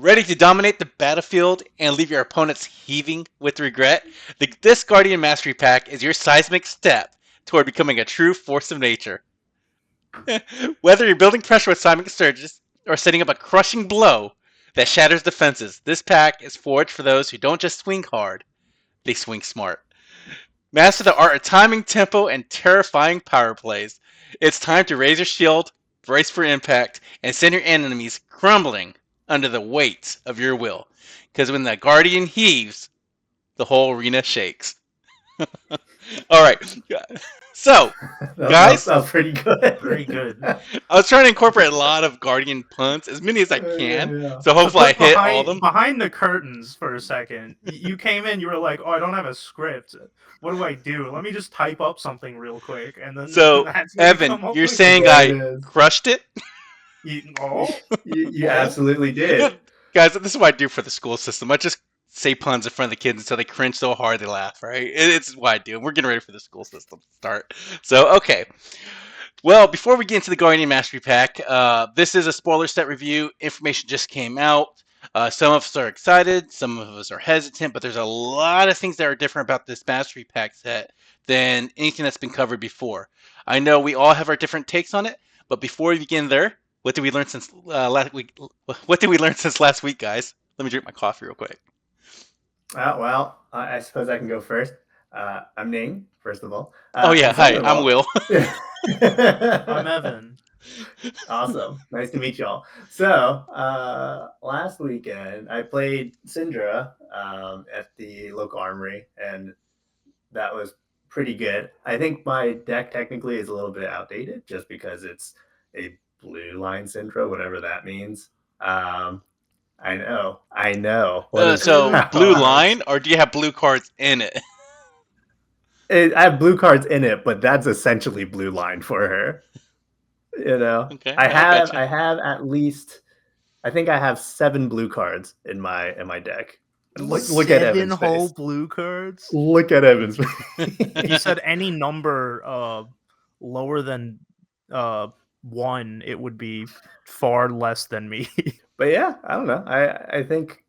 Ready to dominate the battlefield and leave your opponents heaving with regret? This Guardian Mastery Pack is your seismic step toward becoming a true force of nature. Whether you're building pressure with seismic surges or setting up a crushing blow that shatters defenses, this pack is forged for those who don't just swing hard, they swing smart. Master the art of timing, tempo, and terrifying power plays. It's time to raise your shield, brace for impact, and send your enemies crumbling under the weight of your will. Because when the Guardian heaves, the whole arena shakes. All right. So, guys, that was pretty good. Very good. I was trying to incorporate a lot of Guardian puns, as many as I can. Yeah. So hopefully I But hit all of them. Behind the curtains for a second, you came in, you were like, "Oh, I don't have a script. What do I do? Let me just type up something real quick." And then So, that's what you Evan, come up you're with. saying There I it is. crushed it? You absolutely did. Guys, this is what I do for the school system. I just say puns in front of the kids until they cringe so hard they laugh, right? It's what I do. We're getting ready for the school system to start. So, okay. Well, before we get into the Guardian Mastery Pack, this is a spoiler set review. Information just came out. Some of us are excited, some of us are hesitant, but there's a lot of things that are different about this Mastery Pack set than anything that's been covered before. I know we all have our different takes on it, but before we begin there, what did we learn since last week? What did we learn since last week, guys? Let me drink my coffee real quick. Well, I suppose I can go first. I'm Ning, first of all. Oh yeah, hi, I'm Will. I'm Evan. Awesome. Nice to meet y'all. So, last weekend, I played Syndra at the local armory, and that was pretty good. I think my deck technically is a little bit outdated just because it's a blue line Syndra, whatever that means. I know. So, blue line, or do you have blue cards in it? I have blue cards in it, but that's essentially blue line for her. You know, Okay, I gotcha. have at least, I think I have 7 blue cards in my deck. And look at Evan's whole face. blue cards. Look at Evan's face. If you said any number lower than 1, it would be far less than me. But yeah, I don't know. I think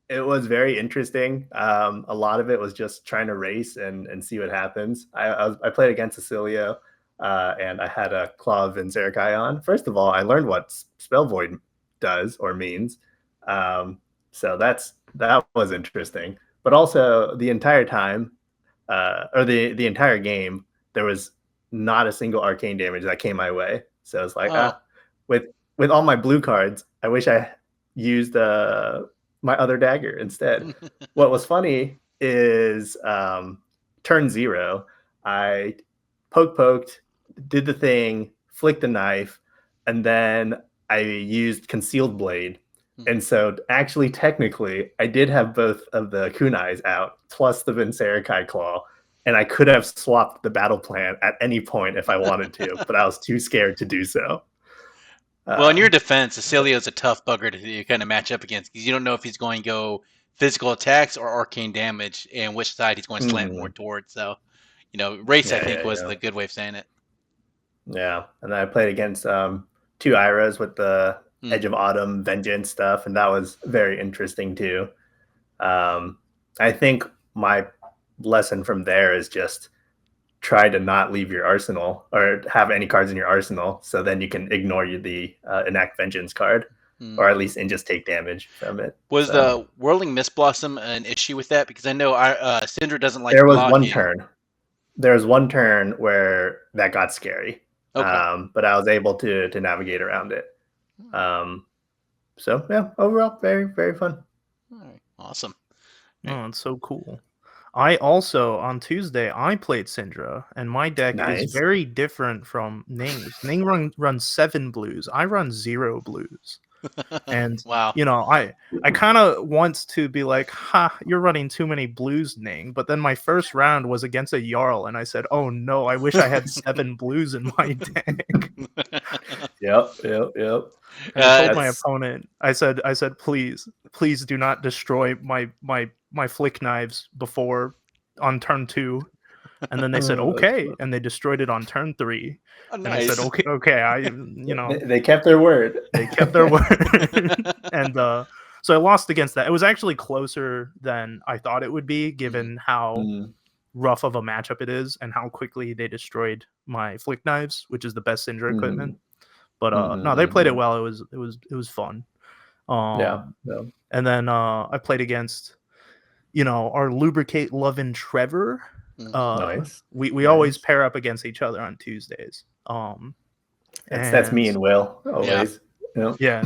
it was very interesting. A lot of it was just trying to race and see what happens. I played against Cecilio, and I had a Claw of Vinzerikai on. First of all, I learned what Spell Void does or means. So that was interesting. But also the entire time, or the entire game, there was not a single arcane damage that came my way. So it's like, with all my blue cards, I wish I used my other dagger instead. What was funny is turn 0, I poked, did the thing, flicked the knife, and then I used Concealed Blade. And so actually, technically, I did have both of the kunais out, plus the Vincerikai Claw, and I could have swapped the battle plan at any point if I wanted to, but I was too scared to do so. Well, in your defense, Cecilio's a tough bugger to kind of match up against because you don't know if he's going to go physical attacks or arcane damage and which side he's going to slant more towards. So, race, I think, was the good way of saying it. Yeah, and then I played against 2 Iras with the Edge of Autumn Vengeance stuff, and that was very interesting too. I think my lesson from there is just try to not leave your arsenal or have any cards in your arsenal, so then you can ignore the Enact Vengeance card, or at least and just take damage from it. Was the Whirling Mist Blossom an issue with that? Because I know Syndra doesn't like. There was one turn. There was one turn where that got scary, but I was able to navigate around it. So yeah, overall, very, very fun. All right. Awesome. Oh, it's so cool. I also, on Tuesday, I played Syndra, and my deck is very different from Ning's. Ning runs 7 blues. I run 0 blues. And, wow. I kind of want to be like, you're running too many blues, Ning. But then my first round was against a Jarl, and I said, oh no, I wish I had 7 blues in my deck. Yep. I told my opponent, I said, please do not destroy my flick knives before on turn 2. And then they said, okay. And they destroyed it on turn 3. Oh, nice. And I said, okay. They kept their word. They kept their word. And So I lost against that. It was actually closer than I thought it would be, given how rough of a matchup it is and how quickly they destroyed my flick knives, which is the best Cinder equipment. But no, they played it well. It was fun. Yeah. And then I played against, our lubricate loving Trevor. Nice. We always pair up against each other on Tuesdays. That's me and Will always. Yeah.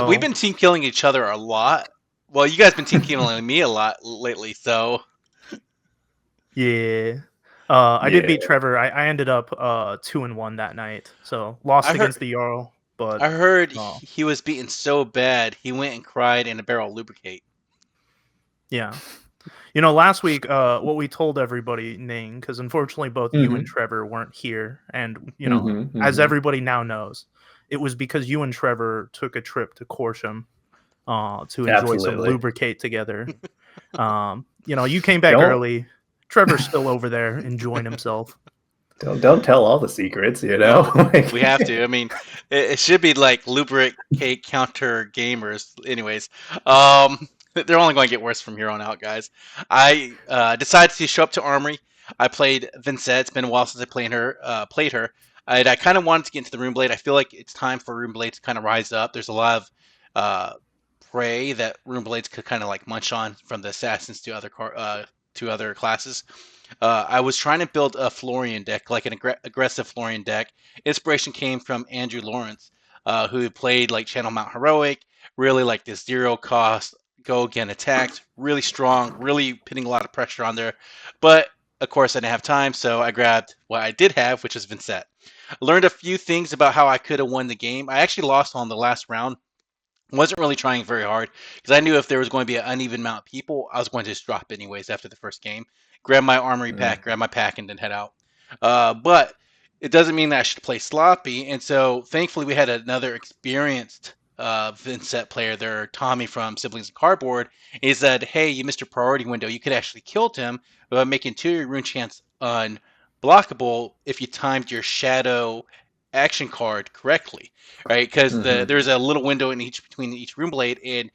We've been team killing each other a lot. Well, you guys been team killing me a lot lately, so yeah. I did beat Trevor. I ended up 2-1 that night, so lost against the Jarl. But I heard he was beaten so bad he went and cried in a barrel of lubricate. Yeah. Last week, what we told everybody, Ning, because unfortunately both you and Trevor weren't here, and as everybody now knows, it was because you and Trevor took a trip to Corsham to enjoy some lubricate together. You came back early. Trevor's still over there enjoying himself. Don't tell all the secrets, We have to. I mean, it should be like lubricate counter gamers. Anyways, they're only going to get worse from here on out, guys. I decided to show up to Armory. I played Vincent. It's been a while since I played her. I kind of wanted to get into the Runeblade. I feel like it's time for Runeblade to kind of rise up. There's a lot of prey that Runeblades could kind of like munch on, from the assassins to other classes. I was trying to build a Florian deck, like an aggressive Florian deck. Inspiration came from Andrew Lawrence, who played like Channel Mount Heroic, really like this 0 cost, go again attacked, really strong, really putting a lot of pressure on there. But of course, I didn't have time, so I grabbed what I did have, which is Vincent. I learned a few things about how I could have won the game. I actually lost on the last round. Wasn't really trying very hard because I knew if there was going to be an uneven amount of people, I was going to just drop anyways after the first game. Grab my armory pack, grab my pack, and then head out. But it doesn't mean that I should play sloppy. And so thankfully we had another experienced Vincent player there, Tommy from Siblings and Cardboard. He said, hey, you missed your priority window. You could actually killed him by making 2 of your rune chants unblockable if you timed your shadow action card correctly, right? Because there's a little window between each Runeblade, and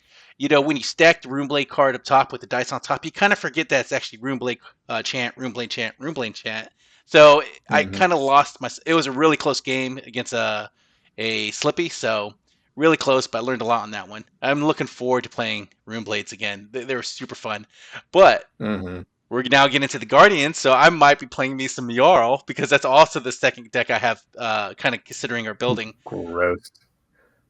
when you stack the Runeblade card up top with the dice on top, you kind of forget that it's actually Runeblade chant, Runeblade chant, Runeblade chant. So I kind of lost my. It was a really close game against a Slippy, so really close, but I learned a lot on that one. I'm looking forward to playing Runeblades again. They were super fun, but. We're now getting into the Guardians, so I might be playing me some Jarl, because that's also the second deck I have kind of considering or building. Gross.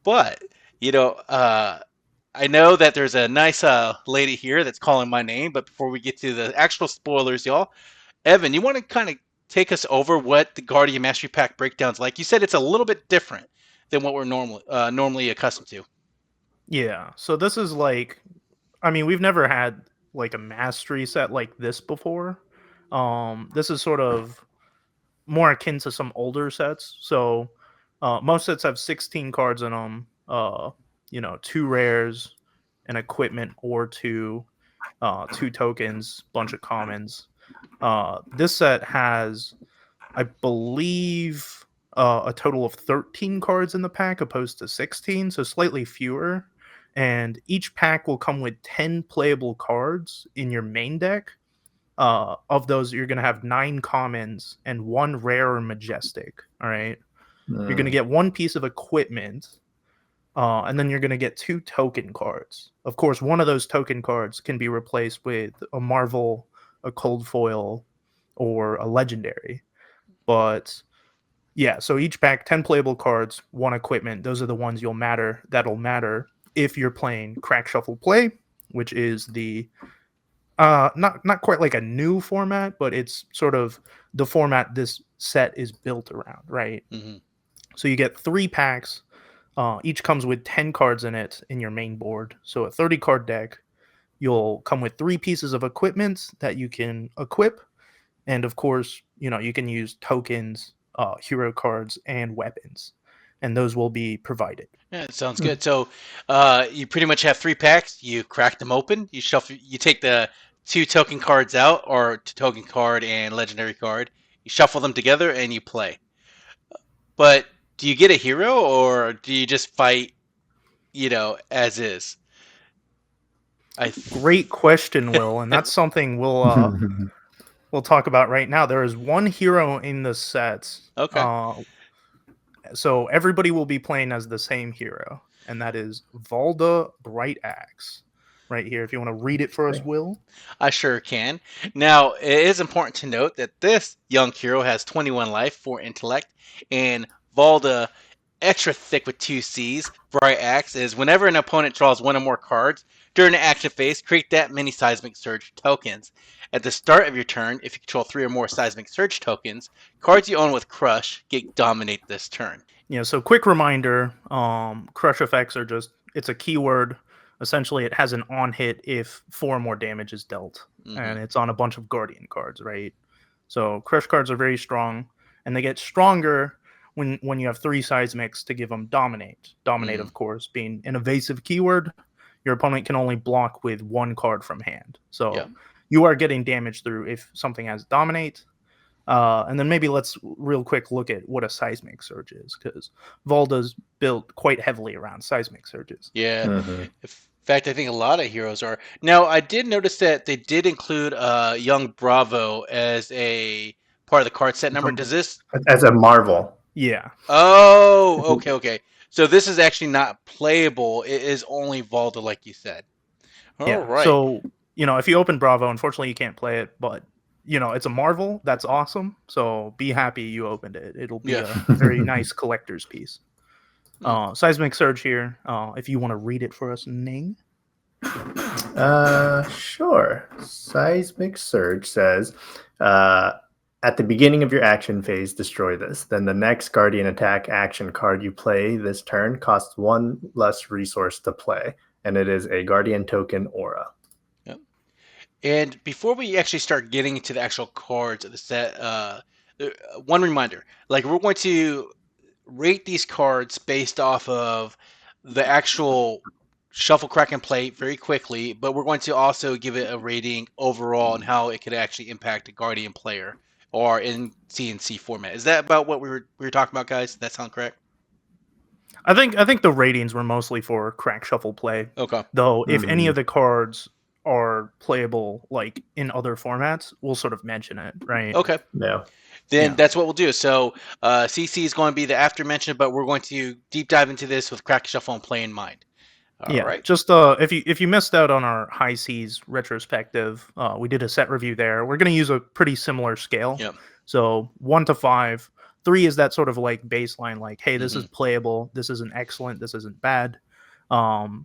But, I know that there's a nice lady here that's calling my name, but before we get to the actual spoilers, y'all, Evan, you want to kind of take us over what the Guardian Mastery Pack breakdown's like? You said it's a little bit different than what we're normally accustomed to. Yeah, so this is like, we've never had like a mastery set like this before. This is sort of more akin to some older sets. So most sets have 16 cards in them. 2 rares, an equipment or 2 tokens, bunch of commons. This set has, I believe, a total of 13 cards in the pack opposed to 16, so slightly fewer. And each pack will come with 10 playable cards in your main deck. Of those, you're going to have 9 commons and 1 rare or majestic. All right. You're going to get 1 piece of equipment. And then you're going to get 2 token cards. Of course, one of those token cards can be replaced with a Marvel, a cold foil, or a legendary. But yeah, so each pack, 10 playable cards, 1 equipment. Those are the ones that'll matter if you're playing Crack Shuffle Play, which is the not quite like a new format, but it's sort of the format this set is built around, right? So you get 3 packs. Each comes with 10 cards in it in your main board. So a 30 card deck. You'll come with 3 pieces of equipment that you can equip, and of course, you can use tokens, hero cards, and weapons, and those will be provided. Yeah, it sounds good. So you pretty much have 3 packs. You crack them open. You shuffle. You take the 2 token cards out, or token card and legendary card. You shuffle them together and you play. But do you get a hero, or do you just fight, as is? Great question, Will, and that's something we'll talk about right now. There is one hero in the set. Okay. So everybody will be playing as the same hero, and that is Valda Bright Axe. Right here, if you want to read it for us, Will. I sure can. Now, it is important to note that this young hero has 21 life, 4 intellect, and Valda, extra thick with 2 C's, Bright Axe, is whenever an opponent draws one or more cards during the action phase, create that many Seismic Surge tokens. At the start of your turn, if you control 3 or more Seismic Surge tokens, cards you own with Crush get dominate this turn. Yeah, so quick reminder, Crush effects are it's a keyword. Essentially, it has an on hit if 4 or more damage is dealt, and it's on a bunch of Guardian cards, right? So Crush cards are very strong, and they get stronger when you have 3 Seismics to give them Dominate. Dominate, of course, being an evasive keyword. Your opponent can only block with 1 card from hand. So you are getting damage through if something has Dominate. And then maybe let's real quick look at what a seismic surge is, because Valda's built quite heavily around seismic surges. Yeah. In fact, I think a lot of heroes are. Now, I did notice that they did include Young Bravo as a part of the card set number. Does this... As a Marvel. Yeah. Oh, okay. So this is actually not playable. It is only Valda, like you said. All right. So, if you open Bravo, unfortunately you can't play it, but it's a Marvel. That's awesome. So be happy you opened it. It'll be a very nice collector's piece. Seismic Surge here. If you want to read it for us, Ning. Sure. Seismic Surge says, at the beginning of your action phase, destroy this. Then the next Guardian attack action card you play this turn costs 1 less resource to play, and it is a Guardian token aura. And before we actually start getting into the actual cards of the set, one reminder, like we're going to rate these cards based off of the actual shuffle, crack, and play very quickly, but we're going to also give it a rating overall and how it could actually impact a Guardian player or in CNC format. Is that about what we were talking about, guys? Does that sound correct? I think the ratings were mostly for crack shuffle play. Okay. Though if any of the cards are playable like in other formats, we'll sort of mention it, right? Okay. Yeah. Then that's what we'll do. So CC is going to be the after mention, but we're going to deep dive into this with crack, shuffle, and play in mind. All right. Just if you missed out on our High Seas retrospective, we did a set review there. We're going to use a pretty similar scale. Yep. So 1 to 5. 3 is that sort of like baseline, like, hey, this is playable. This isn't excellent. This isn't bad. 5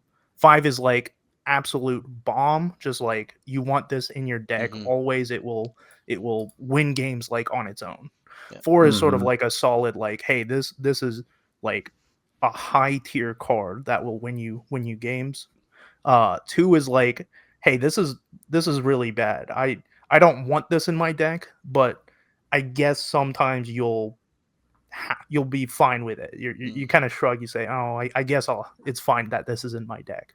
is like absolute bomb. Just like you want this in your deck always. It will win games like on its own. 4 is sort of like a solid, like, hey, this is like a high tier card that will win you games. 2 is like, hey, this is really bad. I don't want this in my deck, but I guess sometimes you'll be fine with it. You kind of shrug. You say, oh, I guess it's fine that this is in my deck.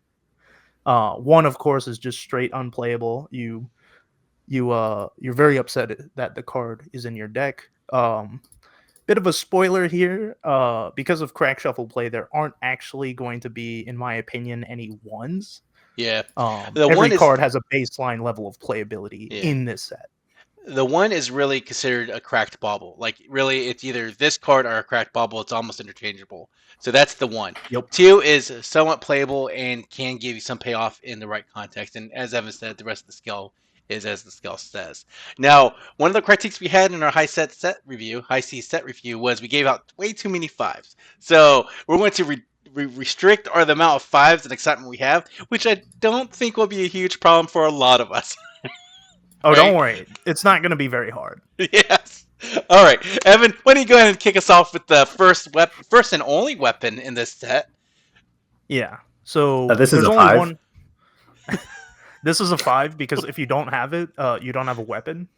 1, of course, is just straight unplayable. You're very upset that the card is in your deck. Bit of a spoiler here. Because of crack shuffle play, there aren't actually going to be, in my opinion, any 1s. Yeah. Every card has a baseline level of playability in this set. The 1 is really considered a cracked bauble. Like, really, it's either this card or a cracked bauble. It's almost interchangeable. So that's the 1. Yep. 2 is somewhat playable and can give you some payoff in the right context. And as Evan said, the rest of the scale is as the scale says. Now, one of the critiques we had in our High C set review was we gave out way too many 5s. So we're going to restrict the amount of 5s and excitement we have, which I don't think will be a huge problem for a lot of us. Oh, right? Don't worry. It's not going to be very hard. Yes. All right. Evan, why don't you go ahead and kick us off with the first and only weapon in this set? Yeah. So this is a 5? This is a 5 because if you don't have it, you don't have a weapon.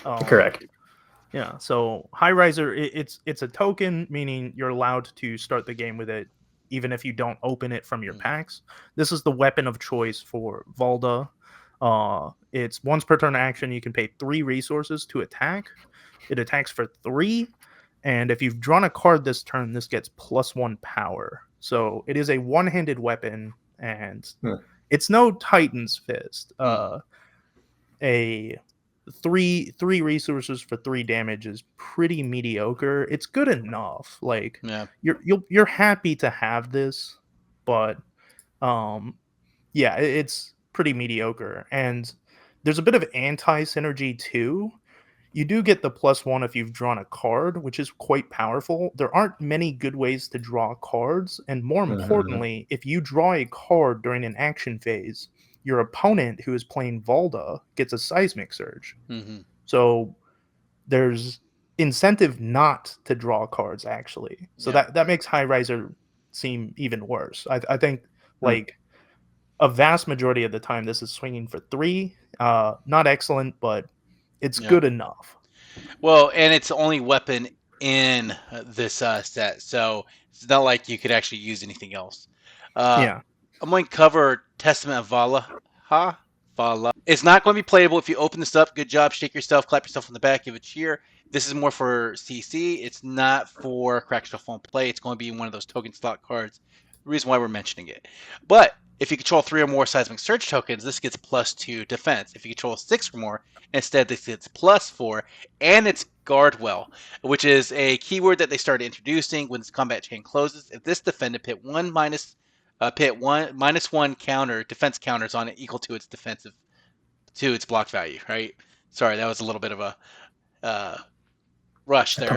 Correct. Yeah. So High Riser, it's a token, meaning you're allowed to start the game with it, even if you don't open it from your packs. This is the weapon of choice for Valda. It's once per turn action. You can pay 3 resources to attack. It attacks for 3, and if you've drawn a card this turn, this gets +1 power. So it is a one-handed weapon, and It's no Titan's Fist. A three resources for 3 damage is pretty mediocre. It's good enough. Like you're happy to have this, but yeah, it's pretty mediocre. And there's a bit of anti-synergy too. You do get the +1 if you've drawn a card, which is quite powerful. There aren't many good ways to draw cards, and more importantly, if you draw a card during an action phase, your opponent who is playing Valda gets a seismic surge. So there's incentive not to draw cards, actually. So that makes High Riser seem even worse. I think like a vast majority of the time this is swinging for 3. Not excellent, but it's good enough. Well, and it's the only weapon in this set, so it's not like you could actually use anything else. I'm going to cover Testament of Vala. It's not going to be playable if you open this up. Good job. Shake yourself, clap yourself on the back, give a cheer. This is more for CC. It's not for Crack Shuffle and Play. It's going to be one of those token slot cards. The reason why we're mentioning it. But if you control 3 or more Seismic Surge tokens, this gets +2 defense. If you control 6 or more, instead this gets +4, and it's Guardwell, which is a keyword that they started introducing when this combat chain closes. If this defendant put -1 counter defense counters on it equal to its defensive to its block value. Right? Sorry, that was a little bit of a rush there.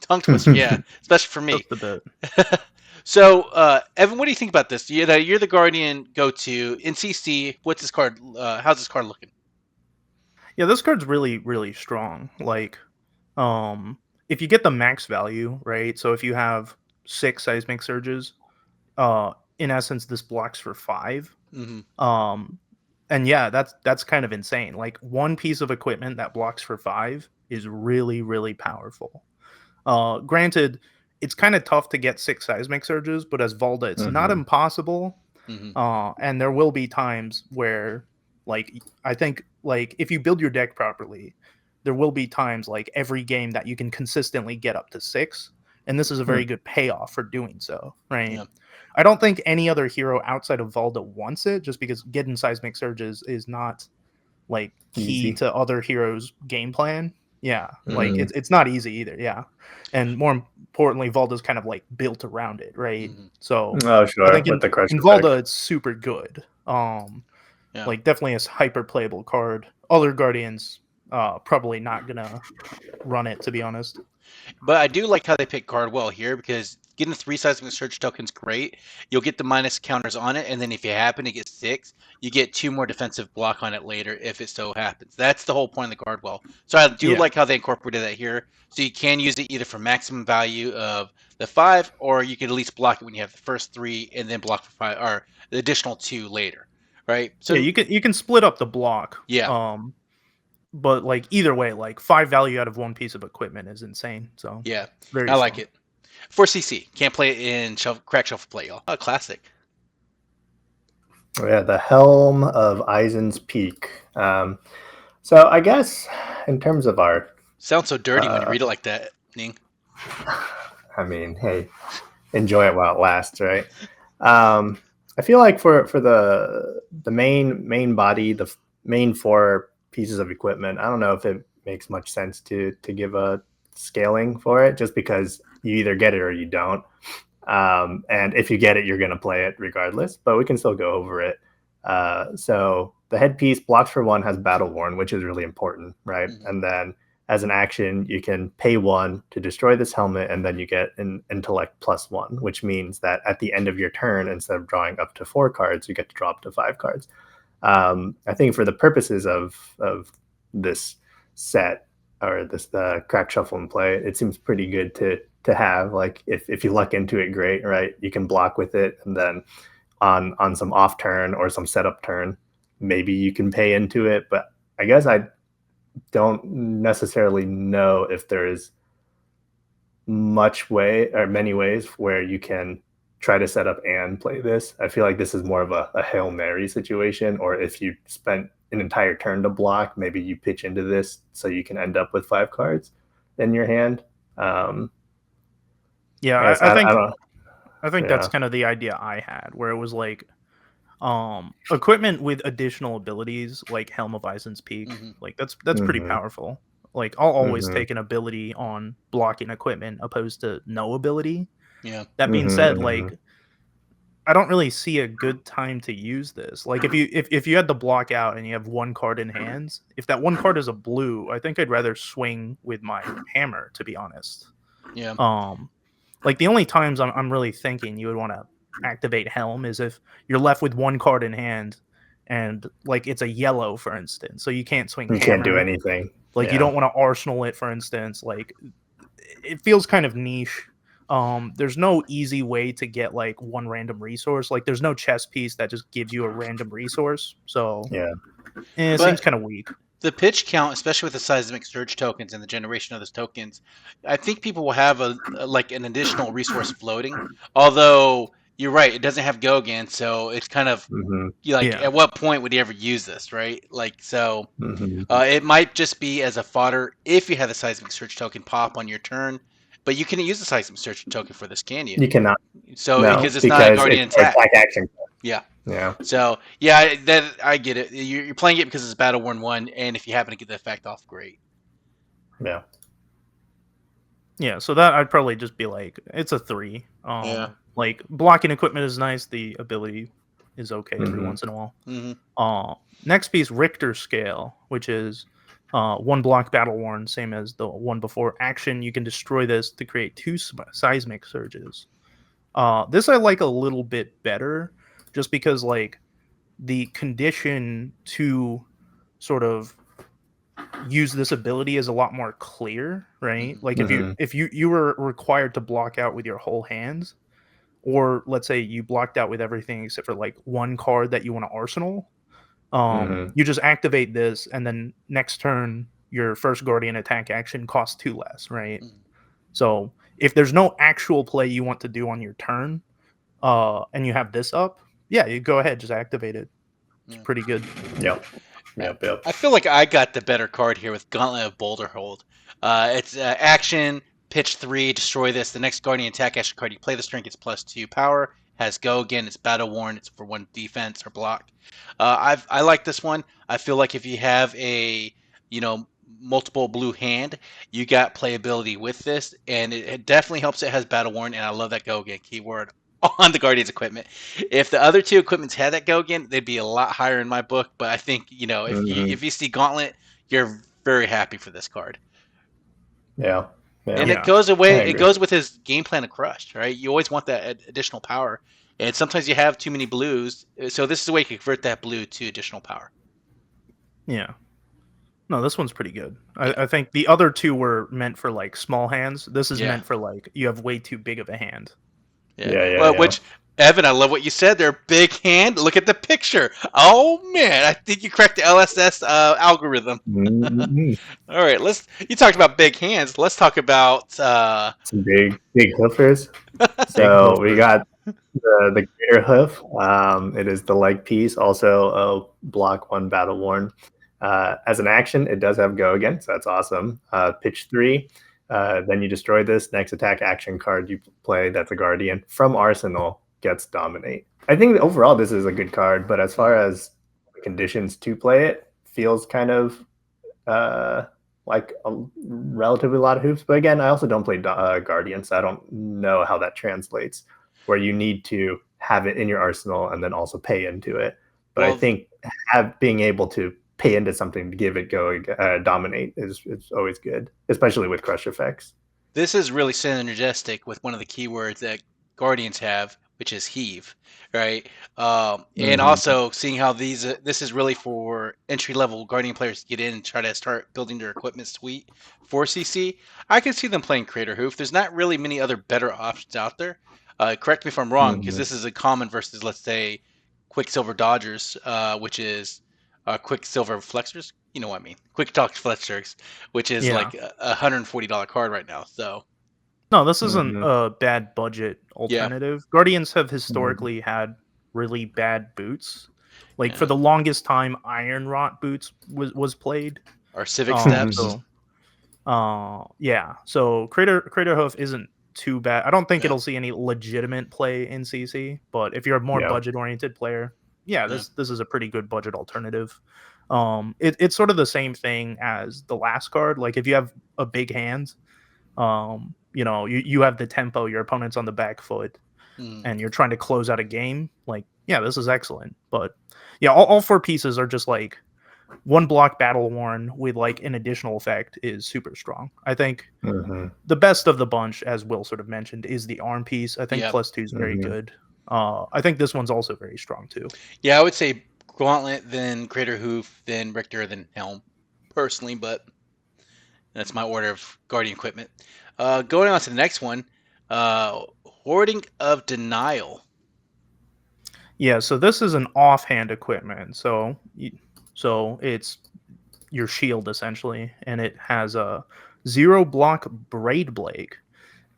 Tongue twister, yeah, especially for me. Just a bit. So, Evan, what do you think about this? You're the Guardian go-to in CC. What's this card? How's this card looking? Yeah, this card's really, really strong. Like, if you get the max value, right? So if you have 6 seismic surges, in essence, this blocks for 5. And yeah, that's kind of insane. Like, one piece of equipment that blocks for 5 is really, really powerful. Granted, it's kind of tough to get 6 seismic surges, but as Valda, it's not impossible. And there will be times where, like, I think, like, if you build your deck properly, there will be times, like, every game that you can consistently get up to 6. And this is a very good payoff for doing so, right? Yeah. I don't think any other hero outside of Valda wants it, just because getting seismic surges is not, like, key to other heroes' game plan. Yeah, like it's not easy either. Yeah, and more importantly, Valda's kind of like built around it, right? So I think in Valda it's super good. Like definitely a hyper playable card. Other Guardians probably not gonna run it, to be honest. But I do like how they pick Guardwell here, because getting 3 seismic surge tokens great. You'll get the minus counters on it, and then if you happen to get 6, you get 2 more defensive block on it later if it so happens. That's the whole point of the Guardwell. So I do like how they incorporated that here. So you can use it either for maximum value of the 5, or you can at least block it when you have the first 3 and then block for 5, or the additional 2 later, right? So yeah, you can split up the block. Yeah. But like either way, like 5 value out of 1 piece of equipment is insane. So yeah, I like it. For CC, can't play it in Crack Shuffle Play, y'all. Oh, classic. Oh, yeah, the Helm of Eisen's Peak. So I guess in terms of art, sounds so dirty when you read it like that, Ning. I mean, hey, enjoy it while it lasts, right? I feel like for the main body, the main 4 pieces of equipment, I don't know if it makes much sense to give a scaling for it, just because you either get it or you don't. And if you get it, you're going to play it regardless, but we can still go over it. So the headpiece blocks for 1, has Battle Worn, which is really important, right? And then as an action, you can pay 1 to destroy this helmet, and then you get an intellect +1, which means that at the end of your turn, instead of drawing up to 4 cards, you get to draw up to 5 cards. I think for the purposes of this set, or the Crack Shuffle and Play, it seems pretty good to have. Like, if you luck into it, great, right? You can block with it, and then on some off turn or some setup turn, maybe you can pay into it. But I guess I don't necessarily know if there is many ways where you can try to set up and play this. I feel like this is more of a Hail Mary situation, or if you spent an entire turn to block, maybe you pitch into this so you can end up with 5 cards in your hand. I think that's kind of the idea I had, where it was like, Equipment with additional abilities like Helm of Eisen's Peak, like that's pretty powerful. Like I'll always take an ability on blocking equipment opposed to no ability. Yeah. That being said, like I don't really see a good time to use this. Like if you had to block out and you have one card in hands, if that one card is a blue, I think I'd rather swing with my hammer, to be honest. Yeah. Like the only times I'm really thinking you would want to activate Helm is if you're left with one card in hand and like it's a yellow, for instance, so you can't swing. You can't do anything. Like you don't want to arsenal it, for instance. Like it feels kind of niche. There's no easy way to get like one random resource. Like there's no chess piece that just gives you a random resource. So it seems kind of weak. The pitch count, especially with the seismic surge tokens and the generation of those tokens, I think people will have like an additional resource floating. Although you're right, it doesn't have go again, so it's kind of at what point would you ever use this, right? Like so, it might just be as a fodder if you have the seismic surge token pop on your turn. But you can't use the seismic surge token for this, can you? You cannot. So because it's not a guardian attack action. Yeah. Yeah. So yeah, that I get it. You're playing it because it's battle worn 1, and if you happen to get the effect off, great. Yeah. Yeah. So that I'd probably just be like, it's a 3. Like blocking equipment is nice. The ability is okay every once in a while. Next piece, Richter scale, which is 1 block battle worn, same as the one before. Action, you can destroy this to create 2 seismic surges. This I like a little bit better, just because like the condition to sort of use this ability is a lot more clear, right? Like if you were required to block out with your whole hands, or let's say you blocked out with everything except for like one card that you want to arsenal, you just activate this, and then next turn your first guardian attack action costs 2 less, right? So if there's no actual play you want to do on your turn, and you have this up, you go ahead, just activate it. It's pretty good. Yep. I feel like I got the better card here with Gauntlet of Boulder Hold. It's action, pitch 3, destroy this. The next guardian attack action card you play the string gets +2 power. Has go again. It's battle worn. It's for 1 defense or block. I like this one. I feel like if you have a multiple blue hand, you got playability with this, and it definitely helps. It has battle worn, and I love that go again keyword on the Guardian's equipment. If the other 2 equipments had that go again, they'd be a lot higher in my book. But I think if you see Gauntlet, you're very happy for this card. Yeah. And it goes away. It goes with his game plan of Crush, right? You always want that additional power, and sometimes you have too many blues. So this is a way to convert that blue to additional power. Yeah. No, this one's pretty good. I think the other 2 were meant for like small hands. This is meant for like you have way too big of a hand. Which, Evan, I love what you said there. Big hand. Look at the picture. Oh man, I think you cracked the LSS algorithm. All right, you talked about big hands. Let's talk about some big hoofers. So we got the greater hoof. It is the leg piece, also a block 1 battle worn. As an action, it does have go again, so that's awesome. Pitch 3. Then you destroy this. Next attack action card you play, that's a guardian from arsenal, gets dominate. I think overall this is a good card, but as far as the conditions to play it, feels kind of like a relatively lot of hoops. But again, I also don't play guardian, so I don't know how that translates, where you need to have it in your arsenal and then also pay into it. But I think being able to pay into something to give it go dominate is always good, especially with crush effects. This is really synergistic with one of the keywords that Guardians have, which is heave, right? And also seeing how this is really for entry-level Guardian players to get in and try to start building their equipment suite for CC. I can see them playing Crater Hoof. There's not really many other better options out there. Correct me if I'm wrong, because this is a common versus, let's say, Quicksilver Dodgers, which is Quicksilver Flexors. You know what I mean? Quick Talk Flexors, which is like a $140 card right now. So no, this isn't a bad budget alternative. Guardians have historically had really bad boots. Like for the longest time, Iron Rot boots was played. Or Civic Steps. So Crater Hoof isn't too bad. I don't think it'll see any legitimate play in CC, but if you're a more budget oriented player, yeah, this is a pretty good budget alternative. It's sort of the same thing as the last card. Like if you have a big hand, you have the tempo, your opponent's on the back foot, and you're trying to close out a game. Like, yeah, this is excellent. But yeah, all four pieces are just like one block battle worn with like an additional effect is super strong. I think the best of the bunch, as Will sort of mentioned, is the arm piece. I think +2 is very good. I think this one's also very strong too. Yeah, I would say Gauntlet, then Greater Hoof, then Richter, then Helm, personally, but that's my order of Guardian equipment. Going on to the next one, Hoarding of Denial. Yeah, so this is an offhand equipment. So it's your shield essentially, and it has a 0 block Braid Blade,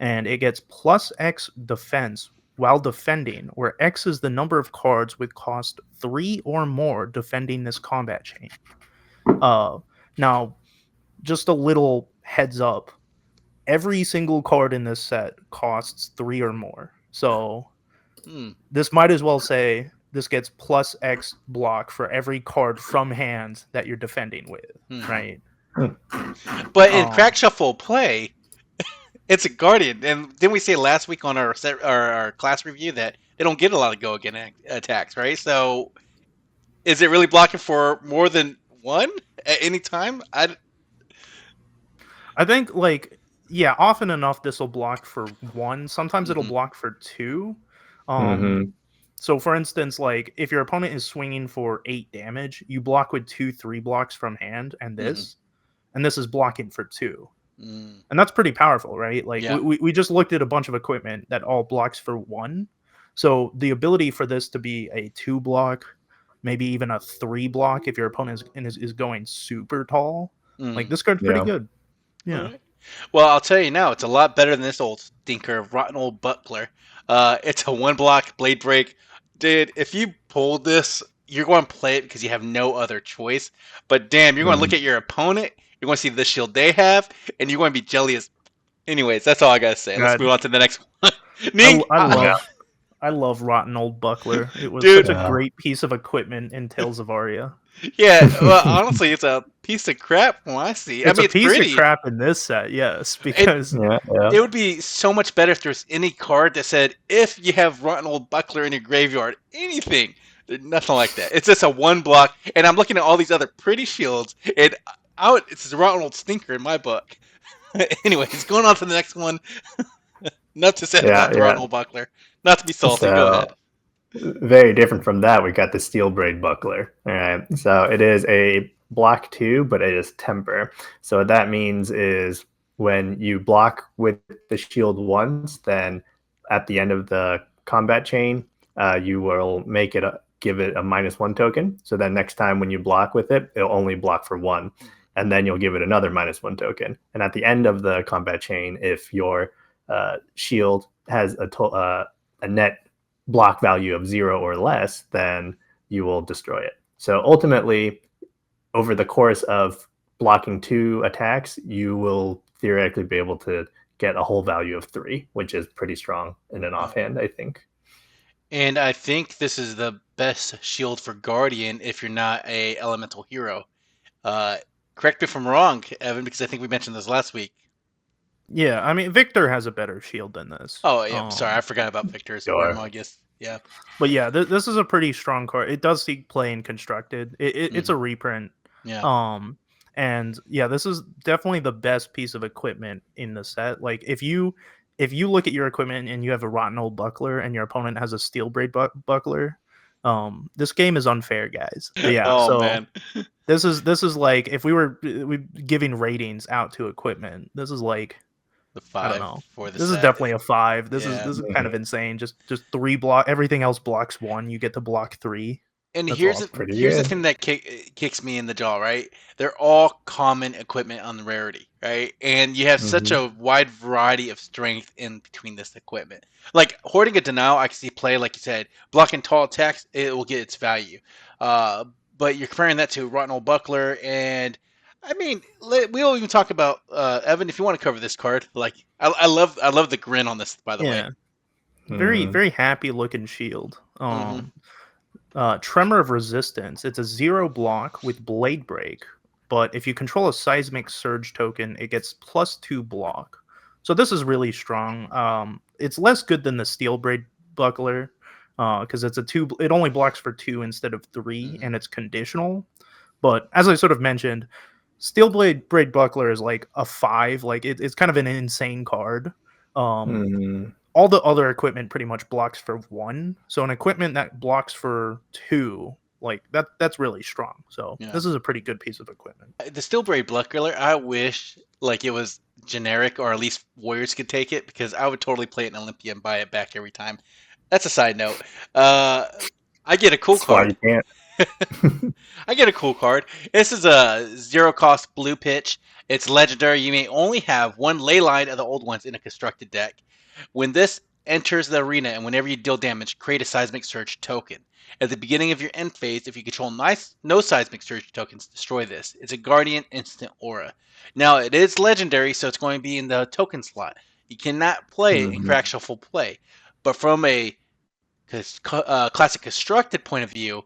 and it gets +X defense while defending, where X is the number of cards with cost 3 or more defending this combat chain. Now, just a little heads up, every single card in this set costs 3 or more. So this might as well say this gets +X block for every card from hand that you're defending with, right? But in Crack Shuffle play, it's a Guardian. And didn't we say last week on our class review that they don't get a lot of go again attacks, right? So is it really blocking for more than one at any time? I think, like, yeah, often enough this will block for 1. Sometimes it'll block for 2. So, for instance, like, if your opponent is swinging for 8 damage, you block with 2 3 blocks from hand, and this is blocking for 2. And that's pretty powerful, right? Like, we just looked at a bunch of equipment that all blocks for 1. So the ability for this to be a 2 block, maybe even a 3 block if your opponent is going super tall, like, this card's pretty good. Yeah. Right. Well, I'll tell you now, it's a lot better than this old stinker, Rotten Old Buckler. It's a 1 block blade break. Dude, if you pull this, you're going to play it because you have no other choice. But damn, you're going to look at your opponent, you're going to see the shield they have, and you're going to be jelly as... Anyways, that's all I got to say. Let's move on to the next one. Ning! I love Rotten Old Buckler. It was such a great piece of equipment in Tales of Aria. Yeah, well, honestly, it's a piece of crap when I see. It's a piece of crap in this set, yes, because it would be so much better if there's any card that said, if you have Rotten Old Buckler in your graveyard, anything. There's nothing like that. It's just a 1 block, and I'm looking at all these other pretty shields, and it's a Rotten Old Stinker in my book. Anyways, going on to the next one. Not to say about the Rotten Old Buckler. Not to be salty, go ahead. Very different from that, we got the Steel Braid Buckler. All right, so it is a block 2, but it is temper. So what that means is when you block with the shield once, then at the end of the combat chain, you will give it a -1 token. So then next time when you block with it, it'll only block for 1, and then you'll give it another -1 token. And at the end of the combat chain, if your shield has a net block value of 0 or less, then you will destroy it. So ultimately, over the course of blocking 2 attacks, you will theoretically be able to get a whole value of 3, which is pretty strong in an offhand, I think. And I think this is the best shield for Guardian if you're not a elemental hero. Correct me if I'm wrong, Evan, because I think we mentioned this last week. Yeah, I mean, Victor has a better shield than this. Oh, yeah, sorry, I forgot about Victor's. I guess, yeah. But yeah, this is a pretty strong card. It does see play in Constructed. It's a reprint. Yeah. And yeah, this is definitely the best piece of equipment in the set. Like, if you look at your equipment and you have a Rotten Old Buckler and your opponent has a Steel Braid Buckler, this game is unfair, guys. But yeah, man. This is like if we were giving ratings out to equipment. This is like the 5. I don't know. For the this set. Is definitely a 5. This is kind of insane. Just 3 block. Everything else blocks 1. You get to block 3. And here's the thing that kicks me in the jaw, right? They're all common equipment on the rarity, right? And you have such a wide variety of strength in between this equipment. Like Hoarding a Denial, I can see play, like you said, blocking tall attacks, it will get its value. But you're comparing that to Rotten Old Buckler, and I mean, we'll even talk about Evan if you want to cover this card. Like, I love the grin on this, by the way. Very very happy looking shield. Tremor of Resistance. It's a 0 block with Blade Break, but if you control a Seismic Surge token, it gets +2 block. So this is really strong. It's less good than the Steel Braid Buckler because it's a 2. It only blocks for 2 instead of 3, and it's conditional. But as I sort of mentioned, Steel Braid Buckler is like a 5. Like it's kind of an insane card. All the other equipment pretty much blocks for 1. So an equipment that blocks for 2, like that's really strong. So this is a pretty good piece of equipment. The Steel Braid Buckler, I wish like it was generic, or at least Warriors could take it, because I would totally play it in Olympia and buy it back every time. That's a side note. I get a cool card. Why you can't. I get a cool card. This is a 0 cost blue pitch. It's legendary. You may only have 1 ley line of the old ones in a constructed deck. When this enters the arena and whenever you deal damage, create a Seismic Surge token. At the beginning of your end phase, if you control no Seismic Surge tokens, destroy this. It's a Guardian instant aura. Now, it is legendary, so it's going to be in the token slot. You cannot play it in Crack Shuffle play. But from a classic constructed point of view,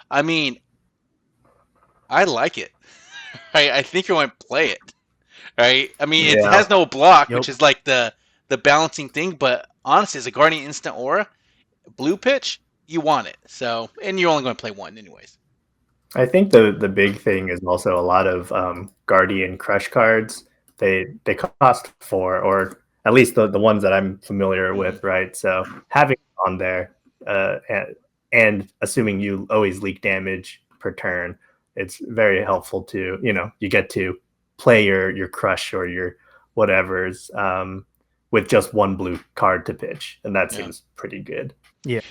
I mean, I like it. Right? I think you want to play it. Right? I mean, it has no block, which is like the balancing thing, but honestly, as a Guardian instant aura, blue pitch, you want it. So, and you're only going to play 1 anyways. I think the big thing is also a lot of Guardian Crush cards. They cost 4, or at least the ones that I'm familiar with, right? So having it on there, and assuming you always leak damage per turn, it's very helpful to, you get to play your Crush or your whatever's with just 1 blue card to pitch, and that seems pretty good. Yeah.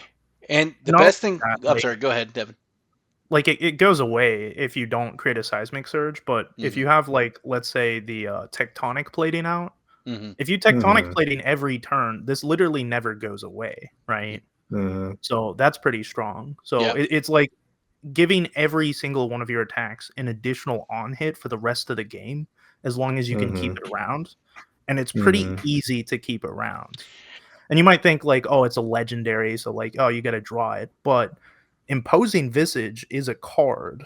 And the best thing... I'm sorry, go ahead, Devin. Like, it goes away if you don't create a Seismic Surge, but if you have, like, let's say the Tectonic Plating out, if you Tectonic Plating every turn, this literally never goes away, right? So that's pretty strong. So it's like giving every single one of your attacks an additional on-hit for the rest of the game, as long as you can keep it around. And it's pretty easy to keep around. And you might think like, oh, it's a legendary, so like, oh, you got to draw it. But Imposing Visage is a card,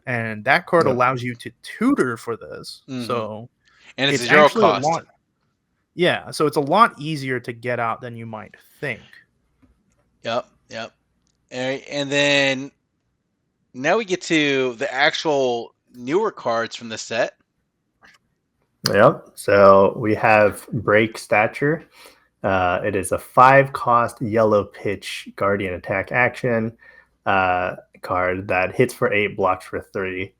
and that card allows you to tutor for this. So, and it's 0 cost. So it's a lot easier to get out than you might think. Yep. All right, and then now we get to the actual newer cards from the set. Yep. So we have Break Stature. It is a 5 cost yellow pitch Guardian attack action card that hits for 8, blocks for 3.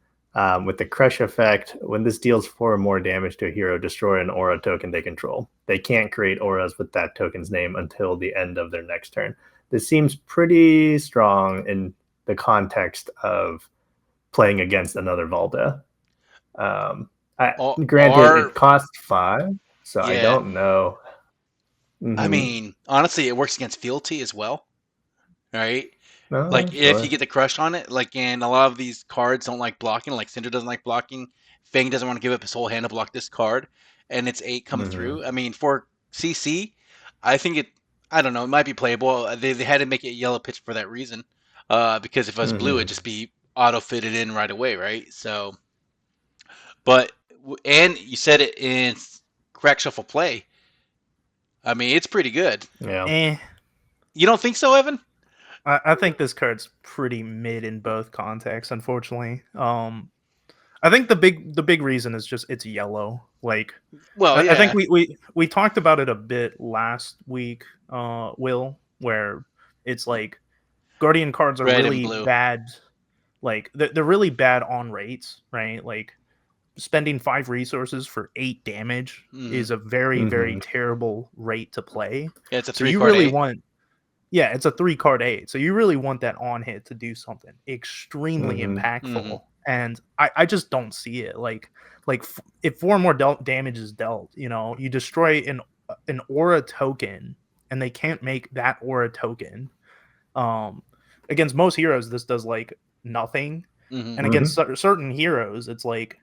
With the Crush effect, when this deals 4 or more damage to a hero, destroy an aura token they control. They can't create auras with that token's name until the end of their next turn. This seems pretty strong in the context of playing against another Valda. Granted, it costs 5, so I don't know. I mean, honestly, it works against fealty as well, right? Like, if you get the Crush on it, like, and a lot of these cards don't like blocking, like Cinder doesn't like blocking, Fang doesn't want to give up his whole hand to block this card, and it's 8 coming through. I mean, for CC, I think I don't know, it might be playable. They had to make it yellow pitch for that reason, because if it was blue, it'd just be auto-fitted in right away, right? So, but, and you said it in Crack Shuffle play, I mean, it's pretty good. Yeah. You don't think so, Evan? I think this card's pretty mid in both contexts, unfortunately. I think the big reason is just it's yellow. Like, I think we talked about it a bit last week, Will, where it's like Guardian cards are really bad. Like, they're really bad on rates, right? Like, spending 5 resources for 8 damage is a very, very terrible rate to play. Yeah, it's a 3-card so you really 8. It's a 3-card 8. So you really want that on hit to do something extremely impactful. And I just don't see it. Like if 4 more damage is dealt, you destroy an aura token, and they can't make that aura token. Against most heroes, this does like nothing. And against certain heroes, it's like,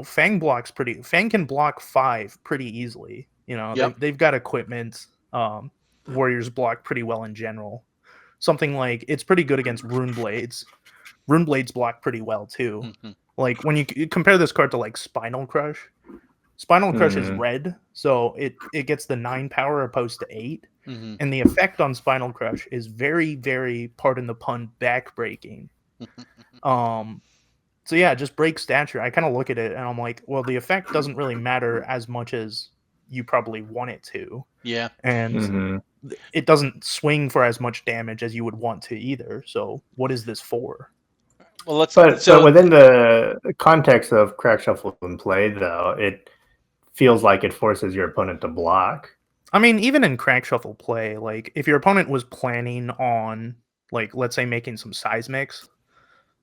Fang can block 5 pretty easily. They've got equipment. Warriors block pretty well in general. something like it's pretty good against Rune Blades. Rune Blades block pretty well too. Mm-hmm. Like when you compare this card to like Spinal Crush. Spinal Crush is red, so it gets the 9 power opposed to 8. Mm-hmm. And the effect on Spinal Crush is very, very, pardon the pun, backbreaking. So yeah, just break stature. I kind of look at it and I'm like, well, the effect doesn't really matter as much as you probably want it to. Yeah. And it doesn't swing for as much damage as you would want to either. So what is this for? Well, let's. But within the context of crack shuffle and play, though, it feels like it forces your opponent to block. I mean, even in crack shuffle play, like if your opponent was planning on, like, let's say making some seismics,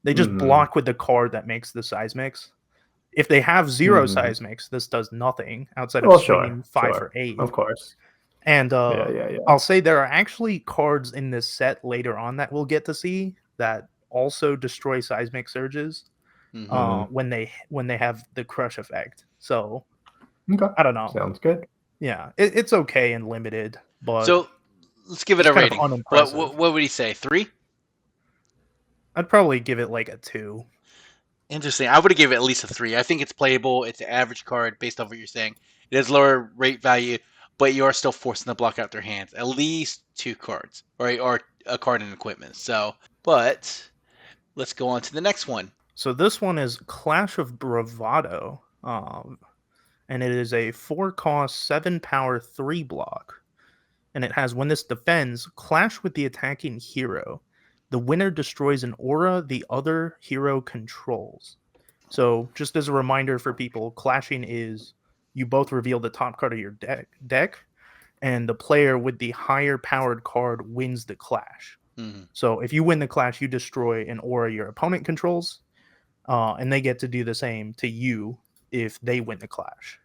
they just block with the card that makes the seismics. If they have 0 seismics, this does nothing outside of swinging 5 for 8. Of course. And I'll say there are actually cards in this set later on that we'll get to see that also destroy seismic surges when they have the crush effect. So I don't know. Sounds good. Yeah, it's okay and limited, but so let's give it a rating. What would he say? 3? I'd probably give it like a 2. Interesting. I would have given it at least a 3. I think it's playable. It's an average card based off what you're saying. It has lower rate value, but you are still forcing the block out their hands. At least 2 cards, or a card in equipment. So, but let's go on to the next one. So this one is Clash of Bravado, and it is a 4-cost, 7 power, 3 block, and it has when this defends, clash with the attacking hero. The winner destroys an aura the other hero controls. So, just as a reminder for people, clashing is you both reveal the top card of your deck, and the player with the higher powered card wins the clash. So, if you win the clash, you destroy an aura your opponent controls, and they get to do the same to you if they win the clash.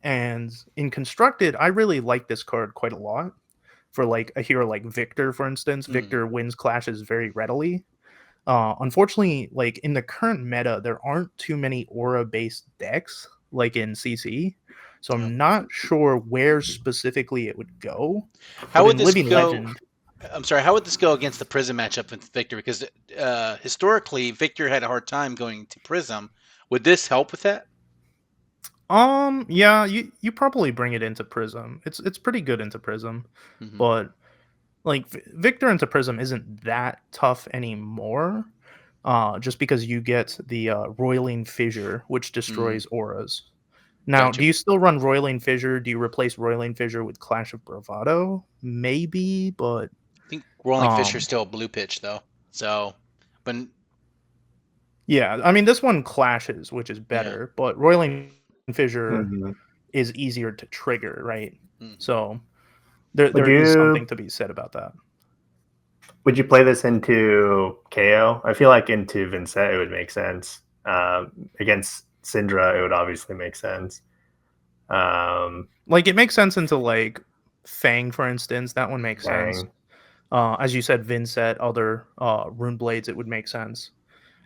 And in Constructed, I really like this card quite a lot. For like a hero like Victor, for instance, Victor wins clashes very readily. Unfortunately, like in the current meta, there aren't too many aura-based decks like in CC, so I'm not sure where specifically it would go. How would this go? I'm sorry. How would this go against the Prism matchup with Victor? Because historically, Victor had a hard time going to Prism. Would this help with that? Yeah, you probably bring it into Prism. It's pretty good into Prism, but like Victor into Prism isn't that tough anymore. Just because you get the Roiling Fissure, which destroys auras. Now, do you still run Roiling Fissure? Do you replace Roiling Fissure with Clash of Bravado? Maybe, but I think Roiling Fissure is still a blue pitch though. So, but yeah, I mean this one clashes, which is better, but Roiling Fissure is easier to trigger, right? So there is something to be said about that. Would you play this into KO? I feel like into Vincent it would make sense. Against Syndra it would obviously make sense. Like it makes sense into like Fang, for instance. That one makes sense. As you said, Vincent, other Rune Blades, it would make sense.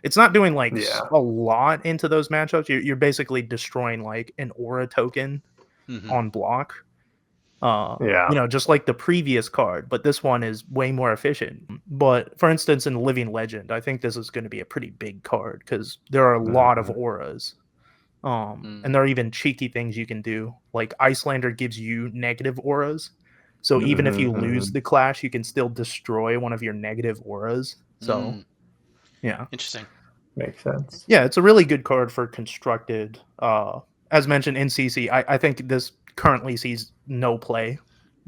It's not doing like a lot into those matchups. You're basically destroying like an aura token on block. Just like the previous card, but this one is way more efficient. But for instance, in Living Legend, I think this is going to be a pretty big card because there are a lot of auras. And there are even cheeky things you can do. Like Icelander gives you negative auras. So even if you lose the clash, you can still destroy one of your negative auras. So yeah. Interesting. Makes sense. Yeah, it's a really good card for Constructed. As mentioned in CC, I think this currently sees no play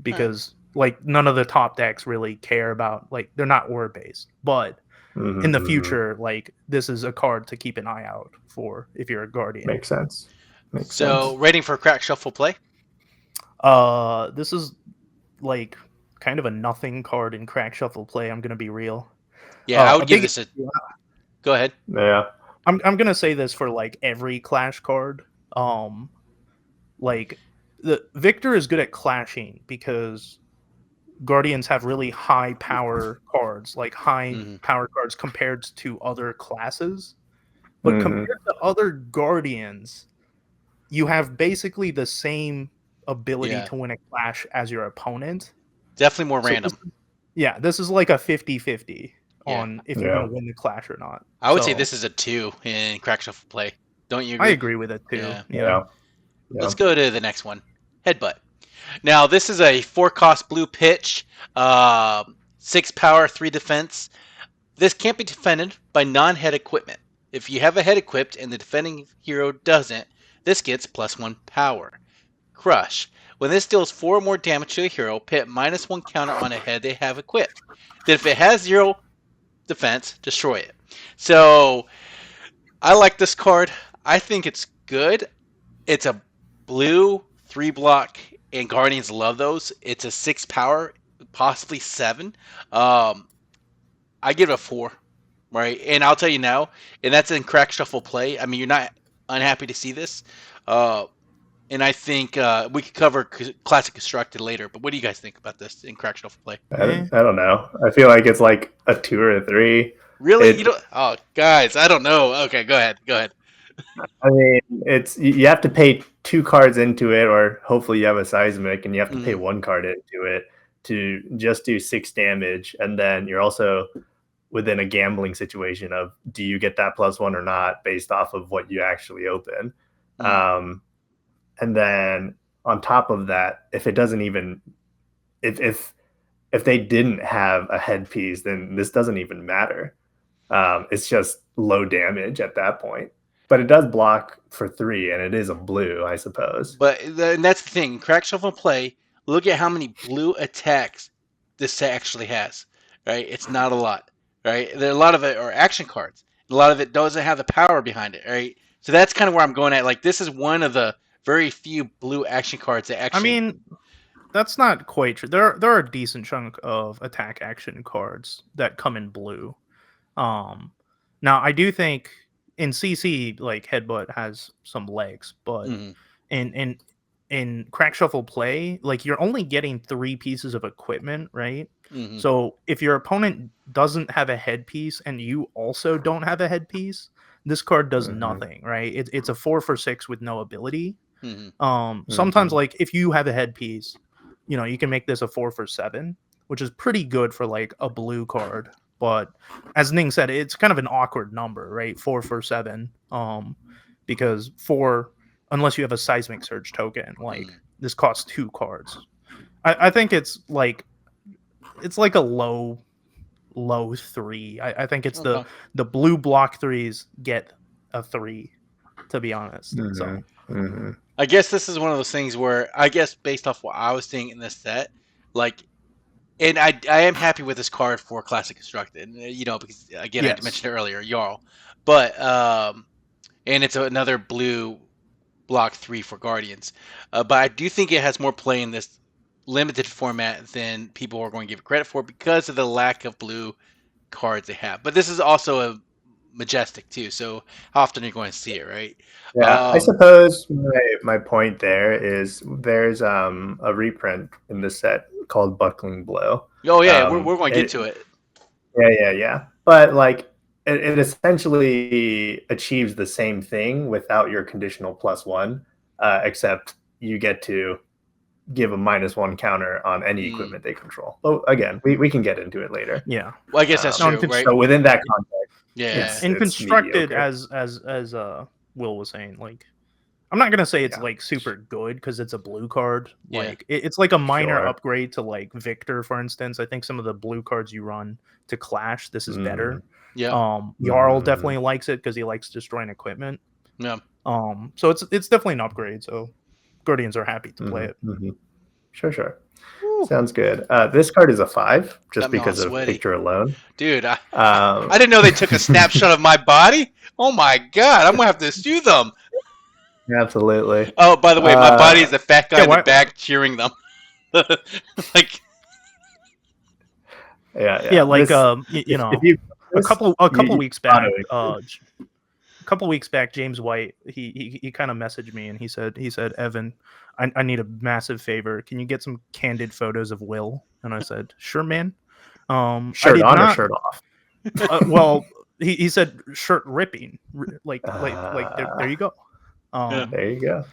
because like none of the top decks really care about, like they're not aura based. But in the future, like this is a card to keep an eye out for if you're a Guardian. Makes sense. So rating for Crack Shuffle play? This is like kind of a nothing card in Crack Shuffle play. I'm gonna be real. Yeah, I would give this a. Go ahead. Yeah, I'm gonna say this for like every Clash card. Like the Victor is good at clashing because Guardians have really high power cards, like high power cards compared to other classes. But compared to other Guardians, you have basically the same ability to win a clash as your opponent. Definitely more random. Yeah, this is like a 50-50 on if you're going to win the clash or not. I would say this is a 2 in crack shuffle play. Don't you agree? I agree with it too. Yeah. Let's go to the next one. Headbutt. Now, this is a 4-cost blue pitch, 6 power, 3 defense. This can't be defended by non-head equipment. If you have a head equipped and the defending hero doesn't, this gets +1 power. Crush. When this deals 4 or more damage to a hero, put -1 counter on a head they have equipped. Then if it has 0 defense, destroy it. So, I like this card. I think it's good. It's a blue 3-block, and Guardians love those. It's a 6 power, possibly 7. I give it a 4, right? And I'll tell you now, and that's in crack shuffle play. I mean, you're not unhappy to see this. And I think we could cover classic constructed later. But what do you guys think about this in crack shuffle play? I don't know. I feel like it's like a 2 or a 3. Really? You don't? Oh, guys, I don't know. Okay, go ahead. I mean, you have to pay 2 cards into it, or hopefully you have a seismic, and you have to pay 1 card into it to just do 6 damage, and then you're also within a gambling situation of do you get that +1 or not based off of what you actually open. And then on top of that, if it doesn't even if they didn't have a headpiece, then this doesn't even matter. It's just low damage at that point. But it does block for 3, and it is a blue, I suppose. But and that's the thing. In crack shuffle play, look at how many blue attacks this set actually has. Right? It's not a lot. Right? There a lot of it are action cards. A lot of it doesn't have the power behind it. Right? So that's kind of where I'm going at. Like, this is one of the very few blue action cards that actually. I mean, that's not quite true. There are a decent chunk of attack action cards that come in blue. Now I do think in CC, like, Headbutt has some legs, but in crack shuffle play, like, you're only getting 3 pieces of equipment, right? So if your opponent doesn't have a headpiece and you also don't have a headpiece, this card does nothing, right? It's a 4 for 6 with no ability. Sometimes, like, if you have a headpiece, you can make this a 4 for 7, which is pretty good for like a blue card. But as Ning said, it's kind of an awkward number, right? 4 for 7, because 4, unless you have a seismic surge token, like, this costs 2 cards. I think it's like a low 3. I think it's the blue block 3s get a 3, to be honest. So. I guess this is one of those things where, I guess based off what I was seeing in this set, like, and I am happy with this card for Classic Constructed, because, again, I mentioned it earlier, Jarl. But, and it's another blue block 3 for Guardians. But I do think it has more play in this limited format than people are going to give it credit for because of the lack of blue cards they have. But this is also a Majestic too, so how often are you going to see it, right? Yeah, I suppose my point there is there's a reprint in this set called Buckling Blow. Oh yeah, we're going to get to it. Yeah. But like it essentially achieves the same thing without your conditional +1, except you get to give a -1 counter on any equipment they control. But again, we can get into it later. Yeah. Well, I guess that's true, right? So within that context. Yeah, and constructed mediocre. as Will was saying, like, I'm not gonna say it's like super good because it's a blue card. Like, it's like a minor upgrade to like Victor, for instance. I think some of the blue cards you run to Clash, this is better. Yeah. Jarl definitely likes it because he likes destroying equipment. Yeah. So it's definitely an upgrade. So Guardians are happy to play it. Sure. Sounds good. This card is a 5 just because of picture alone. Dude, I didn't know they took a snapshot of my body. Oh my god, I'm gonna have to sue them. Absolutely. Oh, by the way, my body is the fat guy in the back cheering them. Like, yeah. Like, a couple weeks back, James White, he kind of messaged me and he said, Evan, I need a massive favor. Can you get some candid photos of Will? And I said, sure, man. Shirt on or shirt off? Well, he said shirt ripping. Like there you go. There you go.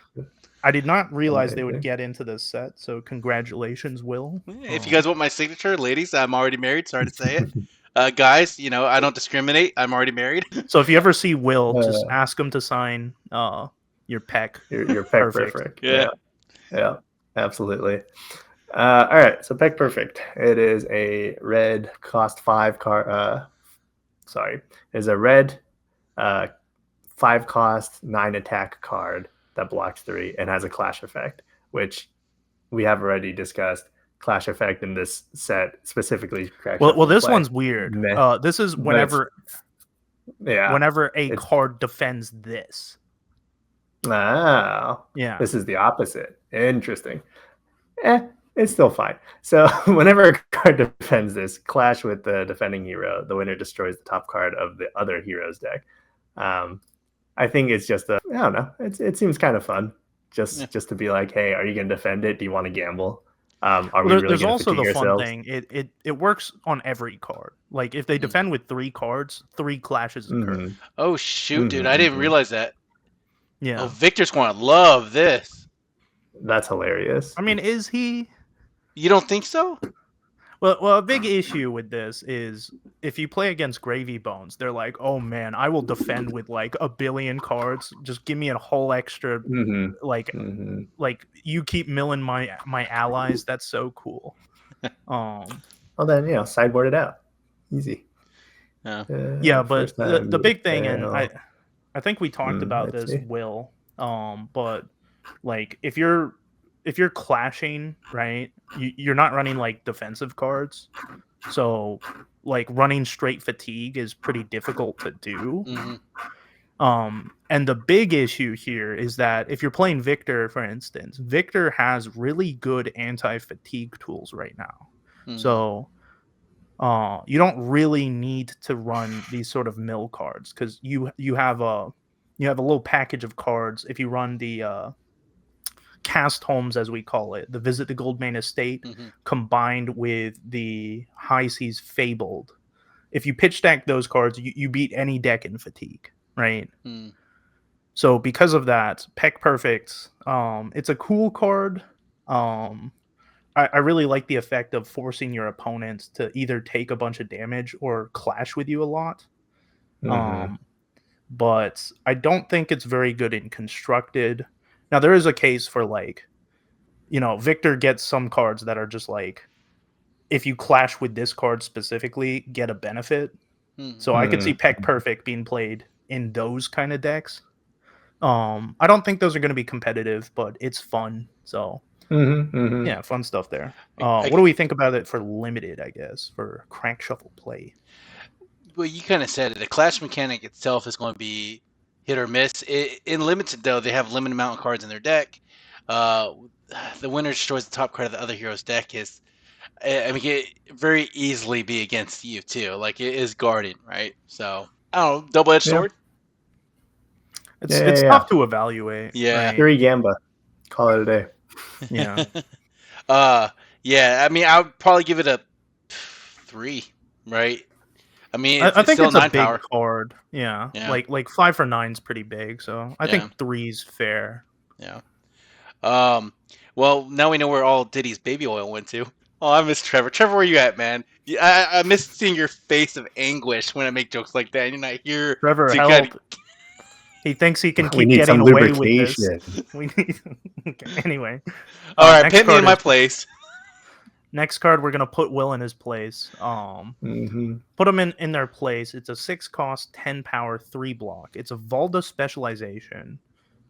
I did not realize they would get into this set, so congratulations, Will. If you guys want my signature, ladies, I'm already married. Sorry to say it. Guys, I don't discriminate. I'm already married. So if you ever see Will, just ask him to sign your peck. Your peck perfect. Yeah. Yeah, absolutely. All right, so peck perfect. It is a red cost 5 card. Is a red 5 cost 9 attack card that blocks 3 and has a clash effect, which we have already discussed. Clash effect in this set specifically. Well, this one's weird. This is whenever a card defends this. Oh, yeah. This is the opposite. Interesting. It's still fine. So whenever a card defends this, clash with the defending hero, the winner destroys the top card of the other hero's deck. I think it's just I don't know. It seems kind of fun, just to be like, hey, are you going to defend it? Do you want to gamble? Are we really there's going to also the fun ourselves? thing. It works on every card. Like if they defend with 3 cards, 3 clashes occur. Oh shoot, dude! I didn't realize that. Yeah. Oh, Victor's going to love this. That's hilarious. I mean, is he? You don't think so? Well, a big issue with this is if you play against Gravy Bones, they're like, oh man, I will defend with like a billion cards. Just give me a whole extra, like you keep milling my allies. That's so cool. Well then, sideboard it out. Easy. Yeah, but the big thing, and I think we talked about this, Will. But like if you're clashing, right, you're not running like defensive cards, so like running straight fatigue is pretty difficult to do. And the big issue here is that if you're playing Victor, for instance, Victor has really good anti-fatigue tools right now. So you don't really need to run these sort of mill cards because you have a little package of cards. If you run the Cast Homes, as we call it, the Visit the Goldmane Estate, combined with the High Seas Fabled. If you pitch deck those cards, you beat any deck in fatigue, right? So because of that, Peck Perfect, it's a cool card. I really like the effect of forcing your opponent to either take a bunch of damage or clash with you a lot. But I don't think it's very good in constructed. Now, there is a case for, like, Victor gets some cards that are just like, if you clash with this card specifically, get a benefit. So I could see Peck Perfect being played in those kind of decks. I don't think those are going to be competitive, but it's fun. So, yeah, fun stuff there. What do we think about it for limited, I guess, for crank shuffle play? Well, you kind of said it. The clash mechanic itself is going to be hit or miss. In limited, though, they have limited amount of cards in their deck. The winner destroys the top card of the other hero's deck it very easily be against you too. Like it is guarding, right? So I don't know, double-edged sword. It's tough to evaluate. Yeah, right? 3 Gamba, call it a day. Yeah. I mean, I would probably give it a 3, right? I mean, I think still it's a 9 big power. card. Yeah. Like 5 for 9 is pretty big, so I think 3's fair. Yeah. Well, now we know where all Diddy's baby oil went to. Oh, I miss Trevor. Trevor, where you at, man? I miss seeing your face of anguish when I make jokes like that. And you're not here. Trevor, help. He thinks he can keep getting away with this. We need. Okay, anyway. All right, put me in my place. Next card, we're gonna put Will in his place. Put him in their place. It's a 6 cost, 10 power, 3 block. It's a Valda specialization,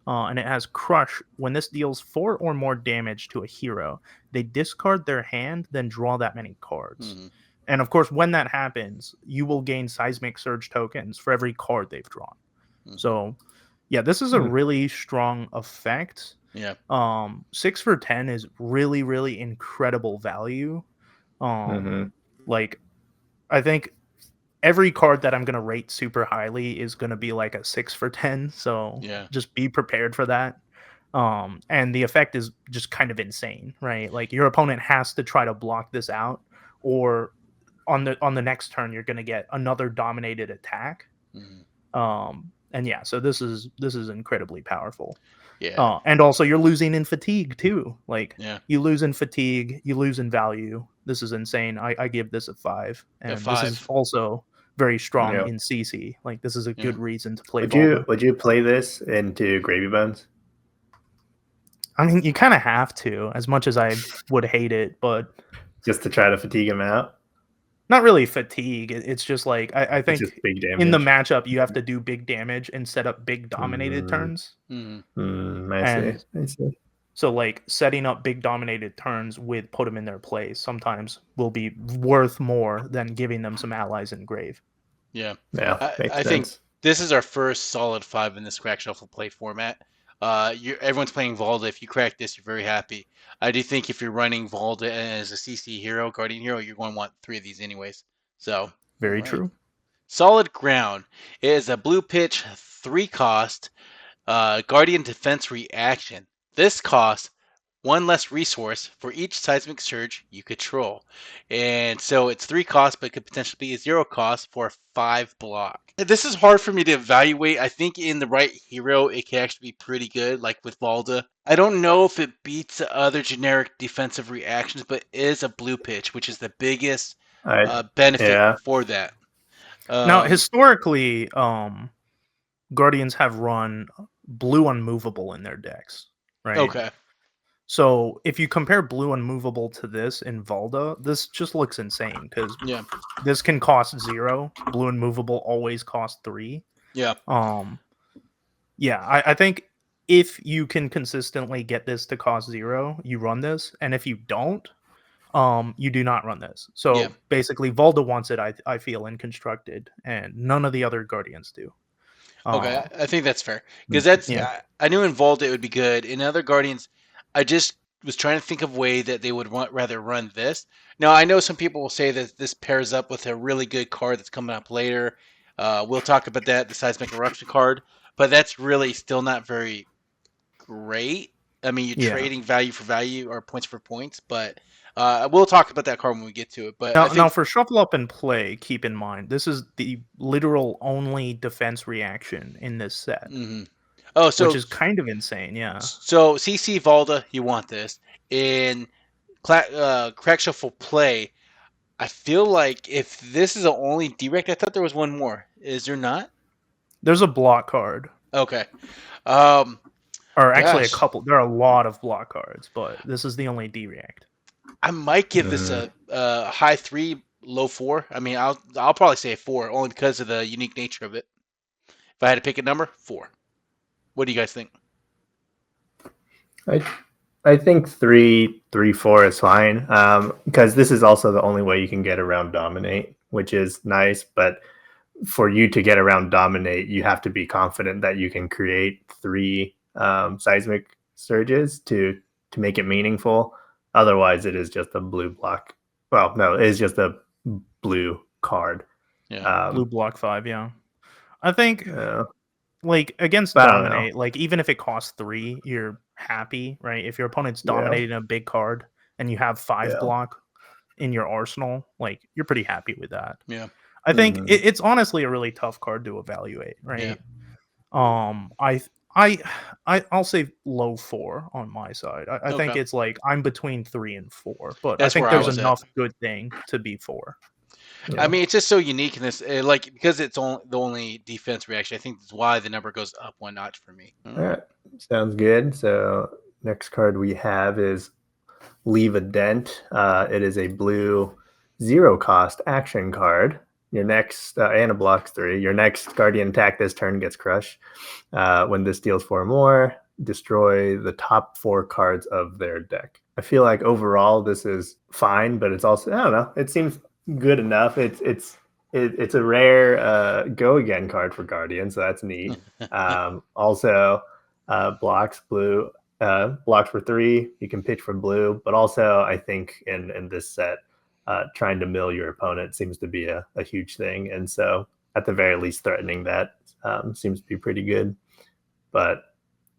and it has Crush. When this deals 4 or more damage to a hero, they discard their hand, then draw that many cards. And of course, when that happens, you will gain Seismic Surge tokens for every card they've drawn. So, yeah, this is a really strong effect. Yeah. 6 for 10 is really, really incredible value. Like, I think every card that I'm gonna rate super highly is gonna be like a 6 for 10. So just be prepared for that. And the effect is just kind of insane, right? Like your opponent has to try to block this out, or on the next turn you're gonna get another dominated attack. And yeah, so this is incredibly powerful. Yeah. And also you're losing in fatigue too. Like Yeah. you lose in fatigue, you lose in value. This is insane. I give this a 5, A and this is 5. also very strong Yeah. in CC. Like this is a Yeah. good reason to play Would Volta. you play this into Gravy Bones? I mean, you kind of have to, as much as I would hate it, but Just to try to fatigue him out? not really fatigue. It's just like I It's just think big in the damage. matchup you have to do big damage and set up big dominated turns. I And see. I see. so like setting up big dominated turns with put them in their place sometimes will be worth more than giving them some allies in grave. Yeah. Yeah, makes I think sense. this is our first solid 5 in this crack shuffle play format. Everyone's playing Valda. If you crack this, you're very happy. I do think if you're running Valda as a CC hero, Guardian hero, you're going to want 3 of these anyways. So, Very all right. true. Solid Ground is a blue pitch 3 cost Guardian defense reaction. This costs 1 less resource for each seismic surge you control. And so it's 3 costs, but it could potentially be a 0 cost for a 5 block. This is hard for me to evaluate. I think in the right hero, it can actually be pretty good, like with Valda. I don't know if it beats the other generic defensive reactions, but it is a blue pitch, which is the biggest benefit Yeah. for that. Now, historically, Guardians have run blue unmovable in their decks, right? Okay. So if you compare blue unmovable to this in Valda, this just looks insane because Yeah. this can cost 0. Blue unmovable always costs 3. Yeah. Yeah, I think if you can consistently get this to cost 0, you run this, and if you don't, you do not run this. So Yeah. basically, Valda wants it. I feel in constructed, and none of the other Guardians do. Okay, I think that's fair because that's Yeah. I knew in Vault it would be good. In other Guardians, I just was trying to think of a way that they would rather run this. Now I know some people will say that this pairs up with a really good card that's coming up later. We'll talk about that, the seismic eruption card, but that's really still not very great. I mean, you're Yeah. trading value for value or points for points, but we'll talk about that card when we get to it. But I think Now, for shuffle up and play, keep in mind this is the literal only defense reaction in this set, oh, so which is kind of insane. Yeah. so CC Valda, you want this in crack shuffle play. I feel like if this is the only direct, I thought there was one more. Is there not? There's a block card. Okay. Or actually Gosh. a couple. There are a lot of block cards, but this is the only D-react. I might give this a high 3, low 4. I mean, I'll probably say a 4, only because of the unique nature of it. If I had to pick a number, 4. What do you guys think? I think 3-4 is fine because this is also the only way you can get around dominate, which is nice. But for you to get around dominate, you have to be confident that you can create 3 seismic surges to make it meaningful. Otherwise, it is just a blue block. Well, no, it is just a blue card. Yeah. Blue block 5, yeah. I think like against dominate, like even if it costs 3, you're happy, right? If your opponent's dominating a big card and you have 5 block in your arsenal, like you're pretty happy with that. Yeah. I think it's honestly a really tough card to evaluate, right? Yeah. I'll say low 4 on my side. I think it's like I'm between 3 and 4, but That's I think where I there's was enough good thing to be 4. Yeah. I mean, it's just so unique in this, like because it's the only defense reaction. I think that's why the number goes up 1 notch for me. All right, sounds good. So next card we have is Leave a Dent. It is a blue 0 cost action card. Your next and it blocks 3. Your next Guardian attack this turn gets crushed. When this deals 4 more, destroy the top 4 cards of their deck. I feel like overall this is fine, but it's also, I don't know, it seems good enough. It's a rare go again card for Guardian, so that's neat. Also blocks blue, blocks for 3. You can pitch for blue, but also I think in this set, trying to mill your opponent seems to be a huge thing, and so at the very least threatening that seems to be pretty good. But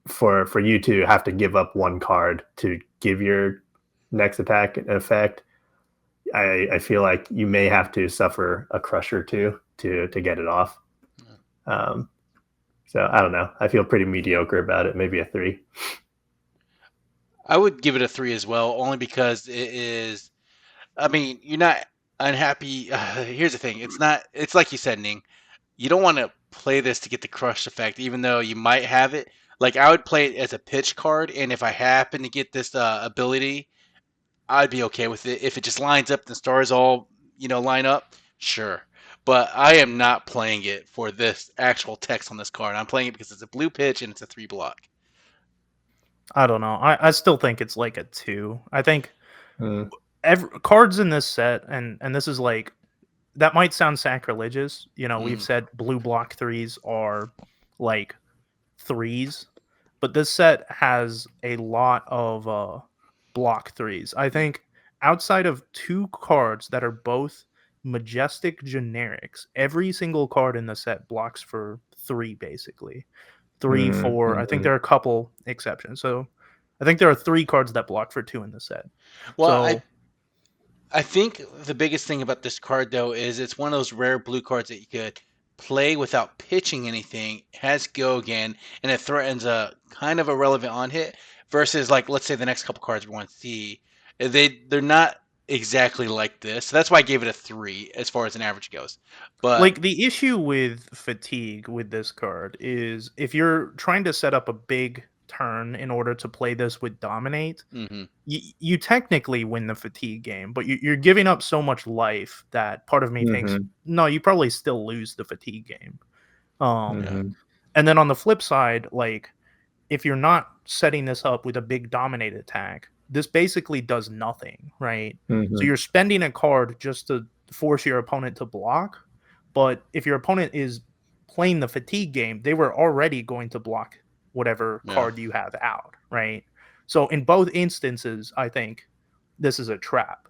for you to have to give up 1 card to give your next attack an effect, I feel like you may have to suffer a crush or 2 to get it off. So So I don't know. I feel pretty mediocre about it. Maybe a 3. I would give it a 3 as well, only because it is. I mean, you're not unhappy. Here's the thing: it's not. It's like you said, Ning. You don't want to play this to get the crush effect, even though you might have it. Like I would play it as a pitch card, and if I happen to get this ability, I'd be okay with it. If it just lines up, the stars all line up, sure. But I am not playing it for this actual text on this card. I'm playing it because it's a blue pitch and it's a 3 block. I don't know. I still think it's like a 2. I think cards in this set, and this is like, that might sound sacrilegious. We've said blue block 3s are like 3s, but this set has a lot of block 3s. I think outside of 2 cards that are both majestic generics, every single card in the set blocks for 3, basically. 3, 4. I think there are a couple exceptions. So I think there are 3 cards that block for 2 in the set. Well, so, I think the biggest thing about this card, though, is it's one of those rare blue cards that you could play without pitching anything, has go again, and it threatens a kind of irrelevant on hit, versus, like, let's say the next couple cards we want to see. They're not exactly like this. So that's why I gave it a 3 as far as an average goes. But like, the issue with fatigue with this card is if you're trying to set up a big turn in order to play this with dominate, you technically win the fatigue game, but you're giving up so much life that part of me thinks, no, you probably still lose the fatigue game. And then on the flip side, like, if you're not setting this up with a big dominate attack, this basically does nothing, right? So you're spending a card just to force your opponent to block, but if your opponent is playing the fatigue game, they were already going to block whatever card you have out, right? So in both instances, I think this is a trap.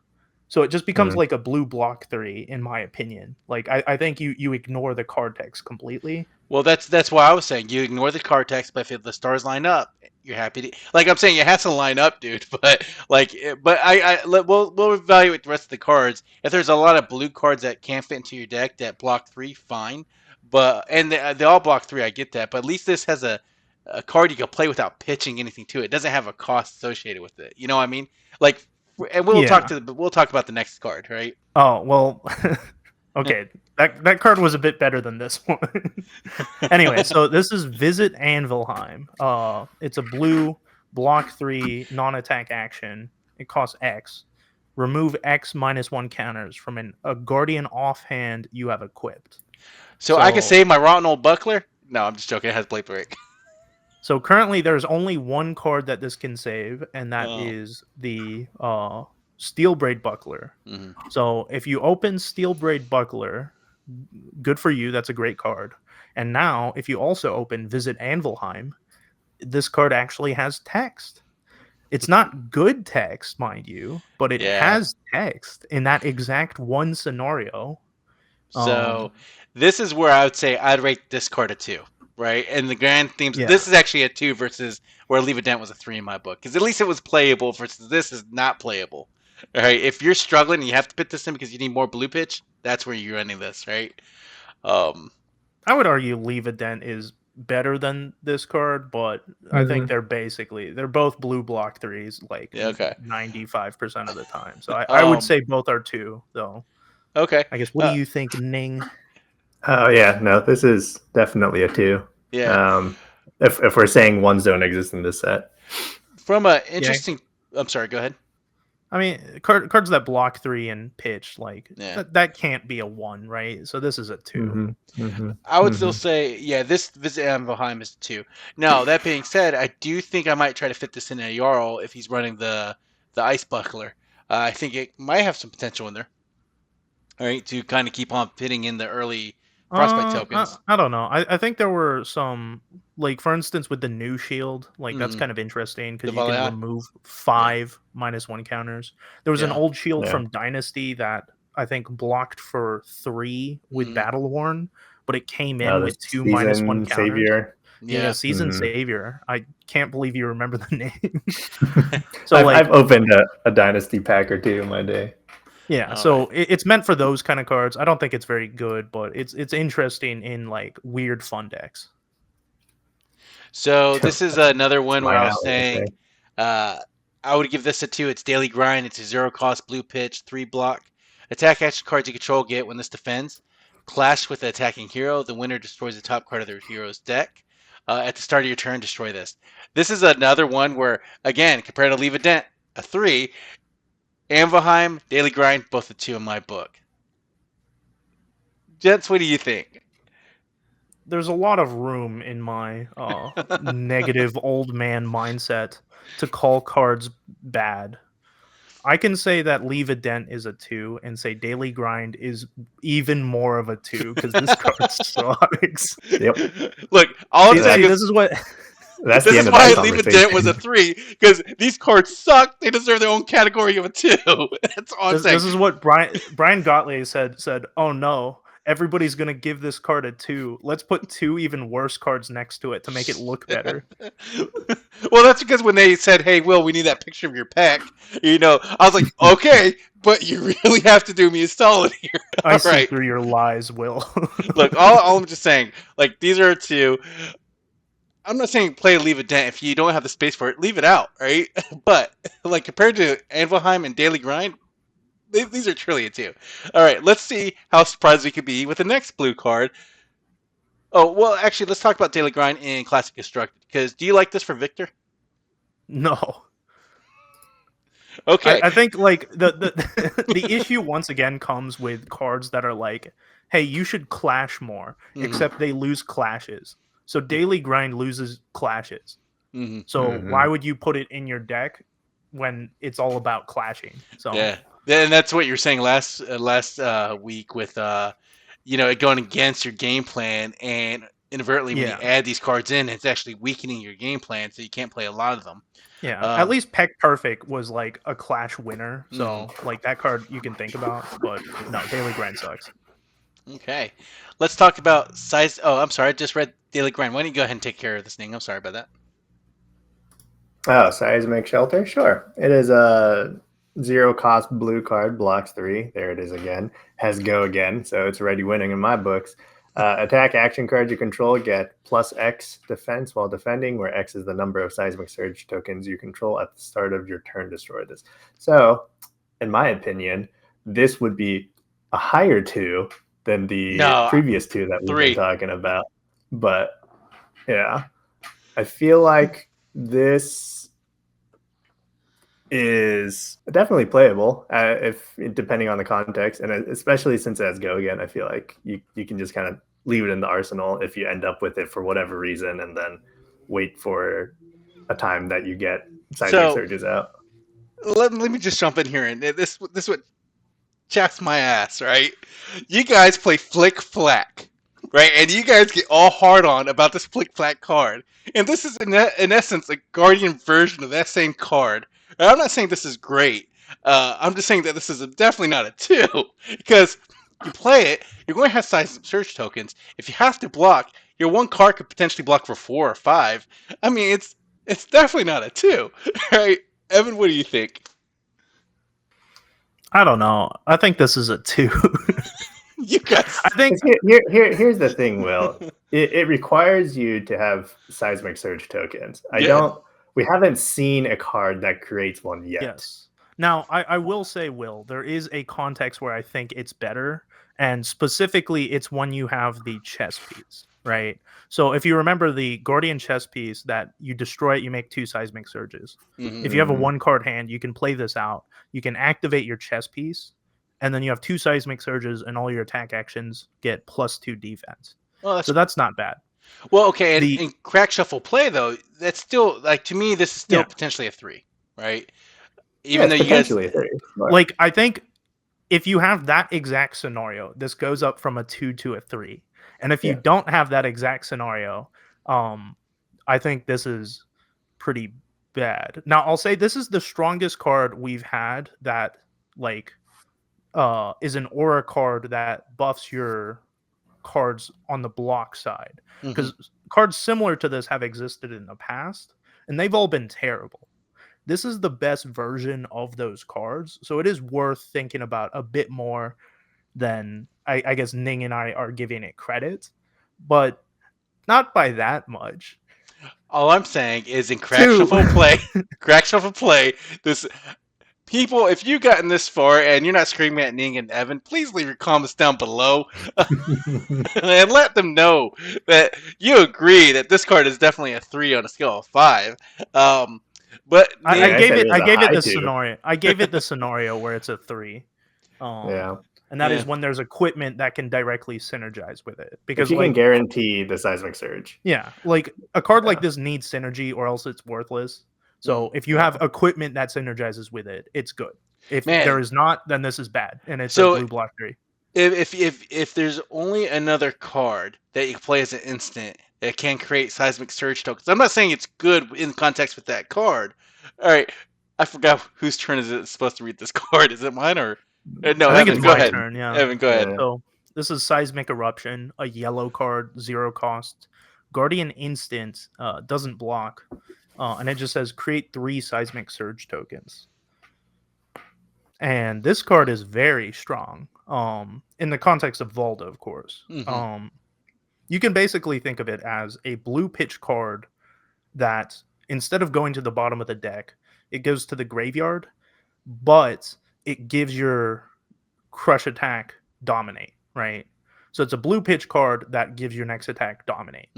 So it just becomes like a blue block 3, in my opinion. Like, I think you ignore the card text completely. Well, that's why I was saying you ignore the card text, but if the stars line up, you're happy to. Like I'm saying, it has to line up, dude. But we'll evaluate the rest of the cards. If there's a lot of blue cards that can't fit into your deck that block 3, fine. But they all block 3, I get that. But at least this has a card you can play without pitching anything to it. It doesn't have a cost associated with it. You know what I mean? Like, and we'll talk about the next card, right? Oh well, okay. That card was a bit better than this one. Anyway, so this is Visit Anvilheim. It's a blue block 3 non-attack action. It costs X. Remove X -1 counters from a Guardian offhand you have equipped. So I can save my rotten old buckler? No, I'm just joking. It has Blade Break. So currently there's only one card that this can save, and that is the Steel Braid Buckler. So if you open Steel Braid Buckler, good for you. That's a great card. And now, if you also open Visit Anvilheim, this card actually has text. It's not good text, mind you, but it has text in that exact one scenario. So this is where I would say I'd rate this card a 2, right? And the grand themes, this is actually a 2 versus where Leave a Dent was a 3 in my book. Because at least it was playable versus this is not playable. All right, if you're struggling and you have to put this in because you need more blue pitch, that's where you're running this, right? I would argue Leave a Dent is better than this card, but I think they're both blue block 3s, like 95% of the time. So I would say both are 2, though. Okay. I guess, what do you think, Ning? Oh yeah, no, this is definitely a 2. Yeah. If we're saying ones don't exist in this set. From a interesting, I'm sorry, go ahead. I mean, cards that block 3 and pitch, like, that can't be a 1, right? So this is a 2. I would still say, this Visit Anvilheim is a 2. Now, that being said, I do think I might try to fit this in a Jarl if he's running the Ice Buckler. I think it might have some potential in there. All right, to kind of keep on fitting in the early Frostbite tokens. I don't know. I think there were some, like, for instance, with the new shield, like, that's kind of interesting because you can remove 5 -1 counters. There was an old shield from Dynasty that I think blocked for 3 with Battle Worn, but it came in with 2 -1 counters. Savior. Season Savior. I can't believe you remember the name. So I've opened a Dynasty pack or 2 in my day. Yeah, so it's meant for those kind of cards. I don't think it's very good, but it's interesting in, like, weird fun decks. So this is another It's one my where I was alley, I saying, think. I would give this a 2. It's daily grind. It's a 0 cost blue pitch, 3 block. Attack action cards you control get when this defends. Clash with the attacking hero. The winner destroys the top card of their hero's deck. At the start of your turn, destroy this. This is another one where, again, compared to Leave a Dent, a 3. Anvalheim, daily grind, both a 2 in my book. Gents, what do you think? There's a lot of room in my negative old man mindset to call cards bad. I can say that Leave a Dent is a 2 and say Daily Grind is even more of a 2 because this card sucks. Yep. Look, all I'm saying is this is what That's this the is end of why that Leave a Dent was a conversation. 3, because these cards suck. They deserve their own category of a 2. That's all I'm saying. this is what Brian Gottlieb said, oh no, everybody's gonna give this card a 2. Let's put 2 even worse cards next to it to make it look better. Well, that's because when they said, "Hey, Will, we need that picture of your pack," I was like, "Okay, but you really have to do me a solid here." I see through your lies, Will. Look, all I'm just saying, like, these are 2. I'm not saying play Leave a Dent if you don't have the space for it. Leave it out, right? But like compared to Anvalheim and Daily Grind, these are truly a 2. All right, let's see how surprised we could be with the next blue card. Oh, well, actually, let's talk about Daily Grind in Classic Constructed. Because do you like this for Victor? No. Okay. I think like the issue once again comes with cards that are like, hey, you should clash more, except they lose clashes. So Daily Grind loses clashes. So why would you put it in your deck when it's all about clashing? So yeah, and that's what you were saying last week with it going against your game plan, and inadvertently when you add these cards in, it's actually weakening your game plan, so you can't play a lot of them. Yeah, at least Peck Perfect was like a clash winner, so like that card you can think about, but no, Daily Grind sucks. Okay, let's talk about size. Oh, I'm sorry, I just read Daily Grind. Why don't you go ahead and take care of this thing? I'm sorry about that. Oh, seismic shelter? Sure. It is a 0 cost blue card, blocks 3. There it is again. Has go again, so it's already winning in my books. Attack action cards you control get plus X defense while defending, where X is the number of seismic surge tokens you control at the start of your turn. Destroy this. So, in my opinion, this would be a higher 2 than the previous 2 that we've been talking about. But yeah, I feel like this is definitely playable if depending on the context, and especially since it has go again, I feel like you can just kind of leave it in the arsenal if you end up with it for whatever reason, and then wait for a time that you get seismic surges out. Let me just jump in here, and this what chaps my ass, right? You guys play Flick Flack, right? And you guys get all hard on about this Flick Flack card, and this is in essence a Guardian version of that same card. And I'm not saying this is great. I'm just saying that this is definitely not a 2, because you play it, you're going to have seismic surge tokens. If you have to block, your one card could potentially block for 4 or 5. I mean, it's definitely not a 2, right? Evan, what do you think? I don't know. I think this is a 2. You guys. I think here's the thing, Will. It requires you to have seismic surge tokens. We haven't seen a card that creates one yet. Yes. Now, I will say, Will, there is a context where I think it's better, and specifically, it's when you have the chess piece, right? So if you remember the Guardian chess piece that you destroy it, you make 2 seismic surges. If you have a 1-card hand, you can play this out. You can activate your chess piece, and then you have 2 seismic surges, and all your attack actions get +2 defense. Well, so that's not bad. Well, okay, and in crack shuffle play though, that's still like, to me, this is still potentially a 3, right? Even though you guys, a 3, like, I think if you have that exact scenario, this goes up from a 2 to a 3. And if you don't have that exact scenario, I think this is pretty bad. Now, I'll say this is the strongest card we've had that like is an aura card that buffs your cards on the block side, because cards similar to this have existed in the past and they've all been terrible. This is the best version of those cards, so it is worth thinking about a bit more than I guess Ning and I are giving it credit, but not by that much. All I'm saying is in crack shuffle play, this people, if you've gotten this far and you're not screaming at Ning and Evan, please leave your comments down below and let them know that you agree that this card is definitely a 3 on a scale of 5. But I Ning, gave it the 2. scenario. I gave it the scenario where it's a 3. Yeah. And that is when there's equipment that can directly synergize with it. Because if you can guarantee the seismic surge. Yeah, like a card like this needs synergy or else it's worthless. So if you have equipment that synergizes with it, it's good. If there is not, then this is bad, and it's a blue block 3. If there's only another card that you can play as an instant that can create seismic surge tokens, I'm not saying it's good in context with that card. All right, I forgot whose turn is it supposed to read this card. Is it mine or no? I think Evan, it's go my ahead. turn. Yeah, Evan, go ahead. So this is Seismic Eruption, a yellow card, 0 cost. Guardian instant, doesn't block, and it just says create 3 seismic surge tokens. And this card is very strong. In the context of Volda, of course. Mm-hmm. You can basically think of it as a blue pitch card that instead of going to the bottom of the deck, it goes to the graveyard, but it gives your crush attack dominate, right? So it's a blue pitch card that gives your next attack dominate.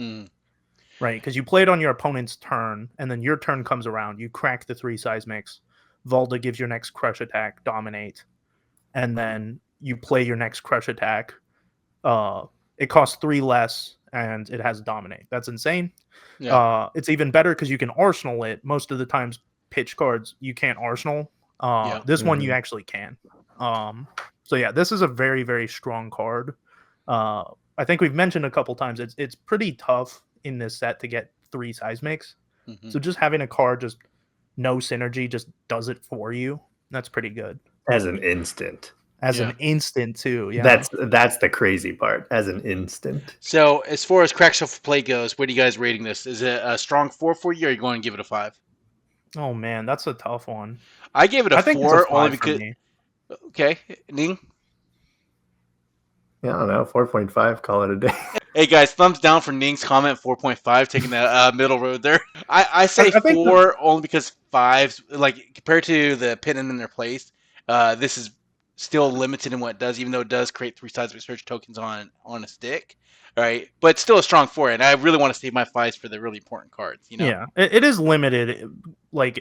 Right? Because you play it on your opponent's turn, and then your turn comes around, you crack the 3 seismics, Volda gives your next crush attack dominate, and then you play your next crush attack. It costs 3 less, and it has dominate. That's insane. Yeah. It's even better because you can arsenal it. Most of the times, pitch cards you can't arsenal. This one you actually can. So yeah, this is a very, very strong card. I think we've mentioned a couple times it's pretty tough in this set to get 3 seismics. So just having a card just no synergy just does it for you. That's pretty good. As an instant. An instant too. Yeah. That's the crazy part. As an instant. So as far as crack shuffle play goes, what are you guys rating this? Is it a strong 4 for you, or are you going to give it a 5? Oh man, that's a tough one. I gave it a 4 only because. Okay, Ning. Yeah, I don't know, 4.5. Call it a day. Hey guys, thumbs down for Ning's comment. 4.5, taking that middle road there. I say 4 only because 5s, like compared to the pin in their place, this is still limited in what it does, even though it does create 3 seismic surge tokens on a stick. Right, but still a strong 4, and I really want to save my 5s for the really important cards. You know? Yeah, it is limited. Like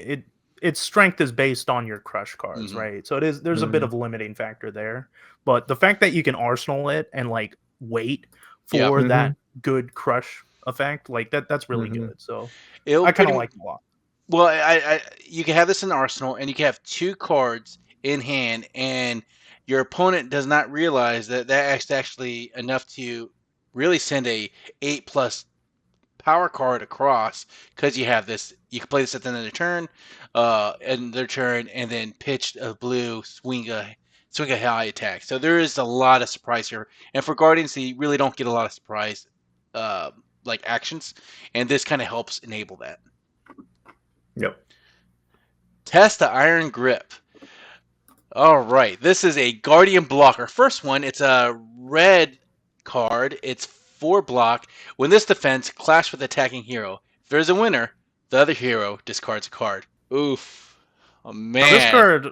its strength is based on your crush cards, right? So there's a bit of limiting factor there. But the fact that you can arsenal it and like wait for that good crush effect, like that's really good. So I kind of like it a lot. Well, I you can have this in Arsenal, and you can have 2 cards in hand, and your opponent does not realize that that's actually enough to really send a 8+ power card across, because you have this. You can play this at the end of their turn, and then pitch a blue, swing a high attack. So there is a lot of surprise here, and for Guardians, they really don't get a lot of surprise like actions, and this kind of helps enable that. Yep. Test the Iron Grip. All right, this is a Guardian blocker. First one, it's a red card. It's 4 block. When this defense clash with attacking hero, if there's a winner, the other hero discards a card. Oof. Oh man. Now this card,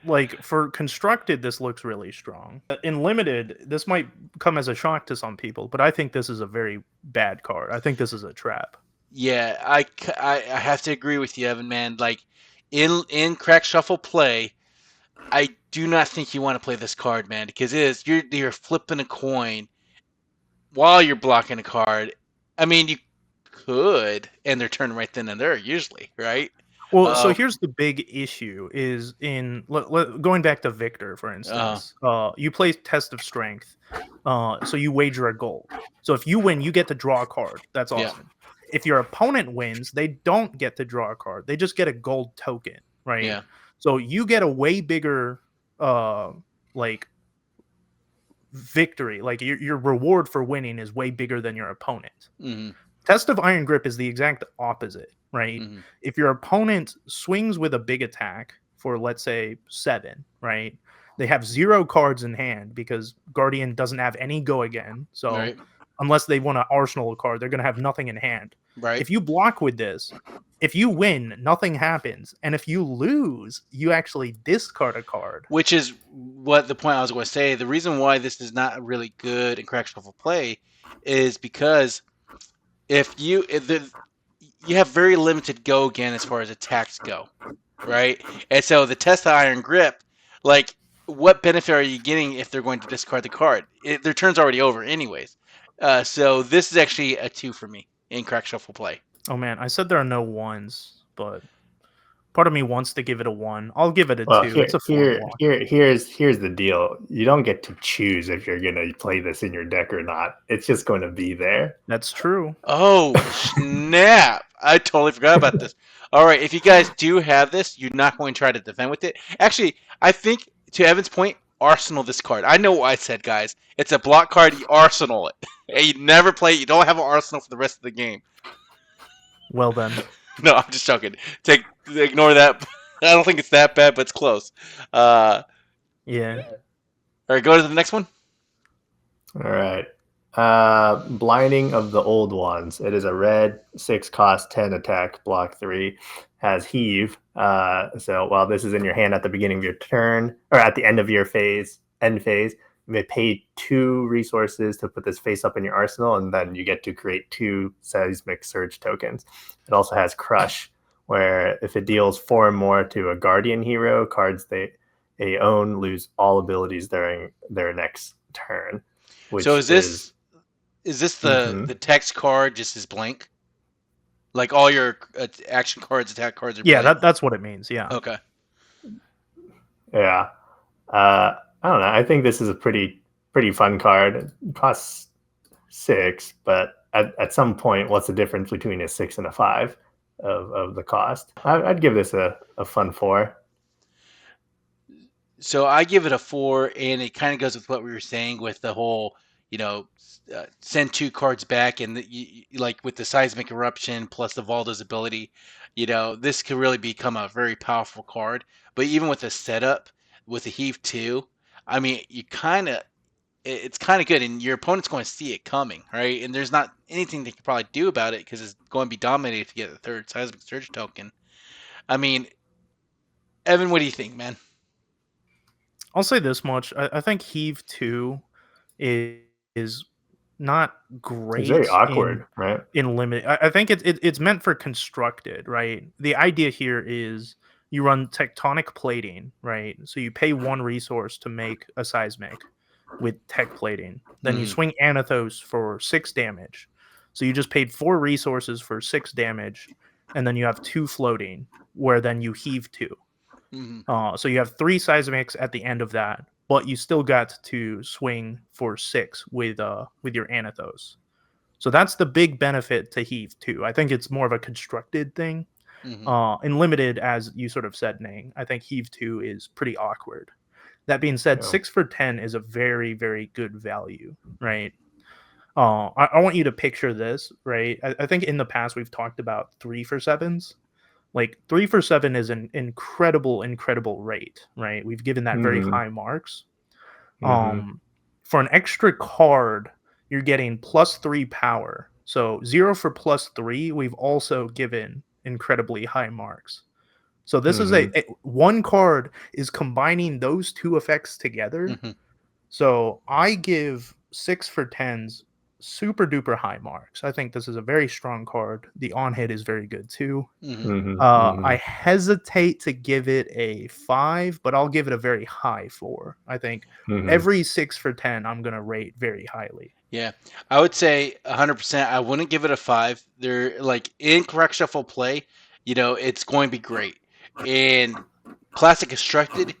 like for constructed, this looks really strong. In limited, this might come as a shock to some people, but I think this is a very bad card. I think this is a trap. Yeah, I have to agree with you, Evan, man. Like in crack shuffle play, I do not think you want to play this card, man, because you're flipping a coin while you're blocking a card. I mean, you could end their turn right then and there, usually, right? Well, so here's the big issue: is in going back to Victor, for instance, you play Test of Strength, so you wager a gold. So if you win, you get to draw a card. That's awesome. If your opponent wins, they don't get to draw a card. They just get a gold token, right? Yeah. So you get a way bigger, like, victory. Like your reward for winning is way bigger than your opponent. Test of Iron Grip is the exact opposite, right? If your opponent swings with a big attack for, let's say, 7, right? They have 0 cards in hand because Guardian doesn't have any go again. So unless they want to arsenal a card, they're going to have nothing in hand. Right. If you block with this, if you win, nothing happens, and if you lose, you actually discard a card. Which is what the point I was going to say. The reason why this is not really good in crack shuffle play is because if you have very limited go again as far as attacks go, right? And so the test the iron grip, like, what benefit are you getting if they're going to discard the card? Their turn's already over anyways. So this is actually a 2 for me in crack shuffle play. Oh man, I said there are no 1s, but part of me wants to give it a 1. I'll give it a 2. It's a 4 block. Here's the deal. You don't get to choose if you're gonna play this in your deck or not. It's just going to be there. That's true. Oh, snap. I totally forgot about this. All right, if you guys do have this, you're not going to try to defend with it. Actually, I think, to Evan's point, arsenal this card. I know what I said, guys. It's a block card, you arsenal it. And you never play it, you don't have an arsenal for the rest of the game. Well then. No, I'm just joking. Ignore that. I don't think it's that bad, but it's close. Yeah. All right, go to the next one. All right. Blinding of the Old Ones. It is a red, 6 cost, 10 attack, block 3. Has heave. So while this is in your hand at the beginning of your turn, or at the end of your end phase, you may pay 2 resources to put this face up in your arsenal, and then you get to create 2 seismic surge tokens. It also has crush, where if it deals 4 or more to a guardian hero, cards they own lose all abilities during their next turn. So is this the text card just is blank? Like all your action cards, attack cards are blank? Yeah, that's what it means, yeah. Okay. Yeah. I don't know. I think this is a pretty fun card. It costs 6, but at some point, what's the difference between a 6 and a 5 of the cost? I'd give this a fun 4. So I give it a 4, and it kind of goes with what we were saying with the whole, send 2 cards back, and like with the seismic eruption plus the Valdo's ability, this could really become a very powerful card. But even with the setup with the Heave 2, I mean, it's kind of good, and your opponent's going to see it coming, right? And there's not anything they can probably do about it because it's going to be dominated to get the 3rd seismic surge token. I mean, Evan, what do you think, man? I'll say this much. I think Heave 2 is not great. It's very awkward, right? In limit. I think it's meant for constructed, right? The idea here is you run tectonic plating, right? So you pay 1 resource to make a seismic with tech plating. Then you swing Anathos for 6 damage. So you just paid 4 resources for 6 damage, and then you have 2 floating, where then you heave 2. So you have 3 seismics at the end of that, but you still got to swing for 6 with your Anathos. So that's the big benefit to Heave 2. I think it's more of a constructed thing. In limited, as you sort of said, Nang, I think Heave 2 is pretty awkward. That being said, 6 for 10 is a very, very good value, right? I want you to picture this, right? I think in the past we've talked about 3 for 7s. Like 3 for 7 is an incredible rate, right? We've given that very high marks. For an extra card, you're getting +3 power. So 0 for +3, we've also given incredibly high marks. So this is a 1 card is combining those 2 effects together. So I give 6 for 10s super duper high marks. I think this is a very strong card. The on hit is very good too. I hesitate to give it a 5, but I'll give it a very high 4. I think every 6 for 10 I'm gonna rate very highly. Yeah, I would say 100%. I wouldn't give it a 5. They're like in correct shuffle play, it's going to be great. In classic constructed,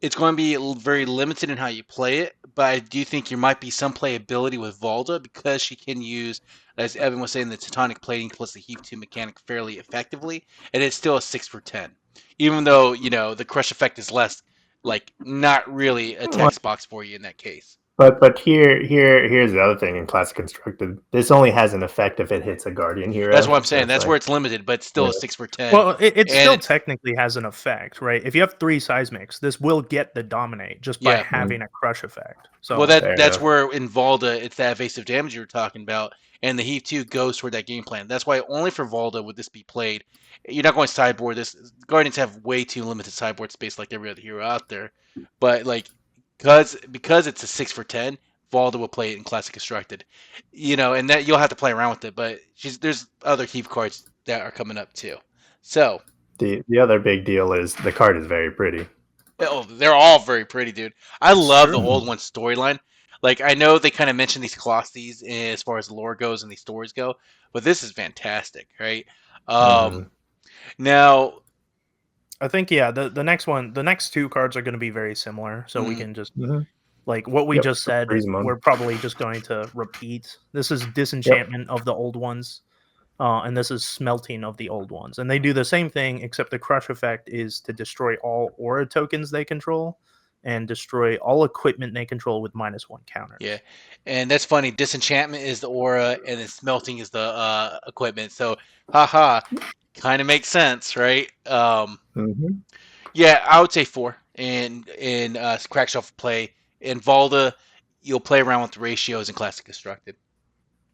it's going to be very limited in how you play it, but I do think there might be some playability with Valda because she can use, as Evan was saying, the tectonic plating plus the Heave 2 mechanic fairly effectively, and it's still a 6 for 10. Even though, the crush effect is less, like, not really a text box for you in that case. But here's the other thing in classic constructed. This only has an effect if it hits a guardian hero. That's what I'm saying. So That's like, where it's limited, but it's still a 6 for 10. Well, it still And technically has an effect, right? If you have 3 seismics, this will get the dominate just by Yeah. having a crush effect. So well, Fair that's enough. where in Valda it's that evasive damage you were talking about, and the Heave 2 goes toward that game plan. That's why only for Valda would this be played. You're not going to sideboard this. Guardians have way too limited sideboard space, like every other hero out there. But like, because it's a 6 for 10, Valda will play it in Classic Constructed. And that you'll have to play around with it. But there's other Heave cards that are coming up too. So The other big deal is the card is very pretty. Oh, they're all very pretty, dude. I love true. the old one storyline. Like, I know they kind of mention these Colossus as far as lore goes and these stories go, but this is fantastic, right? Now, I think the next one, the next 2 cards are going to be very similar, so we can just like what we just said. We're probably just going to repeat. This is disenchantment of the old ones, and this is smelting of the old ones, and they do the same thing except the crush effect is to destroy all aura tokens they control and destroy all equipment they control with -1 counter. Yeah, and that's funny. Disenchantment is the aura, and then smelting is the equipment. So, haha, kind of makes sense, right? Yeah, I would say 4 in Crack Shuffle play. In Valda, you'll play around with the ratios in Classic Constructed.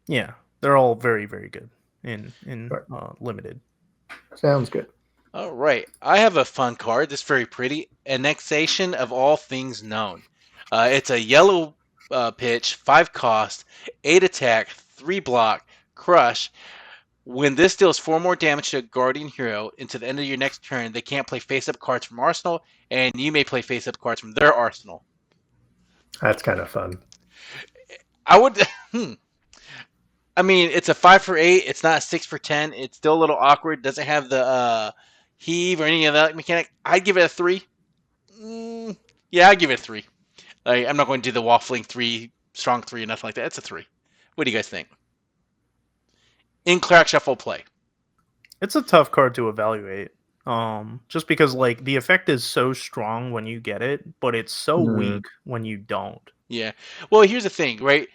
Yeah, they're all very, very good in limited. Sounds good. All right, I have a fun card. This is very pretty. Annexation of all things known. It's a yellow pitch, 5 cost, 8 attack, 3 block, crush. When this deals 4 more damage to a guardian hero into the end of your next turn, they can't play face-up cards from arsenal, and you may play face-up cards from their arsenal. That's kind of fun. I would. I mean, it's a 5 for 8. It's not a 6 for 10. It's still a little awkward. Doesn't have the heave or any of that mechanic. I'd give it a 3. Yeah, I'd give it a 3. I'm not going to do the waffling 3, strong 3, or nothing like that. It's a 3. What do you guys think? In Crack Shuffle play. It's a tough card to evaluate. Just because like the effect is so strong when you get it, but it's so weak when you don't. Yeah. Well, here's the thing, right?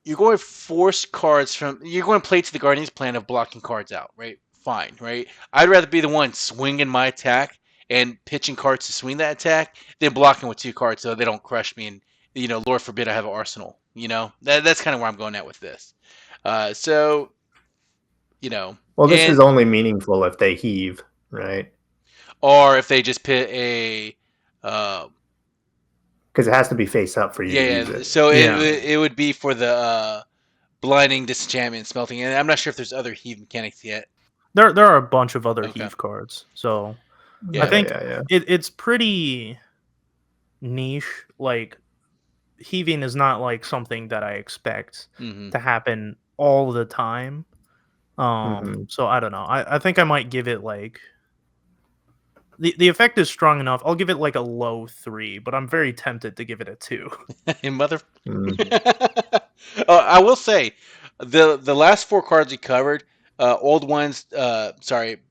You're going to force cards you're going to play to the Guardian's plan of blocking cards out, right? Fine, right? I'd rather be the one swinging my attack and pitching cards to swing that attack than blocking with 2 cards so they don't crush me and, Lord forbid I have an arsenal, That's kind of where I'm going at with this. Well, this is only meaningful if they heave, right? Or if they just pit a... because it has to be face up for you to use it. So it would be for the blinding, disenchantment, smelting, and I'm not sure if there's other heave mechanics yet. There are a bunch of other heave cards, so I think it's pretty niche. Like heaving is not like something that I expect to happen all the time. So I don't know. I think I might give it like the effect is strong enough. I'll give it like a low 3, but I'm very tempted to give it a 2. I will say the last 4 cards we covered, old ones,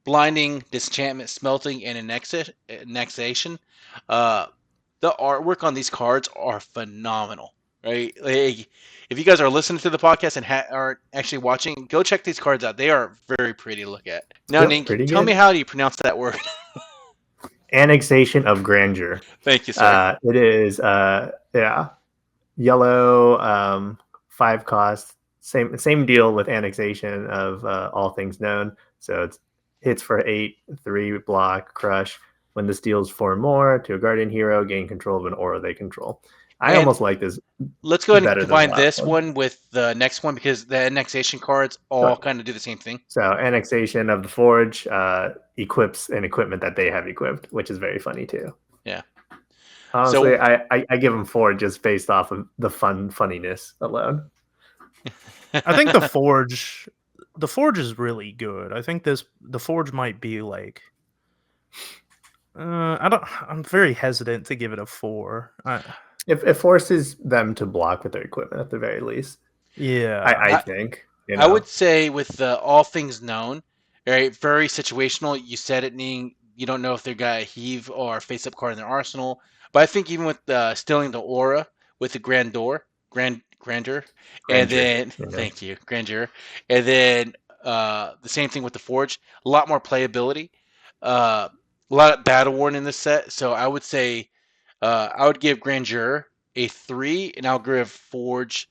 blinding, disenchantment, smelting, and annexation. The artwork on these cards are phenomenal, right? Like, if you guys are listening to the podcast and aren't actually watching, go check these cards out. They are very pretty to look at. Now, Nink, tell me how do you pronounce that word? Annexation of grandeur. Thank you, sir. It is yellow, 5 cost. Same deal with annexation of all things known. So it's hits for 8, 3 block, crush. When this deals 4 more to a guardian hero, gain control of an aura they control. I almost like this. Let's go ahead and combine this one with the next one because the annexation cards all kind of do the same thing. So annexation of the forge equips an equipment that they have equipped, which is very funny too. Yeah. Honestly, I give them 4 just based off of the funniness alone. I think the forge is really good. I think the forge might be like I'm very hesitant to give it a 4. It forces them to block with their equipment at the very least. Yeah, I think. I would say with all things known, right? Very situational. You said it, Ning. You don't know if they've got a heave or face-up card in their arsenal. But I think even with stealing the aura with the Grandeur, Grandeur, and then thank you, Grandeur, and then the same thing with the Forge. A lot more playability, a lot of battle worn in this set. So I would say I would give Grandeur a 3, and I'll give Forge.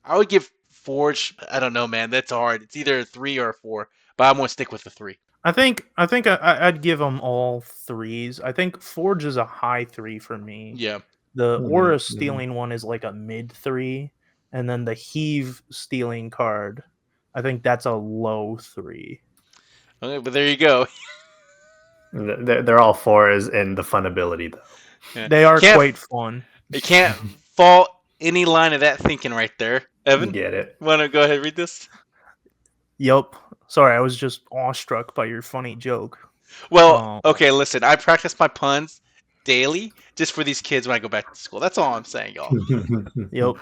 I would give Forge. I don't know, man. That's hard. It's either a 3 or a 4, but I'm gonna stick with the 3. I think I'd give them all 3s. I think Forge is a high 3 for me. Yeah. The Aura stealing one is like a mid 3, and then the Heave stealing card, I think that's a low 3. Okay, but there you go. They're all 4s in the fun ability, though. Yeah. They are quite fun. You can't fault any line of that thinking right there. Evan, get it? Want to go ahead and read this? Yup. Sorry, I was just awestruck by your funny joke. Well, okay, listen. I practice my puns daily just for these kids when I go back to school. That's all I'm saying, y'all. Yep.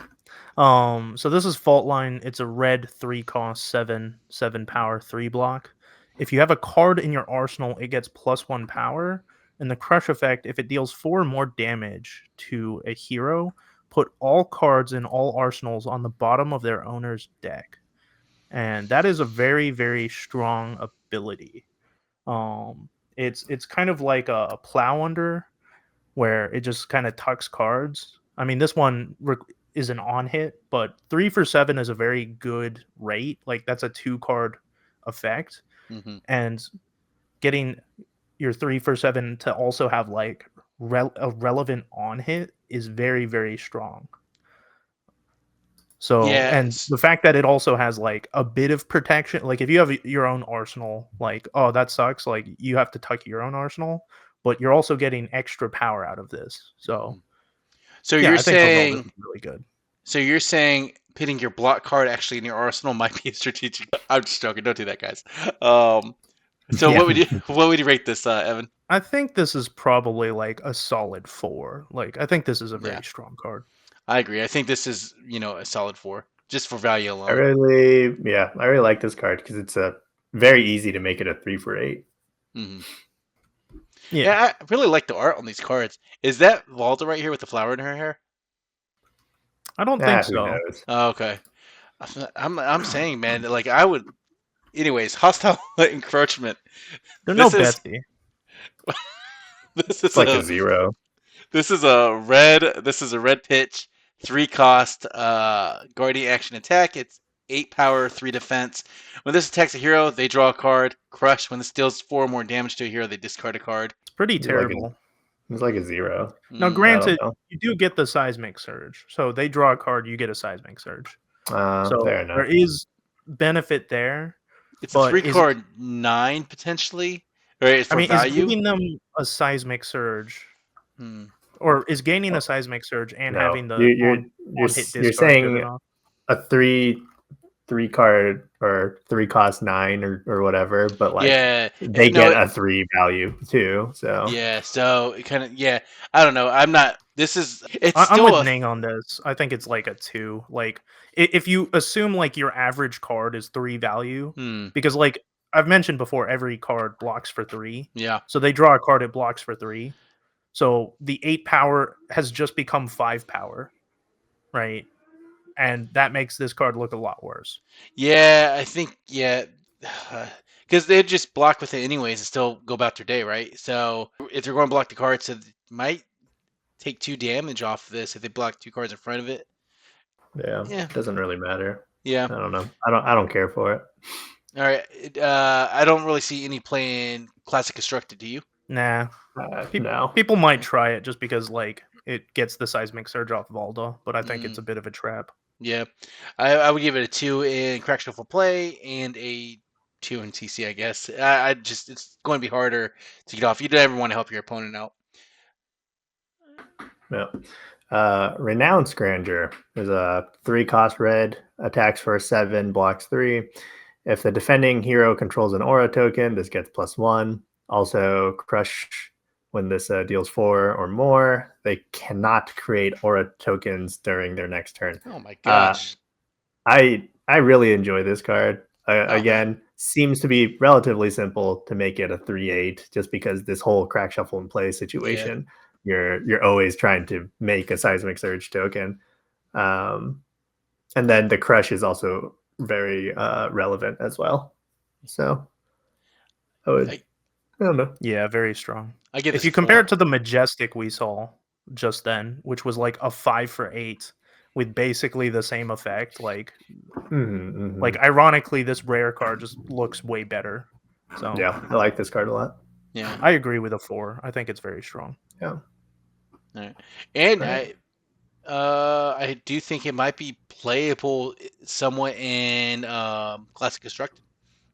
So this is Fault Line. It's a red 3-cost 7 power 3 block. If you have a card in your arsenal, it gets +1 power. And the crush effect, if it deals 4 more damage to a hero, put all cards in all arsenals on the bottom of their owner's deck. And that is a very, very strong ability. It's kind of like a Plow Under, where it just kind of tucks cards. I mean, this one is an on hit, but 3 for 7 is a very good rate. Like, that's a 2-card effect. Mm-hmm. And getting your 3 for 7 to also have like a relevant on hit is very, very strong. So, and the fact that it also has like a bit of protection, like if you have your own arsenal, like, oh, that sucks, like you have to tuck your own arsenal, but you're also getting extra power out of this. So yeah, you're saying this is really good. So you're saying putting your block card actually in your arsenal might be a strategic. I'm just joking. Don't do that, guys. So what would you rate this, Evan? I think this is probably like a solid 4. Like, I think this is a very strong card. I agree. I think this is, a solid 4 just for value alone. I really like this card because it's very easy to make it a 3 for 8. Mm-hmm. Yeah, I really like the art on these cards. Is that Valda right here with the flower in her hair? I don't think so. Oh, okay. I'm saying, man, like I would. Anyways, hostile encroachment. There's no Betsy. This is like a 0. This is a red pitch, 3-cost guardian action attack. It's 8 power, 3 defense. When this attacks a hero, they draw a card. Crush. When this deals 4 more damage to a hero, they discard a card. It's pretty terrible. It's like a 0. Now, granted, you do get the seismic surge. So they draw a card, you get a seismic surge. So there is benefit there. It's a 3-card 9 potentially. Right, I mean, is giving them a seismic surge, or is gaining a seismic surge and having the you're saying a 3-card or 3-cost 9 or whatever, but like they get a 3 value too. So so it kind of I don't know. I'm not. This is I'm with Ning on this. I think it's like a 2. Like if you assume like your average card is 3 value, because like I've mentioned before, every card blocks for 3. Yeah. So they draw a card, it blocks for 3. So the 8 power has just become 5 power, right? And that makes this card look a lot worse. Yeah, I think because they'd just block with it anyways and still go about their day, right? So if they're going to block the card, so they might take 2 damage off this if they block 2 cards in front of it. Yeah, it doesn't really matter. Yeah, I don't know. I don't care for it. All right, I don't really see any play in Classic Constructed. Do you? Nah. No. People might try it just because like it gets the seismic surge off Valda, but I think it's a bit of a trap. Yeah, I would give it a 2 in Crack Shuffle play and a 2 in TC. I guess it's going to be harder to get off. You don't ever want to help your opponent out. No. Renounced Grandeur is a 3-cost red, attacks for 7, blocks 3. If the defending hero controls an aura token, this gets +1. Also, crush when this deals 4 or more. They cannot create aura tokens during their next turn. Oh my gosh! I really enjoy this card. Again, seems to be relatively simple to make it a 3/8, just because this whole crack shuffle and play situation, you're always trying to make a seismic surge token. And then the crush is also very relevant as well. So I don't know. Yeah, very strong. I give If this you a compare 4. it to the Majestic we saw just then, which was like a 5 for 8 with basically the same effect, like ironically, this rare card just looks way better. So yeah, I like this card a lot. Yeah, I agree with a 4. I think it's very strong. Yeah, all right. And right. I do think it might be playable somewhat in Classic Constructed.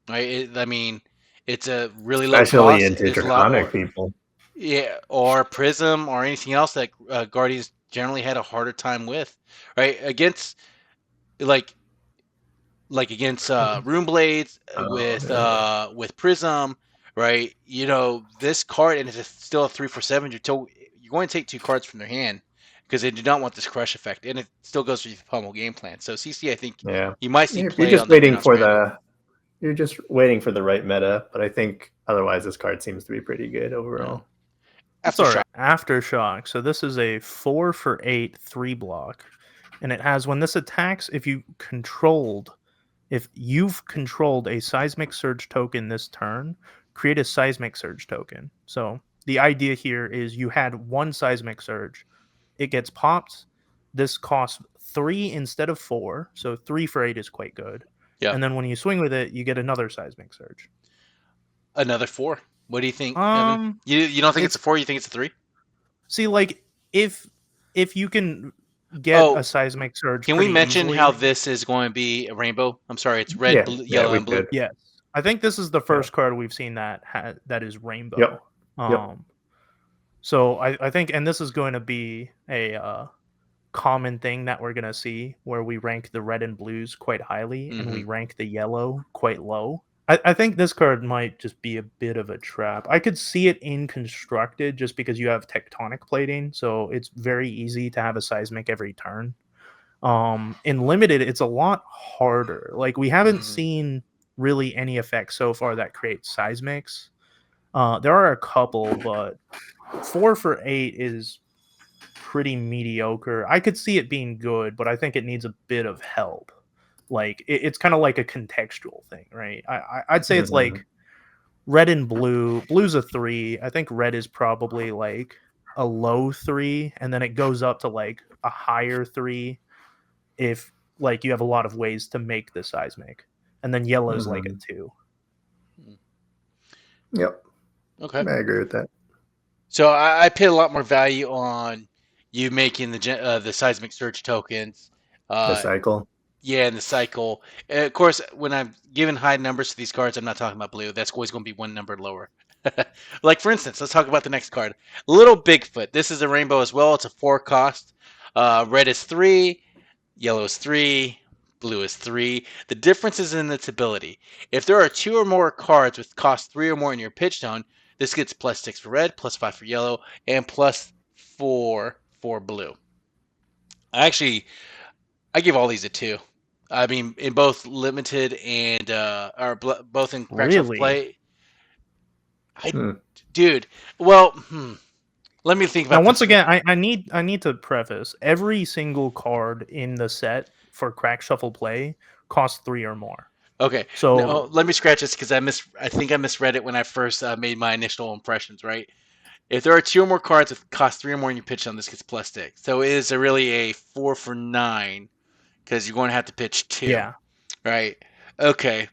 Right? I mean, it's a really low Especially cost. into There's a lot Draconic more. people. Yeah, or Prism or anything else that Guardians generally had a harder time with, right? Against like against Rune Blades with Prism, right? You know this card, and it's still a 3 for 7. You're going to take 2 cards from their hand because they do not want this crush effect, and it still goes with the pummel game plan. So CC, I think you might see You're play just on the waiting Pronounced for Random. you're just waiting for the right meta, but I think otherwise this card seems to be pretty good overall. Aftershock. Aftershock. So this is a 4 for 8 3-block, and it has when this attacks, if you've controlled a seismic surge token this turn, create a seismic surge token. So the idea here is you had one seismic surge, it gets popped. This costs 3 instead of 4, so 3 for 8 is quite good. Yeah. And then when you swing with it, you get another seismic surge. Another 4. What do you think, Evan? You don't think it's a 4? You think it's a 3? See, like if you can get a seismic surge, can we mention easily, how this is going to be a rainbow? I'm sorry, it's red, blue, yellow, and blue. Yes, I think this is the first card we've seen that is rainbow. Yep. So I think, and this is going to be a common thing that we're going to see, where we rank the red and blues quite highly, and we rank the yellow quite low. I think this card might just be a bit of a trap. I could see it in Constructed just because you have tectonic plating, so it's very easy to have a seismic every turn. In Limited, it's a lot harder. Like, we haven't seen really any effects so far that create seismics. There are a couple, but 4 for 8 is pretty mediocre. I could see it being good, but I think it needs a bit of help. Like, it's kind of like a contextual thing, right? I'd say it's like red and blue. Blue's a 3. I think red is probably like a low 3, and then it goes up to like a higher 3 if like you have a lot of ways to make the seismic, and then yellow's like a 2. Yep. Okay. I agree with that. So I pay a lot more value on you making the seismic surge tokens. The cycle. Yeah, and the cycle. And of course, when I'm giving high numbers to these cards, I'm not talking about blue. That's always going to be one number lower. Like, for instance, let's talk about the next card. Little Bigfoot. This is a rainbow as well. It's a 4 cost. Red is 3. Yellow is 3. Blue is 3. The difference is in its ability. If there are 2 or more cards with cost 3 or more in your pitch zone, this gets plus 6 for red, plus 5 for yellow, and plus 4 for blue. I give all these a 2. I mean, in both limited and both in crack shuffle play. Dude. Well, let me think about. Now, once again, I need to preface: every single card in the set for crack shuffle play costs 3 or more. Okay, so let me scratch this because I think I misread it when I first made my initial impressions. Right. If there are 2 or more cards that cost 3 or more in your pitch on, this gets plus 6. So it is really a 4 for 9 because you're going to have to pitch 2. Yeah. Right. Okay.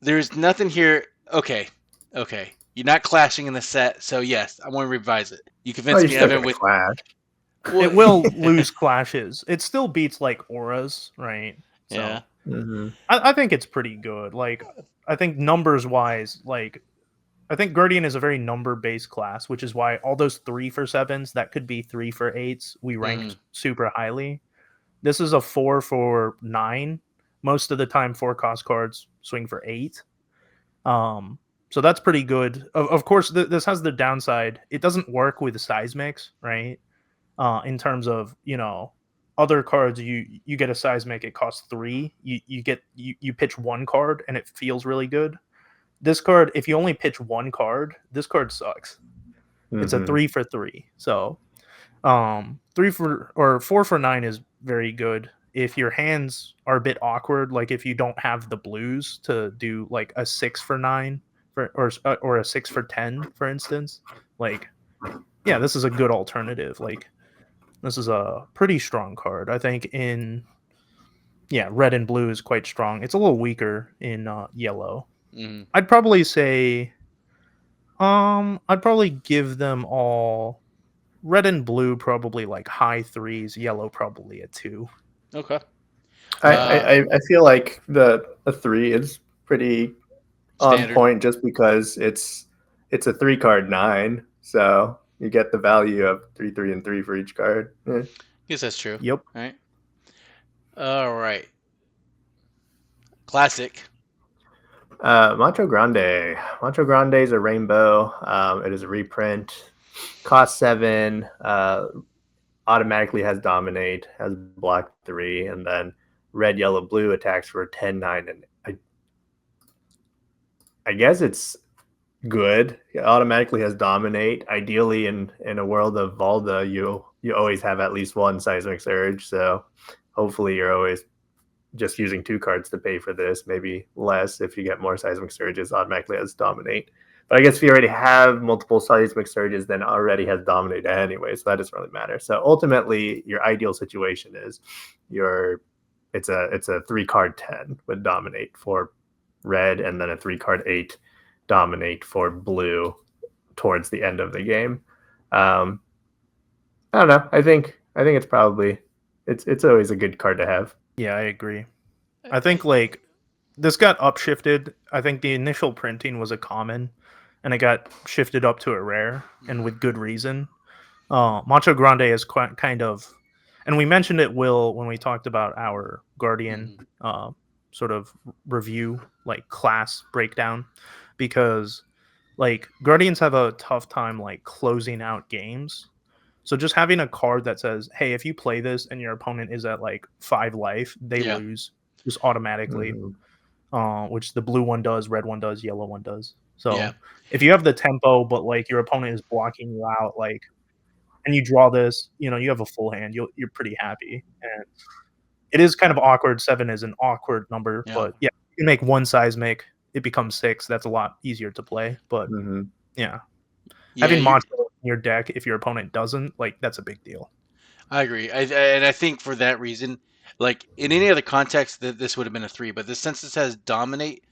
There's nothing here. Okay. You're not clashing in the set, so yes, I want to revise it. You convinced me, Evan, with clash. Well, it will lose clashes. It still beats like auras, right? So, yeah. I think it's pretty good. Like, I think numbers wise, like, I think Guardian is a very number based class, which is why all those 3 for 7s that could be 3 for 8s we ranked super highly. This is a 4 for 9. Most of the time, 4 cost cards swing for 8. So that's pretty good. Of course, this has the downside. It doesn't work with seismics, right? In terms of, other cards, you get a seismic, it costs 3. You pitch 1 card and it feels really good. This card, if you only pitch 1 card, this card sucks. It's a 3 for 3. So 4 for 9 is very good. If your hands are a bit awkward, like if you don't have the blues to do like a 6 for 9 or a 6 for 10, for instance, like yeah, this is a good alternative. Like this is a pretty strong card. I think in red and blue is quite strong. It's a little weaker in yellow. Mm-hmm. I'd probably say I'd probably give them all red and blue probably like high 3s, yellow probably a 2. Okay. I feel like the 3 is pretty on Standard. point just because it's a 3-card 9, so you get the value of 3, 3, and 3 for each card. Guess that's true. Yep. All right. Classic. Macho Grande. Macho Grande is a rainbow. It is a reprint. Cost 7. Automatically has dominate. Has block 3, and then red, yellow, blue attacks for 10, 9, and I guess it's good. It automatically has dominate. Ideally, in a world of Valda, you always have at least one seismic surge. So hopefully, you're always just using 2 cards to pay for this. Maybe less if you get more seismic surges. Automatically has dominate. But I guess if you already have multiple seismic surges, then already has dominate anyway. So that doesn't really matter. So ultimately, your ideal situation is it's a 3-card 10 with dominate for red, and then a 3-card 8 dominate for blue towards the end of the game. I don't know. I think it's probably it's always a good card to have. Yeah, I agree. I think like this got upshifted. I think the initial printing was a common, and it got shifted up to a rare, and with good reason. Macho Grande is quite kind of, and we mentioned it, Will, when we talked about our Guardian sort of review, like class breakdown, because like Guardians have a tough time like closing out games. So just having a card that says, hey, if you play this and your opponent is at like 5 life, they lose just automatically. Which the blue one does, red one does, yellow one does. So if you have the tempo, but like your opponent is blocking you out, like, and you draw this, you have a full hand, you're pretty happy. And it is kind of awkward. 7 is an awkward number, but you can make 1 seismic, it becomes 6. That's a lot easier to play. But having Macho in your deck, if your opponent doesn't, like, that's a big deal. I agree. And I think for that reason, like in any other context, this would have been a 3. But since it says dominate,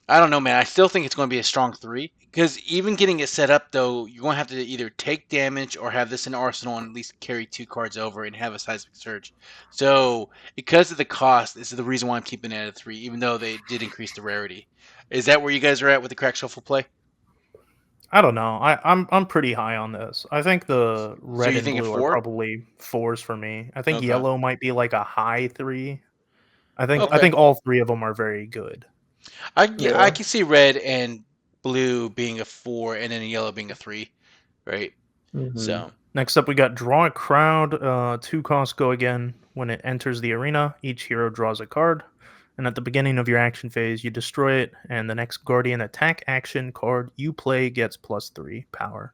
I don't know, man. I still think it's going to be a strong 3. Because even getting it set up, though, you're going to have to either take damage or have this in Arsenal and at least carry 2 cards over and have a seismic surge. So because of the cost, this is the reason why I'm keeping it at a 3, even though they did increase the rarity. Is that where you guys are at with the crack shuffle play? I don't know. I'm pretty high on this. I think the red and blue are probably 4s for me. I think yellow might be like a high 3. I think all 3 of them are very good. I can see red and blue being a 4 and then yellow being a 3, right? So next up we got draw a crowd. 2 costs go again. When it enters the arena, each hero draws a card. And at the beginning of your action phase, you destroy it, and the next Guardian attack action card you play gets +3 power.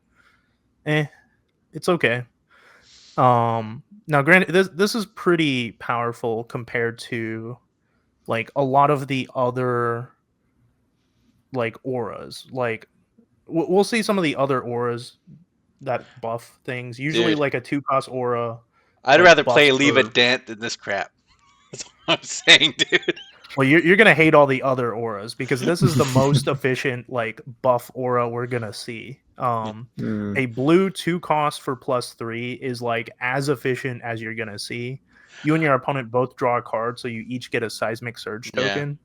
It's okay. Now, granted, this is pretty powerful compared to like a lot of the other like auras. Like we'll see some of the other auras that buff things. Usually, like a 2-cost aura. I'd rather play Leave a Dent than this crap. That's what I'm saying, dude. Well, you're gonna hate all the other auras because this is the most efficient like buff aura we're gonna see. A blue 2-cost for +3 is like as efficient as you're gonna see. You and your opponent both draw a card, so you each get a seismic surge token.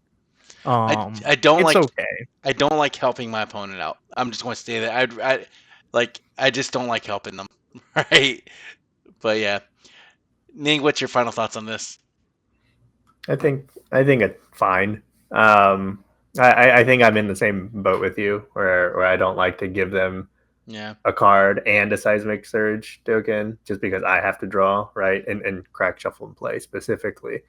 I don't it's like. Okay. I don't like helping my opponent out. I'm just going to say that. I just don't like helping them, right? But yeah, Ning, what's your final thoughts on this? I think it's fine. I think I'm in the same boat with you, where I don't like to give them a card and a seismic surge token just because I have to draw, right, and crack shuffle and play specifically.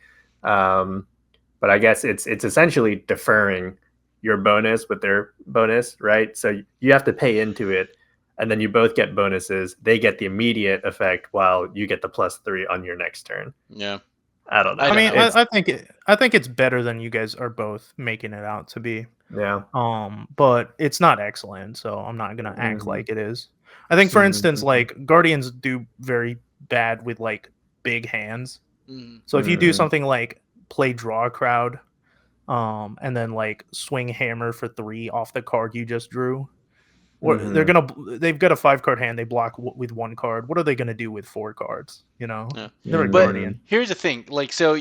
But I guess it's essentially deferring your bonus with their bonus, right? So you have to pay into it, and then you both get bonuses. They get the immediate effect while you get the +3 on your next turn. Yeah. I don't know. I mean, It's, I think it's better than you guys are both making it out to be. yeah. But it's not excellent, so I'm not gonna act Mhm. like it is. I think, for instance, Mhm. like Guardians do very bad with like big hands. Mm. So if you do Mhm. something like play draw a crowd, and then like swing hammer for 3 off the card you just drew, or Mhm. they've got a 5-card hand, they block with 1 card. What are they gonna do with 4 cards? You know, Yeah. they're a But Guardian. Mhm. here's the thing, like, so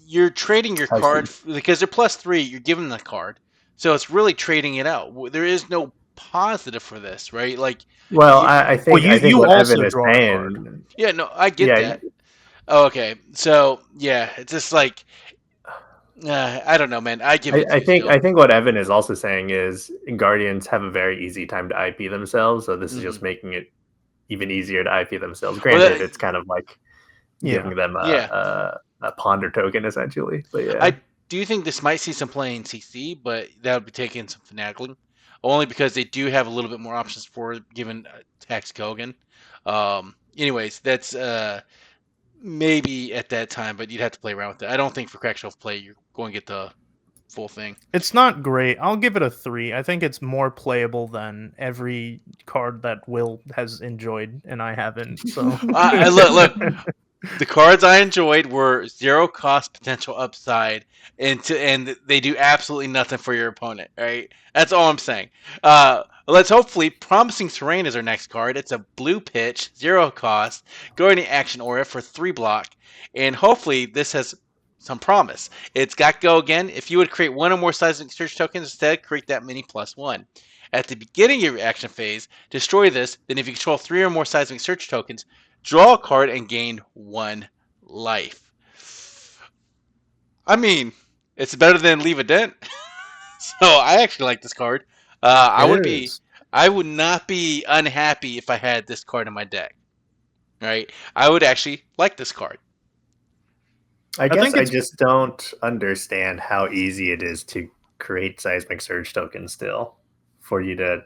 you're trading your I card see. because they're +3. You're giving the card, so it's really trading it out. There is no positive for this, right? Like, Well, you, Well, I think you what Evan also is draw a card. saying, yeah, no, I get yeah, that. Oh, okay, so yeah, it's just like I don't know, man. I give it a 2 still. I think what Evan is also saying is Guardians have a very easy time to IP themselves, so this is Hmm. just making it even easier to IP themselves. Well, Granted, it's kind of like Yeah. giving them yeah, a ponder token essentially, but yeah. I do think this might see some play in CC, but that would be taking some finagling, only because they do have a little bit more options for given Tax Kogan. Anyways, that's maybe at that time, but you'd have to play around with it. I don't think for crack shelf play you're going to get the full thing. It's not great. I'll give it a 3. I think it's more playable than every card that Will has enjoyed and I haven't. So Look. The cards I enjoyed were 0 cost potential upside, and they do absolutely nothing for your opponent. Right? That's all I'm saying. Let's hopefully promising terrain is our next card. It's a blue pitch, 0 cost, go into action aura for 3 block, and hopefully this has some promise. It's got go again. If you would create 1 or more seismic search tokens instead, create that many +1. At the beginning of your action phase, destroy this. Then, if you control 3 or more seismic search tokens, draw a card and gain 1 life. I mean, it's better than leave a dent. So I actually like this card. it is. I would not be unhappy if I had this card in my deck. Right? I would actually like this card. I I guess think I it's just don't understand how easy it is to create seismic surge tokens still for you to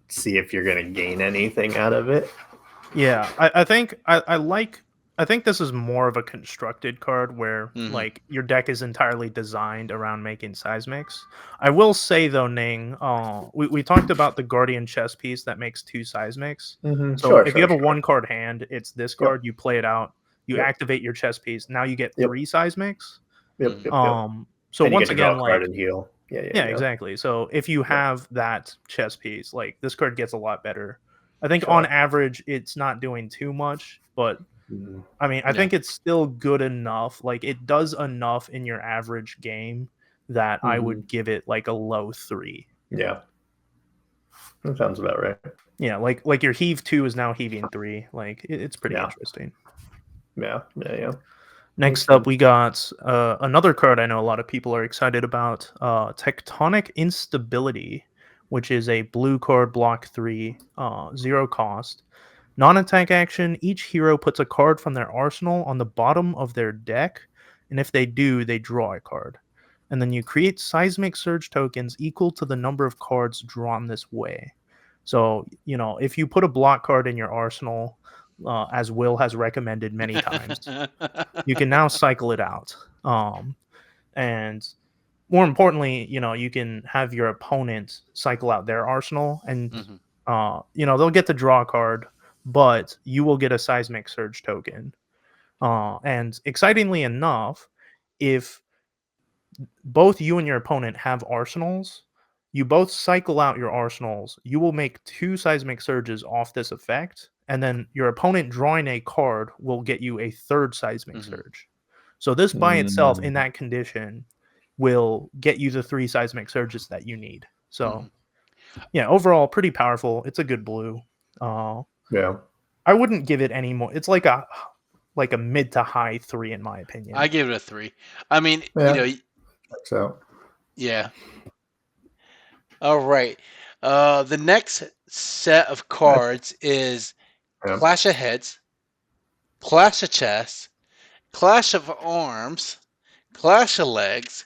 see if you're going to gain anything out of it. yeah. I think I think this is more of a constructed card where like your deck is entirely designed around making seismics. I will say though, Ning, we talked about the Guardian chess piece that makes 2 seismics. So Sure, if you sure, have a sure. 1-card hand, it's this Yep, card. You play it out. You yep, activate your chess piece. Now you get yep, 3 seismics. yep, yep, yep. So And you get once to draw a again, card like and heal. Yeah, yeah, yeah, yeah. exactly. So if you Yep, have that chess piece, like this card gets a lot better. I think on sure. average it's not doing too much, but Mhm. I mean, I Yeah. think it's still good enough. Like it does enough in your average game that I would give it like a low 3. Yeah, that sounds about right. Yeah, like your heave 2 is now heaving 3. Like it's pretty Yeah, interesting. yeah, yeah, yeah. Next up, we got another card I know a lot of people are excited about, Tectonic Instability, which is a blue card, block 3, 0 cost. Non-attack action, each hero puts a card from their arsenal on the bottom of their deck, and if they do, they draw a card. And then you create seismic surge tokens equal to the number of cards drawn this way. So, you know, if you put a block card in your arsenal, as Will has recommended many times, you can now cycle it out. And more importantly, you know, you can have your opponent cycle out their arsenal, and you know, they'll get to draw a card, but you will get a seismic surge token. And excitingly enough, if both you and your opponent have arsenals, you both cycle out your arsenals, you will make 2 seismic surges off this effect, and then your opponent drawing a card will get you a 3rd seismic surge. So this by itself in that condition will get you the 3 seismic surges that you need. So yeah, overall pretty powerful. It's a good blue. Yeah. I wouldn't give it any more. It's like a mid to high 3 in my opinion. I give it a 3. I mean, Yeah. you know, So yeah. All right. The next set of cards is yeah. Clash of Heads, Clash of Chess, Clash of Arms, Clash of Legs,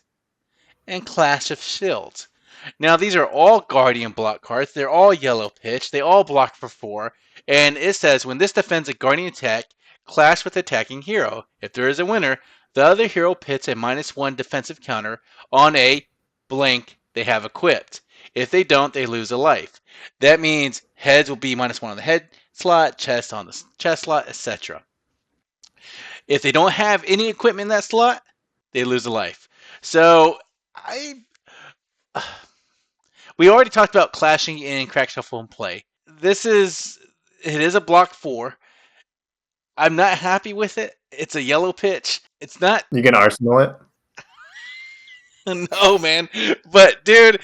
and Clash of Shields. Now, these are all Guardian block cards. They're all yellow pitch. They all block for 4. And it says, when this defends a Guardian attack, clash with attacking hero. If there is a winner, The other hero pits a -1 defensive counter on a blank they have equipped. If they don't, they lose a life. That means heads will be -1 on the head slot, chest on the chest slot, etc. If they don't have any equipment in that slot, they lose a life. So we already talked about clashing in crack shuffle and play. It is a block 4. I'm not happy with it. It's a yellow pitch. It's not. You can arsenal it. No, man. But dude,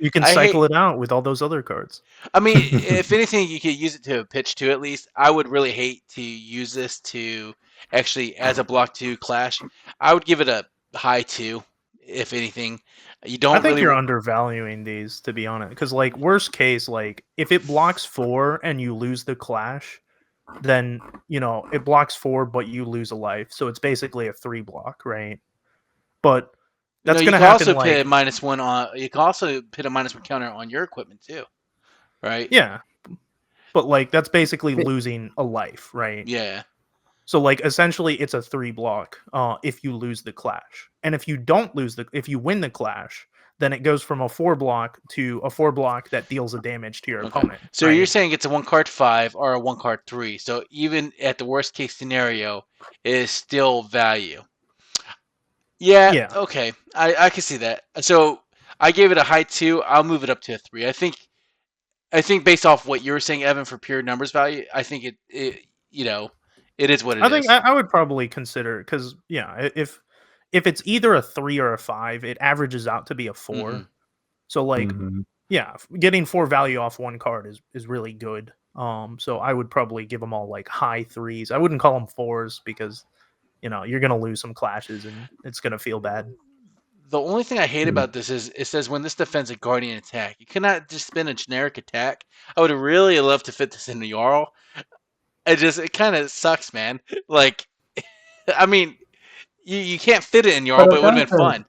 You can cycle it out with all those other cards. I mean, if anything, you could use it to pitch 2 at least. I would really hate to use this to actually as a block 2 clash. I would give it a high 2, if anything. You don't. I think really... you're undervaluing these, to be honest. Because like worst case, like if it blocks 4 and you lose the clash, then it blocks 4, but you lose a life. So it's basically a 3 block, right? But that's going to happen. You can also put a -1 on. You can also put a -1 counter on your equipment too, right? Yeah, but like that's basically losing a life, right? Yeah. So like essentially, it's a 3 block if you lose the clash, and if you don't if you win the clash, then it goes from a 4 block to a 4 block that deals a damage to your opponent. So right? You're saying it's a 1 card 5 or a 1 card 3. So even at the worst case scenario, it is still value. Yeah. Okay. I can see that. So I gave it a high 2. I'll move it up to a 3. I think based off what you were saying, Evan, for pure numbers value, I think it is what it is. I think I would probably consider, because if it's either a 3 or a 5, it averages out to be a 4. Mm-hmm. So like getting 4 value off 1 card is really good. So I would probably give them all like high 3s. I wouldn't call them 4s because you're going to lose some clashes and it's going to feel bad. The only thing I hate about this is it says when this defends a guardian attack, you cannot just spin a generic attack. I would really love to fit this in the Jarl. It kind of sucks, man. Like, I mean, you can't fit it in Jarl, but it would have been fun.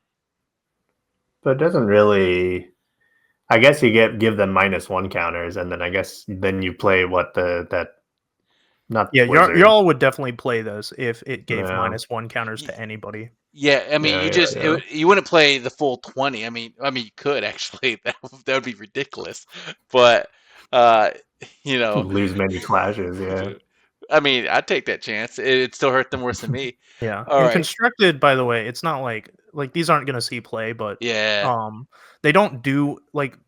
But it doesn't really. I guess you give them -1 counters, and then I guess then you play Jarl would definitely play this if it gave -1 counters to anybody. Yeah, I mean, you wouldn't play the full 20. I mean, you could actually. That would be ridiculous, but lose many clashes. Yeah, I mean, I'd take that chance. It'd still hurt them worse than me. Yeah, and constructed, by the way, it's not like these aren't going to see play, but they don't do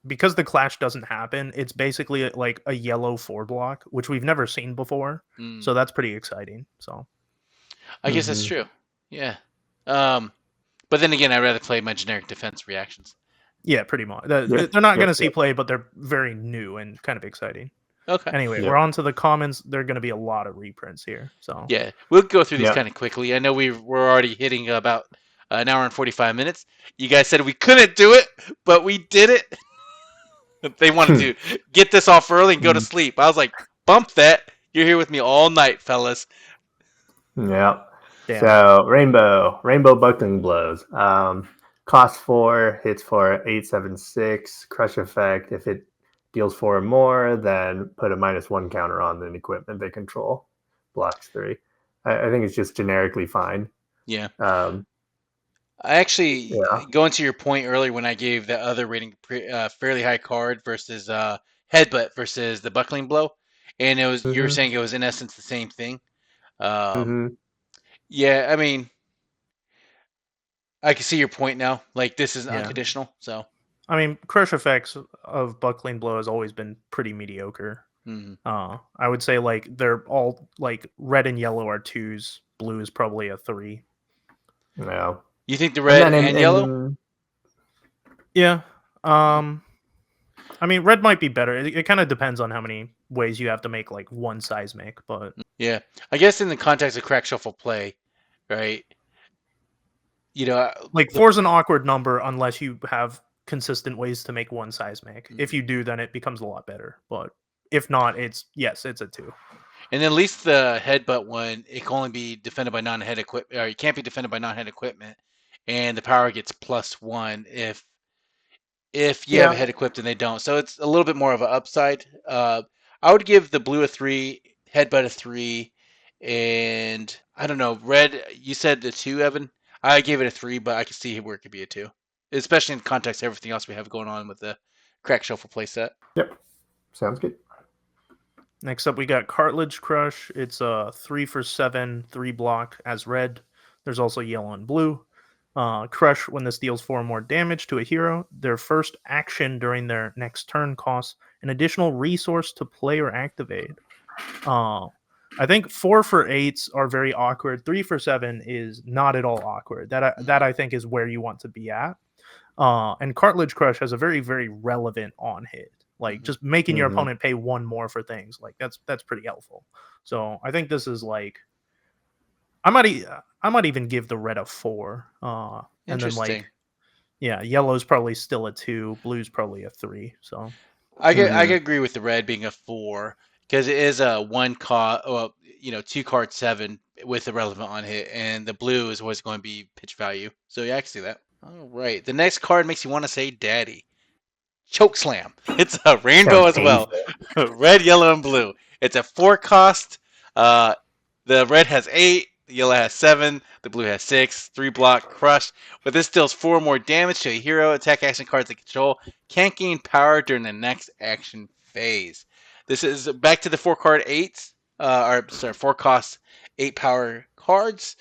because the clash doesn't happen. It's basically like a yellow 4 block, which we've never seen before. So that's pretty exciting. So I guess that's true. Yeah. But then again, I'd rather play my generic defense reactions. Yeah, pretty much. They're not going to see play, but they're very new and kind of exciting. Okay. Anyway, we're on to the comments. There are going to be a lot of reprints here. So yeah, we'll go through these kind of quickly. I know we're already hitting about an hour and 45 minutes. You guys said we couldn't do it, but we did it. They wanted to get this off early and go to sleep. I was like, bump that. You're here with me all night, fellas. Yeah. Damn. So rainbow buckling blows. Cost 4, hits for 876. Crush effect. If it deals 4 or more, then put a -1 counter on the equipment they control. Blocks 3. I think it's just generically fine. Yeah. I actually, going to your point earlier when I gave the other rating fairly high card versus headbutt versus the buckling blow, and it was you were saying it was in essence the same thing. Yeah, I mean, I can see your point now. Like, this is unconditional, so. I mean, crush effects of buckling blow has always been pretty mediocre. I would say they're all red and yellow are 2s. Blue is probably a 3. Yeah. You think the red and yellow? Yeah. I mean, red might be better. It kind of depends on how many ways you have to make one seismic, but yeah, I guess in the context of crack shuffle play, right? 4 is an awkward number unless you have consistent ways to make 1 seismic. If you do, then it becomes a lot better. But if not, it's a 2. And at least the headbutt one, it can only be defended by non-head equipment, or it can't be defended by non-head equipment, and the power gets +1 if you have a head equipped and they don't. So it's a little bit more of an upside. I would give the blue a 3, headbutt a 3, and I don't know. Red, you said a 2, Evan. I gave it a 3, but I can see where it could be a 2, especially in context of everything else we have going on with the crack shuffle playset. Yep, sounds good. Next up, we got Cartilage Crush. It's a 3 for 7, 3 block as red. There's also yellow and blue. Crush, when this deals 4 or more damage to a hero, their first action during their next turn costs an additional resource to play or activate. I think 4 for 8s are very awkward. 3 for 7 is not at all awkward. That I think is where you want to be at. And Cartilage Crush has a very, very relevant on hit. Like just making your opponent pay 1 more for things. Like that's pretty helpful. So I think this is like I might even give the red a 4. And then like yellow's probably still a 2, blue's probably a 3. So I can agree with the red being a 4 because it is a 1 card, 2 card 7 with a relevant on hit, and the blue is always going to be pitch value. So yeah, I can see that. All right, the next card makes you want to say daddy. Choke Slam. It's a rainbow as well. Red, yellow, and blue. It's a 4 cost. The red has 8, the yellow has 7, the blue has 6. 3 block, crush. But this deals 4 more damage to a hero. Attack action cards they control can't gain power during the next action phase. This is back to the 4 card 8s. 4 cost 8 power cards.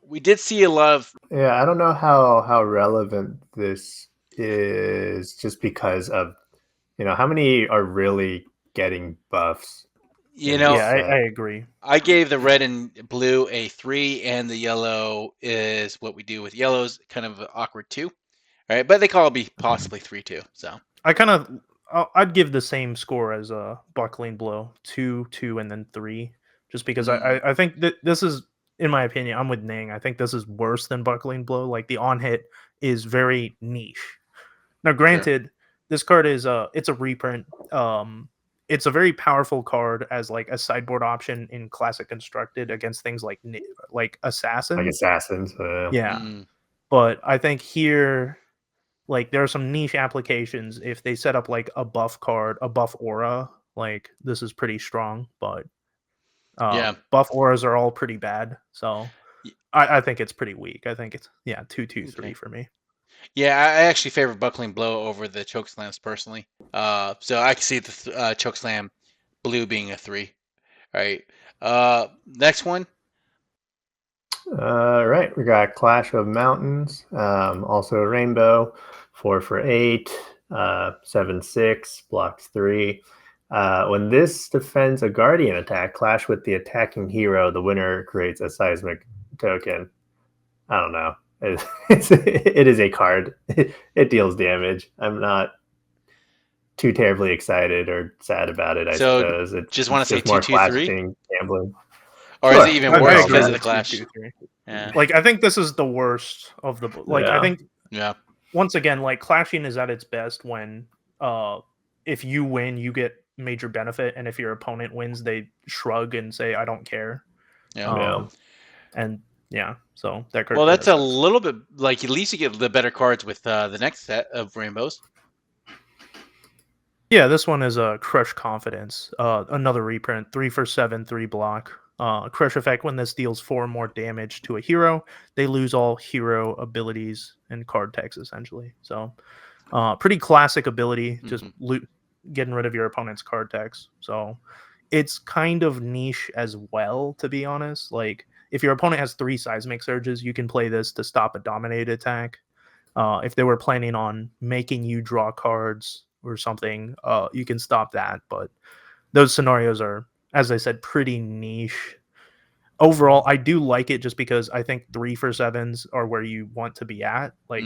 We did see a lot of. Yeah, I don't know how relevant this is just because of how many are really getting buffs. I agree. I gave the red and blue a 3, and the yellow is what we do with yellows, kind of awkward 2. All right, but they can all be possibly 3 too. So I'd give the same score as Buckling Blow, 2, 2, and then 3, just because I think that this is, in my opinion, I'm with Ning. I think this is worse than Buckling Blow. Like the on hit is very niche. Now, granted, this card is it's a reprint. It's a very powerful card as like a sideboard option in Classic Constructed against things like Assassins. Like Assassins. Yeah. But I think here, like there are some niche applications. If they set up like a buff card, a buff aura, like this is pretty strong. But buff auras are all pretty bad. So I think it's pretty weak. I think it's 2, 2, 3 for me. Yeah, I actually favor Buckling Blow over the Choke Slams personally. So I can see the Choke Slam blue being a 3. All right. Next one. All right, we got Clash of Mountains, also a rainbow, 4 for 8, 7, 6, blocks 3. When this defends a Guardian attack, clash with the attacking hero, the winner creates a seismic token. I don't know. It is a card. It deals damage. I'm not too terribly excited or sad about it, I suppose. It just want to say 2, 2, 3? Gambling. Or is it even worse because of the clash? 2, 2, 3. Yeah. Like I think this is the worst of the I think once again, like clashing is at its best when if you win, you get major benefit, and if your opponent wins, they shrug and say, I don't care. And so that card. Well, that's a little bit like at least you get the better cards with the next set of rainbows. Yeah, this one is a Crush Confidence, another reprint, 3 for 7, 3 block. Crush effect, when this deals 4 more damage to a hero, they lose all hero abilities and card text essentially. So pretty classic ability, just getting rid of your opponent's card text. So it's kind of niche as well, to be honest. Like if your opponent has 3 seismic surges, you can play this to stop a dominate attack. If they were planning on making you draw cards or something, you can stop that. But those scenarios are, as I said, pretty niche. Overall, I do like it just because I think 3 for 7s are where you want to be at. Like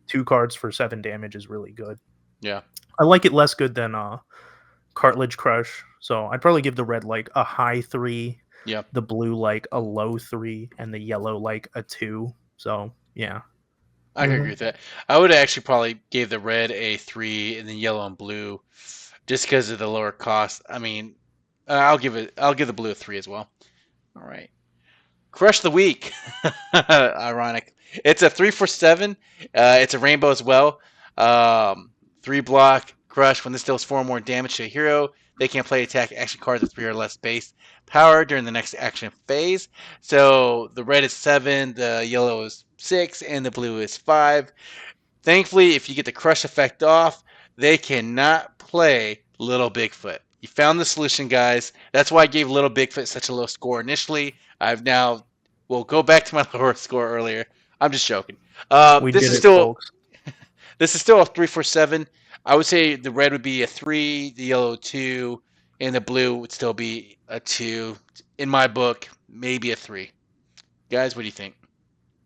2 cards for 7 damage is really good. Yeah. I like it less good than Cartilage Crush. So I'd probably give the red like a high 3. Yeah. The blue like a low 3, and the yellow like a 2. So yeah. I can agree with that. I would actually probably give the red a 3 and then yellow and blue just because of the lower cost. I mean, I'll give the blue a 3 as well. All right. Crush the Week. Ironic. It's a 3 for 7. It's a rainbow as well. 3 block crush. When this deals 4 more damage to a hero, They can play attack action cards with 3 or less base power during the next action phase. So the red is 7, the yellow is 6, and the blue is 5. Thankfully, if you get the crush effect off, they cannot play Little Bigfoot. You found the solution, guys. That's why I gave Little Bigfoot such a low score initially. We'll go back to my lower score earlier. I'm just joking. We This did is it, still folks. this is still a 3-4-7. I would say the red would be a 3, the yellow 2, and the blue would still be a 2. In my book, maybe a 3. Guys, what do you think?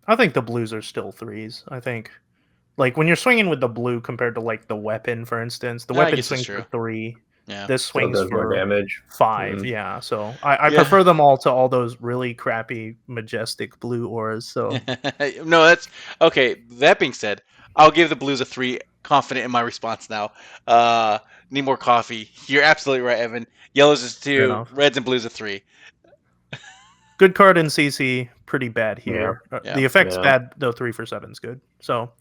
I think the blues are still 3s. I think, like, when you're swinging with the blue compared to, like, the weapon, for instance, the I weapon guess that's swings for true. 3. Yeah. This So it swings does more for damage. 5. Yeah. So I Yeah. prefer them all to all those really crappy, majestic blue auras. So No, that's okay. That being said, I'll give the Blues a 3. Confident in my response now. Need more coffee. You're absolutely right, Evan. Yellows is fair 2, enough. reds and blues a 3. Good card in CC, pretty bad here. Yeah. The effect's Yeah. bad, though 3-for-7's good. So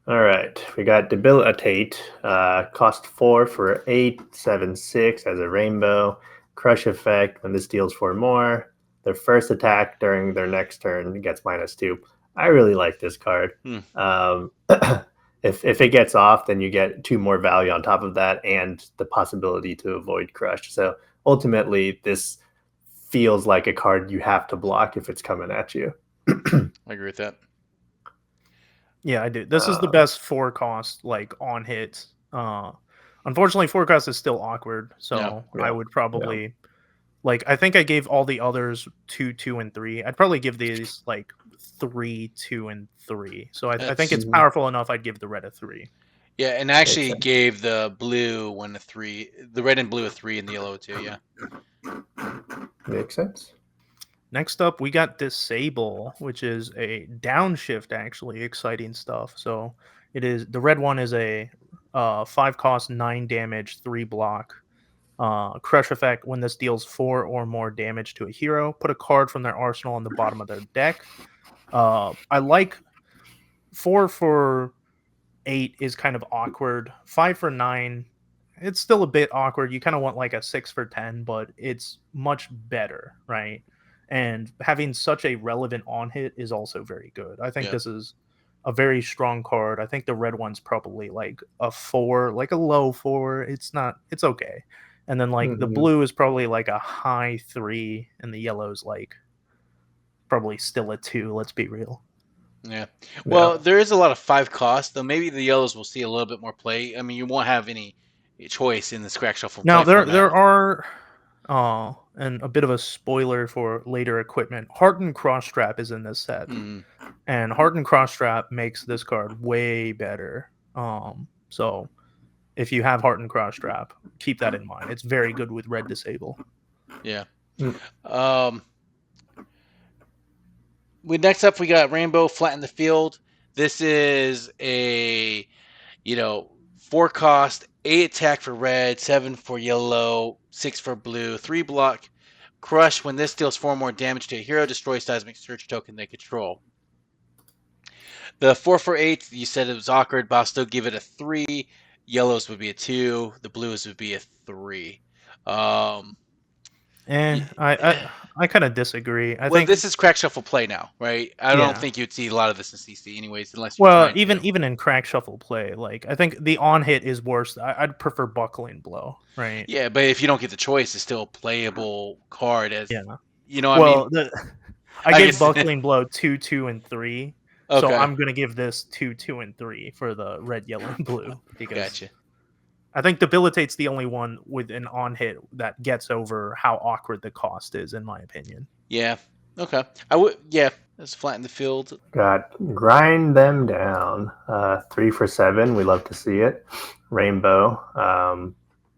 All right, we got Debilitate, cost 4 for 8, 7, 6 as a rainbow. Crush effect, when this deals 4 more. Their first attack during their next turn gets -2. I really like this card. If it gets off, then you get 2 more value on top of that and the possibility to avoid crush. So ultimately, this feels like a card you have to block if it's coming at you. I agree with that. yeah, I do. This is the best 4 cost, like, on hit. Unfortunately, 4 cost is still awkward. So I would probably like, I think I gave all the others 2, 2, and 3. I'd probably give these like 3, 2, and 3. So I think it's powerful enough. I'd give the red a 3. Yeah, and I actually gave the blue one a 3, the red and blue a 3, and the yellow a 2. Yeah, Makes sense. Next up, we got Disable, which is a downshift. Actually, exciting stuff. So it is the red one is a 5 cost, 9 damage, 3 block. Crush effect. When this deals 4 or more damage to a hero, put a card from their arsenal on the bottom of their deck. I like 4 for 8 is kind of awkward. 5 for 9, it's still a bit awkward. You kind of want like a 6 for 10, but it's much better, right? And having such a relevant on hit is also very good. I think this is a very strong card. I think the red one's probably like a 4, like a low 4. It's okay. And then like the blue is probably like a high 3, and the yellow's like probably still a 2. Let's be real. Yeah. Well, there is a lot of 5 cost, though. Maybe the yellows will see a little bit more play. I mean, you won't have any choice in the Crack Shuffle. Now there are, and a bit of a spoiler for later equipment. Hardened Cross Strap is in this set, and Hardened Cross Strap makes this card way better. So if you have Hardened Cross Strap, keep that in mind. It's very good with red Disable. Yeah. Next up, we got Rainbow Flatten the Field. This is a 4 cost, 8 attack for red, 7 for yellow, 6 for blue, 3 block. Crush. When this deals 4 more damage to a hero, destroy seismic search token they control. The 4 for 8, you said it was awkward, but I'll still give it a 3. Yellows would be a 2. The blues would be a 3. I kind of disagree. I think this is Crack Shuffle play now, right? I don't think you'd see a lot of this in CC anyways, unless even in Crack Shuffle play, like I think the on hit is worse. I'd prefer Buckling Blow, right? Yeah, but if you don't get the choice, it's still a playable card. I gave Buckling Blow 2, 2, and 3. Okay. So I'm gonna give this 2, 2, and 3 for the red, yellow, and blue because gotcha. I think Debilitate's the only one with an on hit that gets over how awkward the cost is, in my opinion. Yeah. Okay. I would. Yeah. Let's flatten the field. Got Grind Them Down. 3 for 7. We love to see it. Rainbow.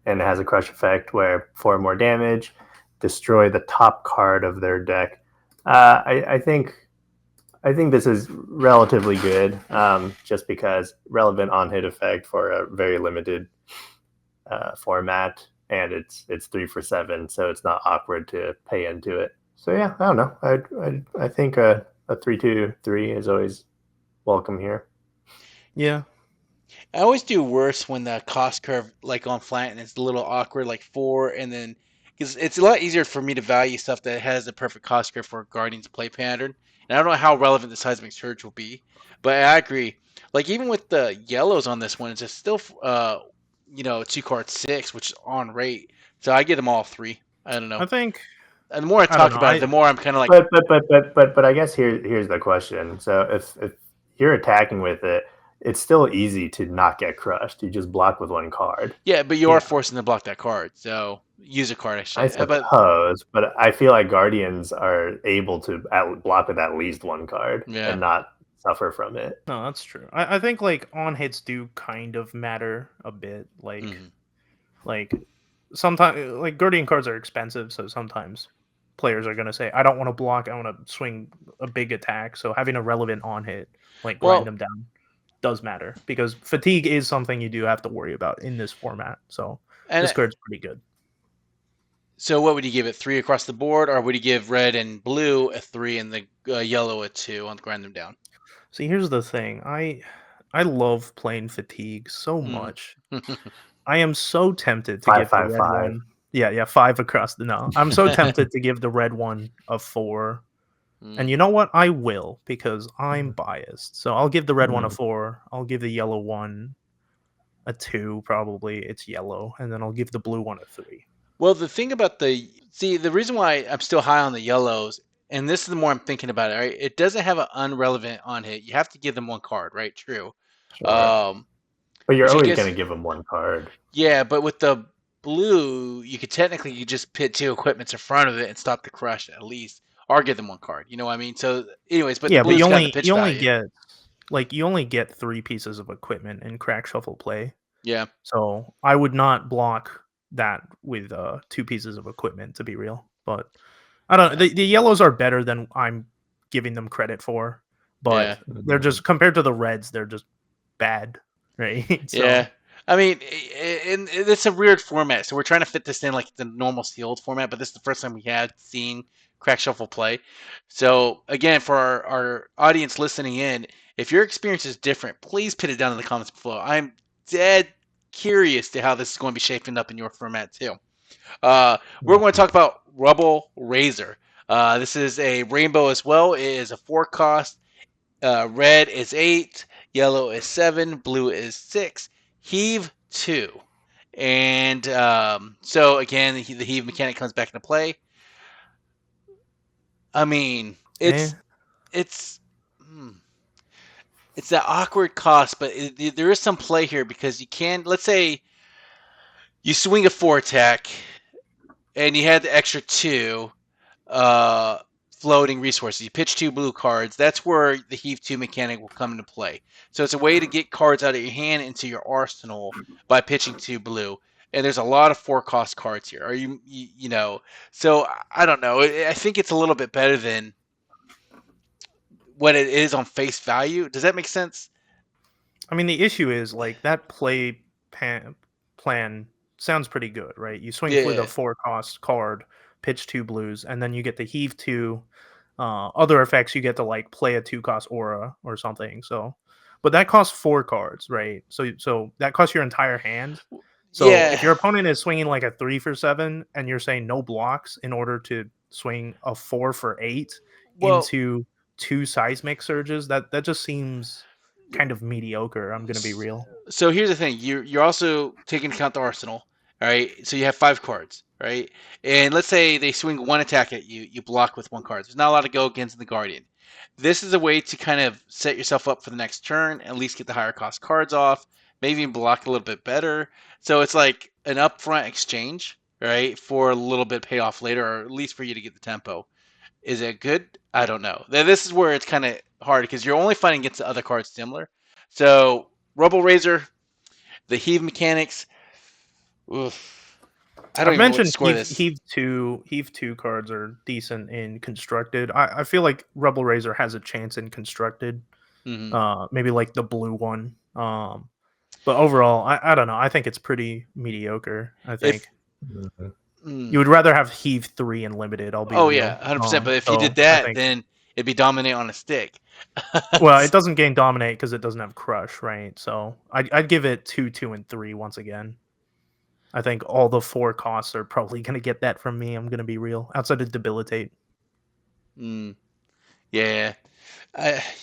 And it has a crush effect where 4 more damage. Destroy the top card of their deck. I think this is relatively good, just because relevant on hit effect for a very limited format, and it's 3 for 7, so it's not awkward to pay into it. So yeah, I don't know. I think a 3-2-3 is always welcome here. Yeah, I always do worse when the cost curve, like on flat, and it's a little awkward, like 4, and then because it's a lot easier for me to value stuff that has the perfect cost curve for Guardian's play pattern. And I don't know how relevant the seismic surge will be, but I agree. Like even with the yellows on this one, it's just still, 2 card 6, which is on rate. So I get them all 3. I don't know. I think. And the more I I don't talk know. about it, the more I'm kind of like, But I guess here's the question. So if you're attacking with it, it's still easy to not get crushed. You just block with 1 card. yeah, but you are forcing to block that card. So use a card, I I should. But suppose, but I feel like Guardians are able to block with at least 1 card yeah, and not suffer from it. No, that's true. I think like on hits do kind of matter a bit. Like sometimes like Guardian cards are expensive, so sometimes players are gonna say, I don't want to block, I want to swing a big attack. So having a relevant on hit, like grind them down, does matter because fatigue is something you do have to worry about in this format. So this card's pretty good. So what would you give it? 3 across the board, or would you give red and blue a 3 and the yellow a 2 on grind them down? See, here's the thing. I love playing fatigue so much. I am so tempted to give the red one. Yeah, 5 across the no. I'm so tempted to give the red one a 4. And you know what? I will because I'm biased. So I'll give the red one a 4. I'll give the yellow one a 2, probably. It's yellow. And then I'll give the blue one a 3. Well, the thing about the reason why I'm still high on the yellows, and this is the more I'm thinking about it, right? It doesn't have an unrelevant on hit. You have to give them 1 card, right? True. Sure. But you're always going to give them 1 card. Yeah, but with the blue, you could technically just pit 2 equipments in front of it and stop the crush at least, or give them 1 card. You know what I mean? So, anyways, but yeah, the blue's but got the pitch you only value. get like you only get 3 pieces of equipment in crack shuffle play. Yeah. So I would not block that with 2 pieces of equipment, to be real. But I don't know. The yellows are better than I'm giving them credit for, but they're just compared to the reds, they're just bad, right? So, yeah. I mean, and it's a weird format, so we're trying to fit this in like the normal sealed format, but this is the first time we had seen crack shuffle play. So again, for our audience listening in, if your experience is different, please put it down in the comments below. I'm dead curious to how this is going to be shaping up in your format too. We're going to talk about Rubble Razor. This is a rainbow as well. It is a 4 cost. Red is 8, yellow is 7, blue is 6. Heave 2. And so again, the heave mechanic comes back into play. I mean, it's that awkward cost, but there is some play here because you can, let's say you swing a 4 attack and you had the extra 2 floating resources. You pitch 2 blue cards. That's where the Heave 2 mechanic will come into play. So it's a way to get cards out of your hand into your arsenal by pitching 2 blue. And there's a lot of 4 cost cards here. Are you know? So I don't know. I think it's a little bit better than what it is on face value. Does that make sense? I mean, the issue is like that play plan sounds pretty good, right? You swing with a 4 cost card, pitch 2 blues, and then you get the Heave 2. Other effects, you get to like play a 2 cost aura or something. So, but that costs 4 cards, right? So that costs your entire hand. So if your opponent is swinging like a 3 for 7 and you're saying no blocks in order to swing a 4 for 8 into 2 seismic surges, that just seems kind of mediocre. I'm going to be real. So here's the thing: you're also taking into account the arsenal, all right? So you have 5 cards, right? And let's say they swing 1 attack at you, you block with 1 card. There's not a lot to go against in the Guardian. This is a way to kind of set yourself up for the next turn, at least get the higher cost cards off, maybe even block a little bit better. So it's like an upfront exchange, right, for a little bit payoff later, or at least for you to get the tempo. Is it good? I don't know. This is where it's kind of hard because you're only fighting against the other cards similar. So Rubble Razor, the Heave mechanics. Oof. I don't even know what to score this. Heave 2 cards are decent in constructed. I feel like Rubble Razor has a chance in constructed. Maybe like the blue one. But overall, I don't know. I think it's pretty mediocre. I think you would rather have Heave 3 in limited. I'll be real. Yeah, 100%. But if you did that, then It'd be dominate on a stick. Well, it doesn't gain dominate because it doesn't have crush, right? So I'd give it 2, 2, and 3 once again. I think all the 4 costs are probably going to get that from me. I'm going to be real. Outside of debilitate. Yeah.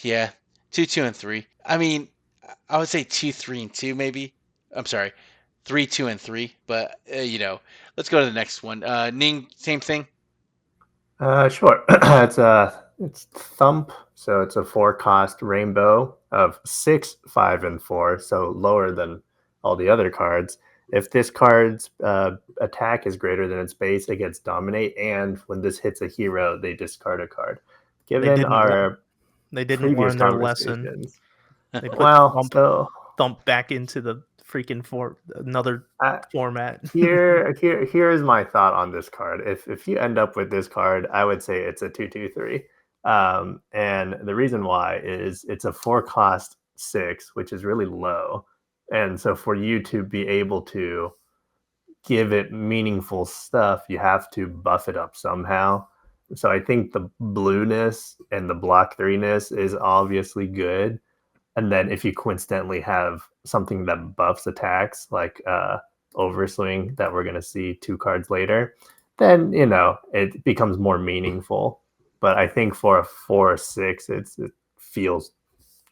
Yeah. 2, 2, and 3. I mean, I would say 2, 3, and 2 maybe. I'm sorry. 3, 2, and 3. But let's go to the next one. Ning, same thing. Sure. It's Thump, so it's a 4-cost rainbow of 6, 5, and 4, so lower than all the other cards. If this card's attack is greater than its base, it gets dominate, and when this hits a hero, they discard a card. Given our they didn't previous learn their lesson. conversations, They put well, Thump back into the freaking another format. Here's my thought on this card. If you end up with this card, I would say it's a 2/2/3. And the reason why is it's a 4-cost 6, which is really low. And so for you to be able to give it meaningful stuff, you have to buff it up somehow. So I think the blueness and the block 3-ness is obviously good. And then if you coincidentally have something that buffs attacks, like Overswing that we're going to see 2 cards later, then, it becomes more meaningful. But I think for a 4/6, it feels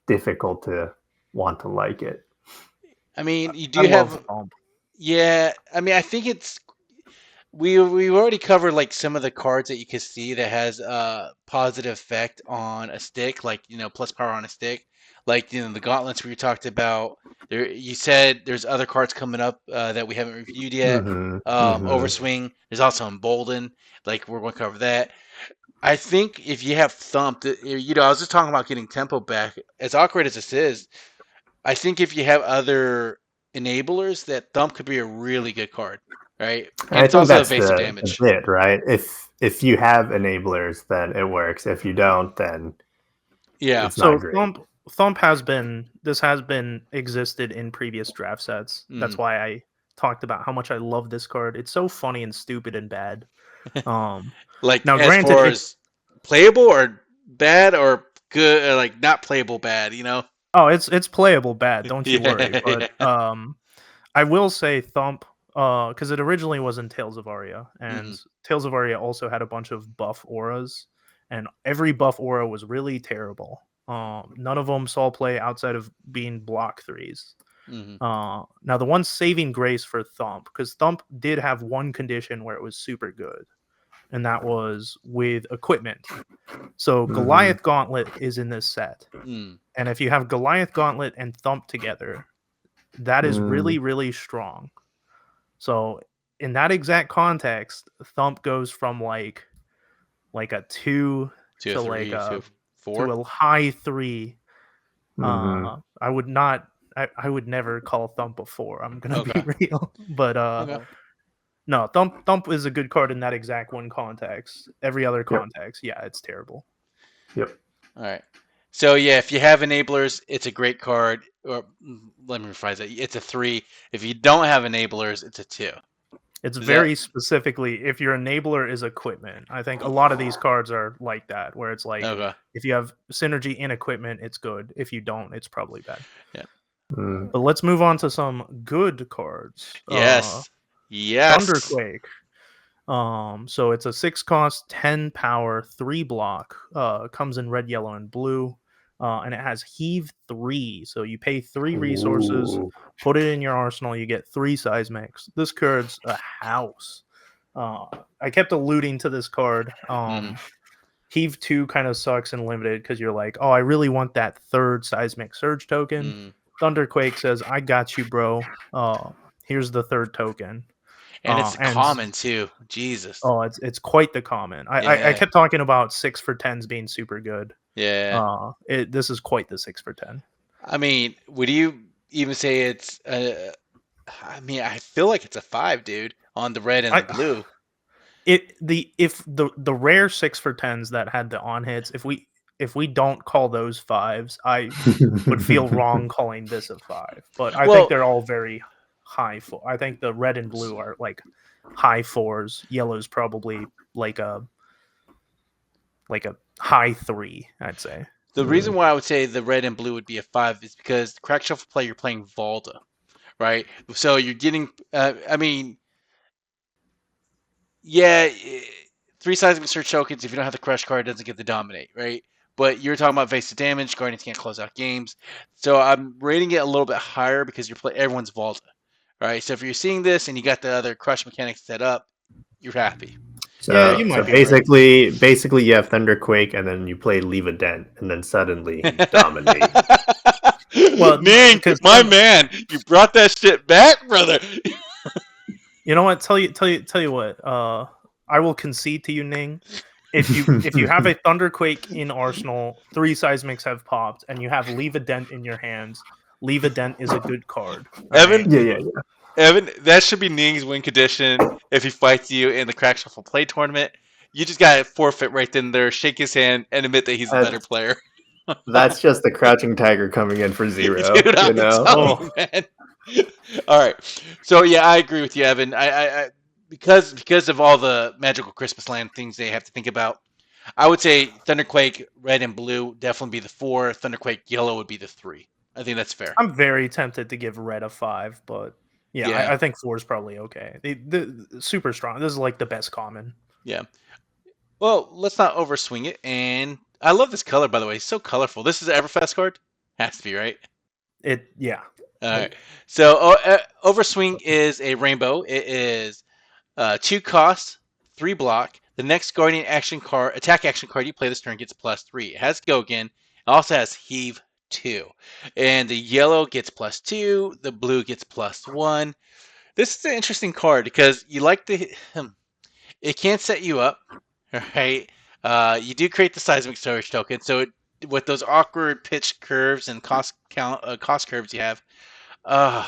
difficult to want to like it. I mean, you do have... Yeah, I mean, I think it's... We already covered like some of the cards that you can see that has a positive effect on a stick, like plus power on a stick, like the gauntlets we talked about. There, you said there's other cards coming up that we haven't reviewed yet. Overswing. There's also Embolden. Like we're going to cover that. I think if you have Thump, I was just talking about getting tempo back. As awkward as this is, I think if you have other enablers, that Thump could be a really good card. Right, and it's also evasive damage. A bit, right? If you have enablers, then it works. If you don't, then it's not great. Thump has been existed in previous draft sets. That's why I talked about how much I love this card. It's so funny and stupid and bad. Like now, granted, far as playable or bad or good, or like not playable bad, Oh, it's playable bad. Don't you worry. But I will say Thump. Because it originally was in Tales of Aria, and Tales of Aria also had a bunch of buff auras, and every buff aura was really terrible. None of them saw play outside of being block 3s. Now the one saving grace for Thump, because Thump did have one condition where it was super good, and that was with equipment. So Goliath Gauntlet is in this set, and if you have Goliath Gauntlet and Thump together, that is really, really strong. So in that exact context, Thump goes from like a 2 to like a 4 to a high 3. I would never call Thump a 4. I'm gonna be real, but no, Thump is a good card in that exact one context. Every other context, it's terrible. Yep. All right. So yeah, if you have enablers, it's a great card. Or let me rephrase it. It's a 3. If you don't have enablers, it's a 2. It's very specifically if your enabler is equipment. I think a lot of these cards are like that, where it's like if you have synergy in equipment, it's good. If you don't, it's probably bad. Yeah. But let's move on to some good cards. Yes. Thunderquake. So it's a 6-cost, 10 power, 3 block. Comes in red, yellow, and blue. And it has Heave 3. So you pay 3 resources, put it in your arsenal, you get 3 seismics. This card's a house. I kept alluding to this card. Heave 2 kind of sucks in limited because you're like, oh, I really want that 3rd seismic surge token. Thunderquake says, I got you, bro. Here's the 3rd token. And it's common too. Jesus. Oh, it's quite the common. I kept talking about 6 for 10s being super good. Yeah. This is quite the 6 for 10. I mean, would you even say it's? I mean, I feel like it's a 5, dude, on the red and the blue. If the rare 6 for 10s that had the on hits, if we don't call those 5s, I would feel wrong calling this a 5. But I think they're all very high 4. I think the red and blue are like high 4s. Yellow's probably like a high 3, I'd say. The reason why I would say the red and blue would be a 5 is because the crack shuffle play, you're playing Volta, right? So you're getting, I mean, yeah, 3 seismic surge tokens, if you don't have the crush card, it doesn't get the dominate, right? But you're talking about evasive damage, Guardians can't close out games. So I'm rating it a little bit higher because everyone's Volta, right? So if you're seeing this and you got the other crush mechanics set up, you're happy. So, Yeah, you might be basically you have Thunderquake and then you play Leave a Dent and then suddenly dominate. Well, Ning, my man, you brought that shit back, brother. You know what? Tell you what. I will concede to you, Ning. If you have a Thunderquake in Arsenal, 3 seismics have popped, and you have Leave a Dent in your hands. Leave a Dent is a good card. Evan, yeah. Evan, that should be Ning's win condition if he fights you in the Crack Shuffle Play tournament. You just got to forfeit right then there, shake his hand, and admit that he's a better player. That's just the Crouching Tiger coming in for 0. Dude, you know? Man. All right. So, yeah, I agree with you, Evan. I because of all the magical Christmas land things they have to think about, I would say Thunderquake red and blue definitely be the 4. Thunderquake yellow would be the 3. I think that's fair. I'm very tempted to give red a 5, but yeah. I think 4 is probably okay. The super strong. This is like the best common. Yeah. Well, let's not overswing it. And I love this color, by the way. It's so colorful. This is an Everfast card? Has to be, right? Yeah. All right. So Overswing is a rainbow. It is 2 costs, 3 block. The next Guardian attack action card you play this turn gets +3. It has Go Again. It also has Heave 2. And the yellow gets +2. The blue gets +1. This is an interesting card because you like it can't set you up, right? You do create the seismic storage token, so with those awkward pitch curves and cost curves you have, I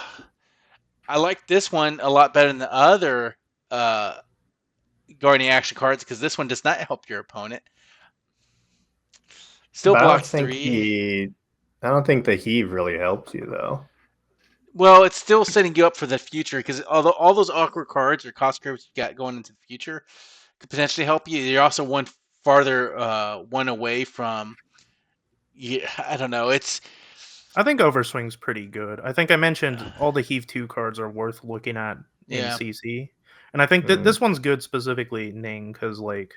like this one a lot better than the other Guardian action cards because this one does not help your opponent. Still blocks 3. I don't think the Heave really helps you though. Well, it's still setting you up for the future because although all those awkward cards or cost curves you got going into the future could potentially help you, you're also one away from. Yeah, I don't know. I think Overswing's pretty good. I think I mentioned all the Heave 2 cards are worth looking at in CC. And I think that this one's good specifically, Ning, because I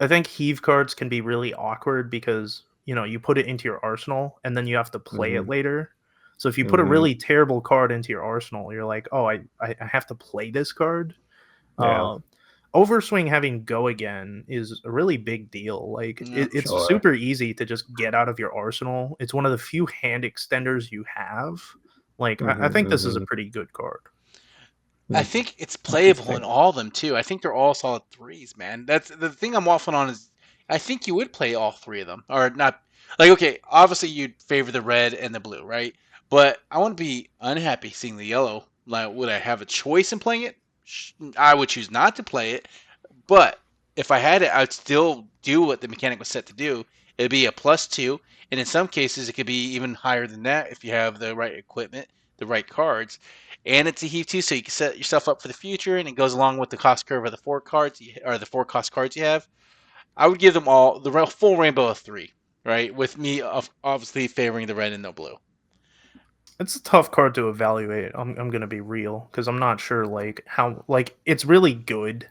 think Heave cards can be really awkward because, you put it into your arsenal and then you have to play it later. So if you put a really terrible card into your arsenal, you're like, oh, I have to play this card. Yeah. Overswing having Go Again is a really big deal. It's super easy to just get out of your arsenal. It's one of the few hand extenders you have. I think this is a pretty good card. I think it's playable in all of them too. I think they're all solid 3s, man. That's the thing I'm waffling on is I think you would play all 3 of them. Or not okay, obviously you'd favor the red and the blue, right? But I want to be unhappy seeing the yellow. Would I have a choice in playing it? I would choose not to play it, but if I had it, I would still do what the mechanic was set to do. It'd be a +2, and in some cases, it could be even higher than that if you have the right equipment, the right cards, and it's a Heave 2, so you can set yourself up for the future, and it goes along with the cost curve of the 4 cards or the 4 cost cards you have. I would give them all the full rainbow of 3, right? With me obviously favoring the red and no blue. It's a tough card to evaluate. I'm gonna be real because I'm not sure how it's really good.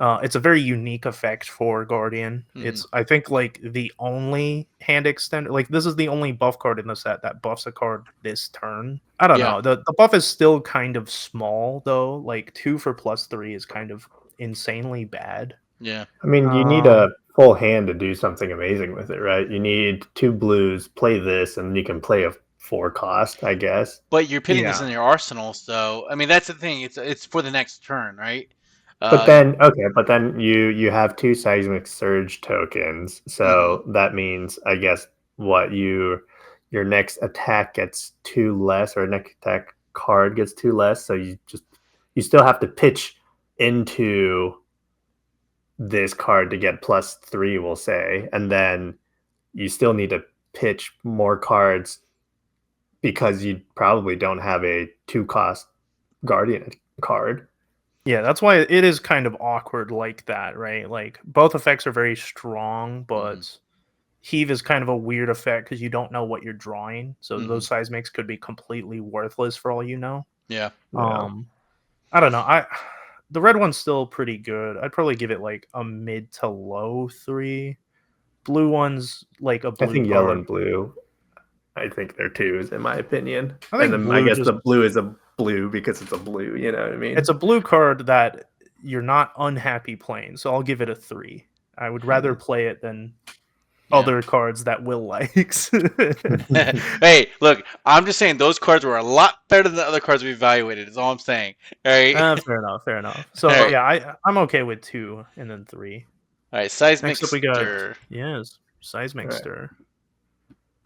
It's a very unique effect for Guardian. It's I think the only hand extender. This is the only buff card in the set that buffs a card this turn. I don't know. The buff is still kind of small though. 2 for +3 is kind of insanely bad. Yeah. I mean, you need a full hand to do something amazing with it, right? You need 2 blues, play this, and you can play a 4 cost, I guess. But you're putting this in your arsenal, so I mean that's the thing. It's for the next turn, right? But then you have 2 seismic surge tokens, so that means I guess your next attack gets 2 less, or next attack card gets 2 less. So you still have to pitch into this card to get +3, we'll say, and then you still need to pitch more cards because you probably don't have a 2 cost Guardian card. Yeah, that's why it is kind of awkward like that, right? Like both effects are very strong, but Heave is kind of a weird effect because you don't know what you're drawing. So those seismics could be completely worthless for all you know. Yeah. I don't know. The red one's still pretty good. I'd probably give it like a mid to low 3. Blue one's like a blue I think card. yellow and blue. I think they're 2s in my opinion. I think and then I guess the blue is a blue because it's a blue. You know what I mean? It's a blue card that you're not unhappy playing. So I'll give it a 3. I would rather play it than other cards that Will likes. Hey, look, I'm just saying those cards were a lot better than the other cards we evaluated. Is all I'm saying. All right. Fair enough. So right. yeah, I'm okay with 2 and then 3. All right, seismic Next up we got stir. seismic stir.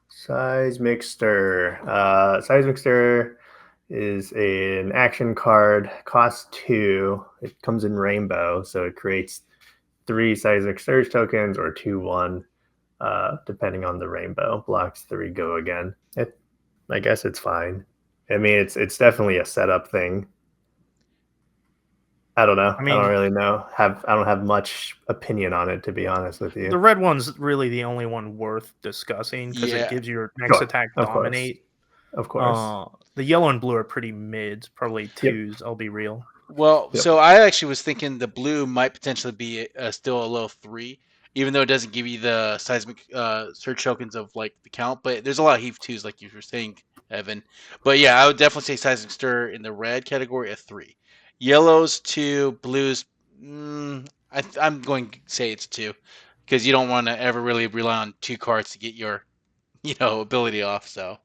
Seismic stir. Seismic stir is an action card. Costs 2. It comes in rainbow, so it creates 3 seismic surge tokens or 2/1. Depending on the rainbow. Blocks 3, go again. I guess it's fine. I mean, it's definitely a setup thing. I don't know. I don't really know. I don't have much opinion on it, to be honest with you. The red one's really the only one worth discussing because it gives your next attack dominate. Of course. The yellow and blue are pretty mid, probably 2s. I'll be real. Well, so I actually was thinking the blue might potentially be still a low 3. Even though it doesn't give you the seismic search tokens of like the count, but there's a lot of Heave 2s, like you were saying, Evan. But yeah, I would definitely say seismic stir in the red category a 3. Yellows 2, blues. I'm going to say it's 2 because you don't want to ever really rely on 2 cards to get your, ability off. So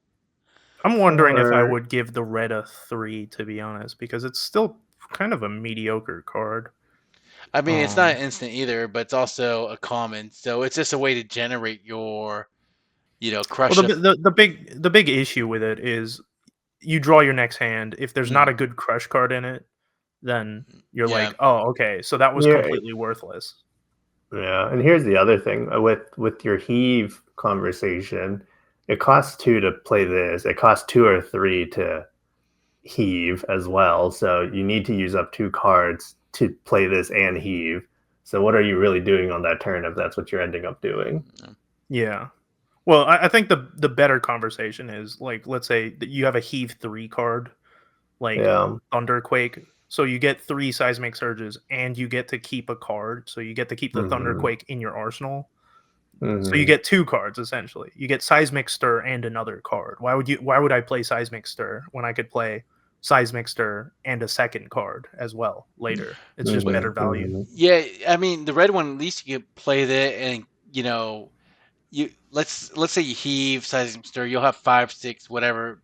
I'm wondering if I would give the red a 3, to be honest, because it's still kind of a mediocre card. I mean, it's not instant either, but it's also a common. So it's just a way to generate your, crush. Well, the big issue with it is you draw your next hand. If there's not a good crush card in it, then you're like, oh, okay, so that was completely worthless. Yeah, and here's the other thing with your Heave conversation. It costs 2 to play this. It costs 2 or 3 to Heave as well. So you need to use up 2 cards to play this and Heave. So what are you really doing on that turn if that's what you're ending up doing? Yeah. Well, I think the better conversation is like, let's say that you have a Heave 3 card, like Thunderquake. So you get 3 seismic surges and you get to keep a card. So you get to keep the Thunderquake in your arsenal. So you get 2 cards essentially. You get seismic stir and another card. Why would I play seismic stir when I could play seismic stir and a second card as well later? It's just better value. Yeah, I mean the red one, at least you could play that, and you let's say you Heave seismic stir, you'll have 5, 6, whatever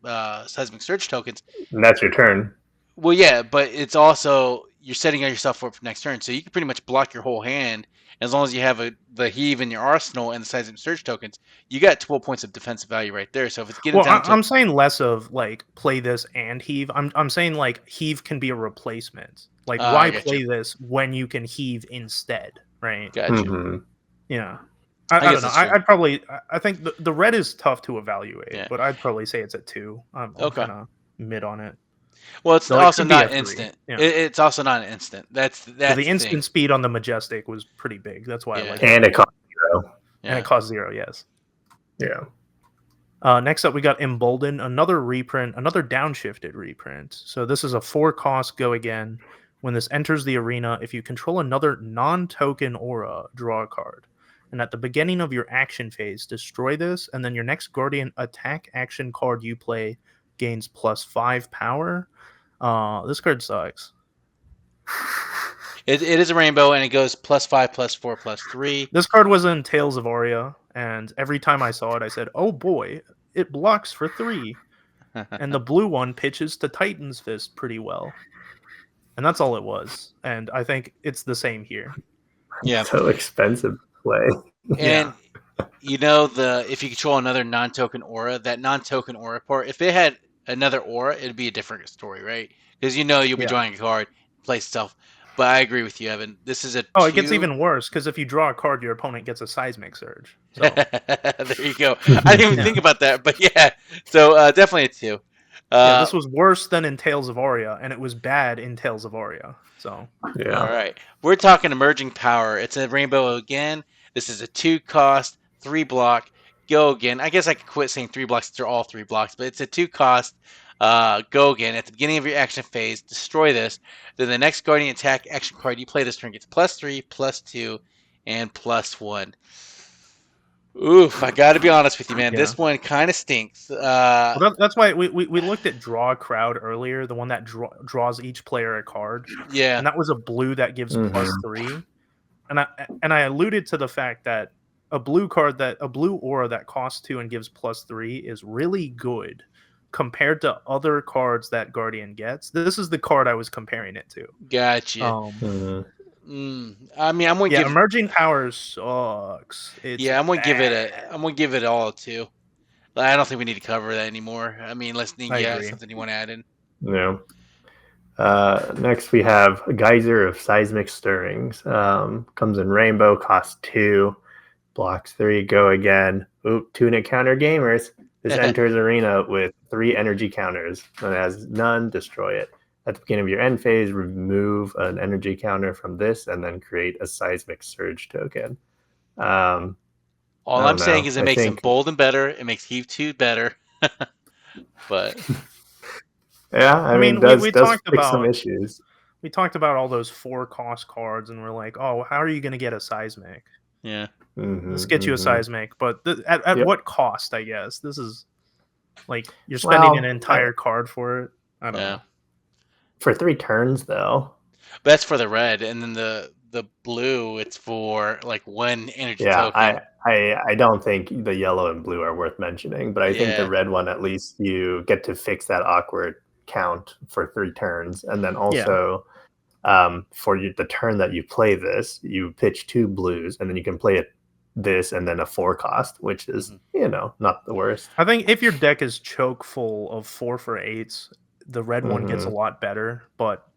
seismic surge tokens. And that's your turn. Well, yeah, but it's also you're setting yourself up for next turn, so you can pretty much block your whole hand as long as you have the Heave in your arsenal and the seismic surge tokens. You got 12 points of defensive value right there. So if it's getting down to, I'm saying less of like play this and Heave. I'm saying like Heave can be a replacement. Like why play this when you can Heave instead, right? Gotcha. Yeah. I don't know. I think the red is tough to evaluate, but I'd probably say it's a 2. I'm kind of mid on it. Well, it's also not instant. It's also not an instant. That's the instant speed on the Majestic was pretty big. That's why I like it. And it costs 0. And it costs 0, yes. Yeah. Next up, we got Embolden, another reprint, another downshifted reprint. So this is a 4-cost go again. When this enters the arena, if you control another non-token aura, draw a card. And at the beginning of your action phase, destroy this, and then your next Guardian attack action card you play gains +5 power. This card sucks. It is a rainbow, and it goes +5, +4, +3. This card was in Tales of Aria, and every time I saw it, I said, oh boy, it blocks for 3. And the blue one pitches to Titan's Fist pretty well. And that's all it was. And I think it's the same here. Yeah. So expensive to play. And if you control another non-token aura, that non-token aura part, if it had another aura, it'd be a different story, right? Because you'll be drawing a card, play stuff. But I agree with you, Evan. This is a 2. It gets even worse because if you draw a card, your opponent gets a seismic surge. So. There you go. I didn't even think about that, but yeah. So definitely a 2. This was worse than in Tales of Aria, and it was bad in Tales of Aria. So Yeah. All right. We're talking emerging power. It's a rainbow again. This is a 2-cost, 3-block. Go again. I guess I could quit saying 3 blocks. They're all 3 blocks, but it's a 2-cost. Go again. At the beginning of your action phase, destroy this. Then the next Guardian attack action card you play this turn gets +3, +2, and +1. Oof, I got to be honest with you, man. This one kind of stinks. Well, that's why we looked at Draw Crowd earlier, the one that draws each player a card. Yeah. And that was a blue that gives +3. And I alluded to the fact that a blue aura that costs 2 and gives +3 is really good compared to other cards that Guardian gets. This is the card I was comparing it to. Gotcha. I mean, I'm gonna give emerging power sucks. I'm gonna give it all too. I don't think we need to cover that anymore. I mean, unless you have something you want to add in. No. Next we have a Geyser of Seismic Stirrings. Comes in rainbow, costs 2, blocks 3, go again. Tunic Counter gamers. This enters arena with 3 energy counters, and has none, destroy it. At the beginning of your end phase, remove an energy counter from this, and then create a Seismic Surge token. All I'm saying is it makes him bold and better. It makes Heave-2 better. But yeah, I mean, we talked about some issues. We talked about all those 4-cost cards, and we're like, oh, how are you going to get a Seismic? Yeah. Let's get you a Seismic, but at what cost? I guess this is like you're spending an entire card for it. I don't know. For 3 turns, though. But that's for the red, and then the blue, it's for like 1 energy token. I don't think the yellow and blue are worth mentioning, but I think the red one, at least you get to fix that awkward count for 3 turns, and then also for the turn that you play this, you pitch 2 blues, and then you can play this and then a 4-cost, which is not the worst. I think if your deck is choke full of 4 for 8s, the red one gets a lot better, but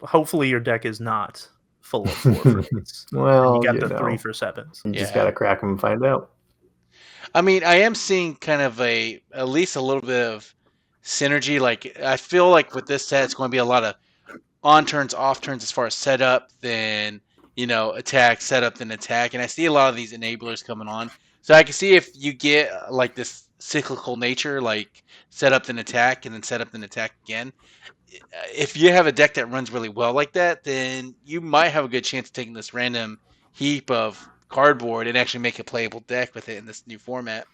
hopefully your deck is not full of 4 for 8s. Well, you got the 3 for 7s. You just gotta crack them and find out. I mean, I am seeing kind of at least a little bit of synergy. Like, I feel like with this set, it's going to be a lot of on turns, off turns as far as setup, then attack, setup, then attack. And I see a lot of these enablers coming on. So I can see if you get like this cyclical nature, like setup then attack, and then setup then attack again. If you have a deck that runs really well like that, then you might have a good chance of taking this random heap of cardboard and actually make a playable deck with it in this new format.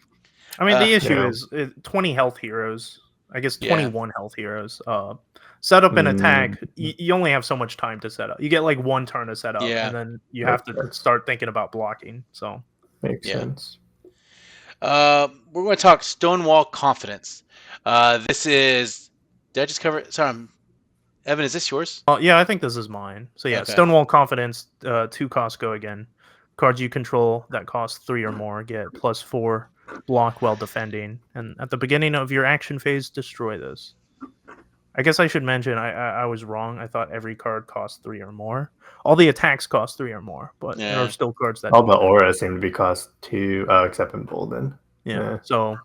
I mean, the issue is 20 health heroes. I guess 21 health heroes. Setup and attack, you only have so much time to set up. You get like 1 turn to set up, and then you have to start thinking about blocking. So makes sense. We're going to talk Stonewall Confidence. This is. Did I just cover it? Sorry, Evan, is this yours? Yeah, I think this is mine. So yeah, okay. Stonewall Confidence, 2-cost go again. Cards you control that cost 3 or more get +4 block while defending, and at the beginning of your action phase, destroy this. I guess I should mention I was wrong. I thought every card cost 3 or more. All the attacks cost 3 or more, but there are still cards that all the auras seem to be cost 2, except Embolden. So,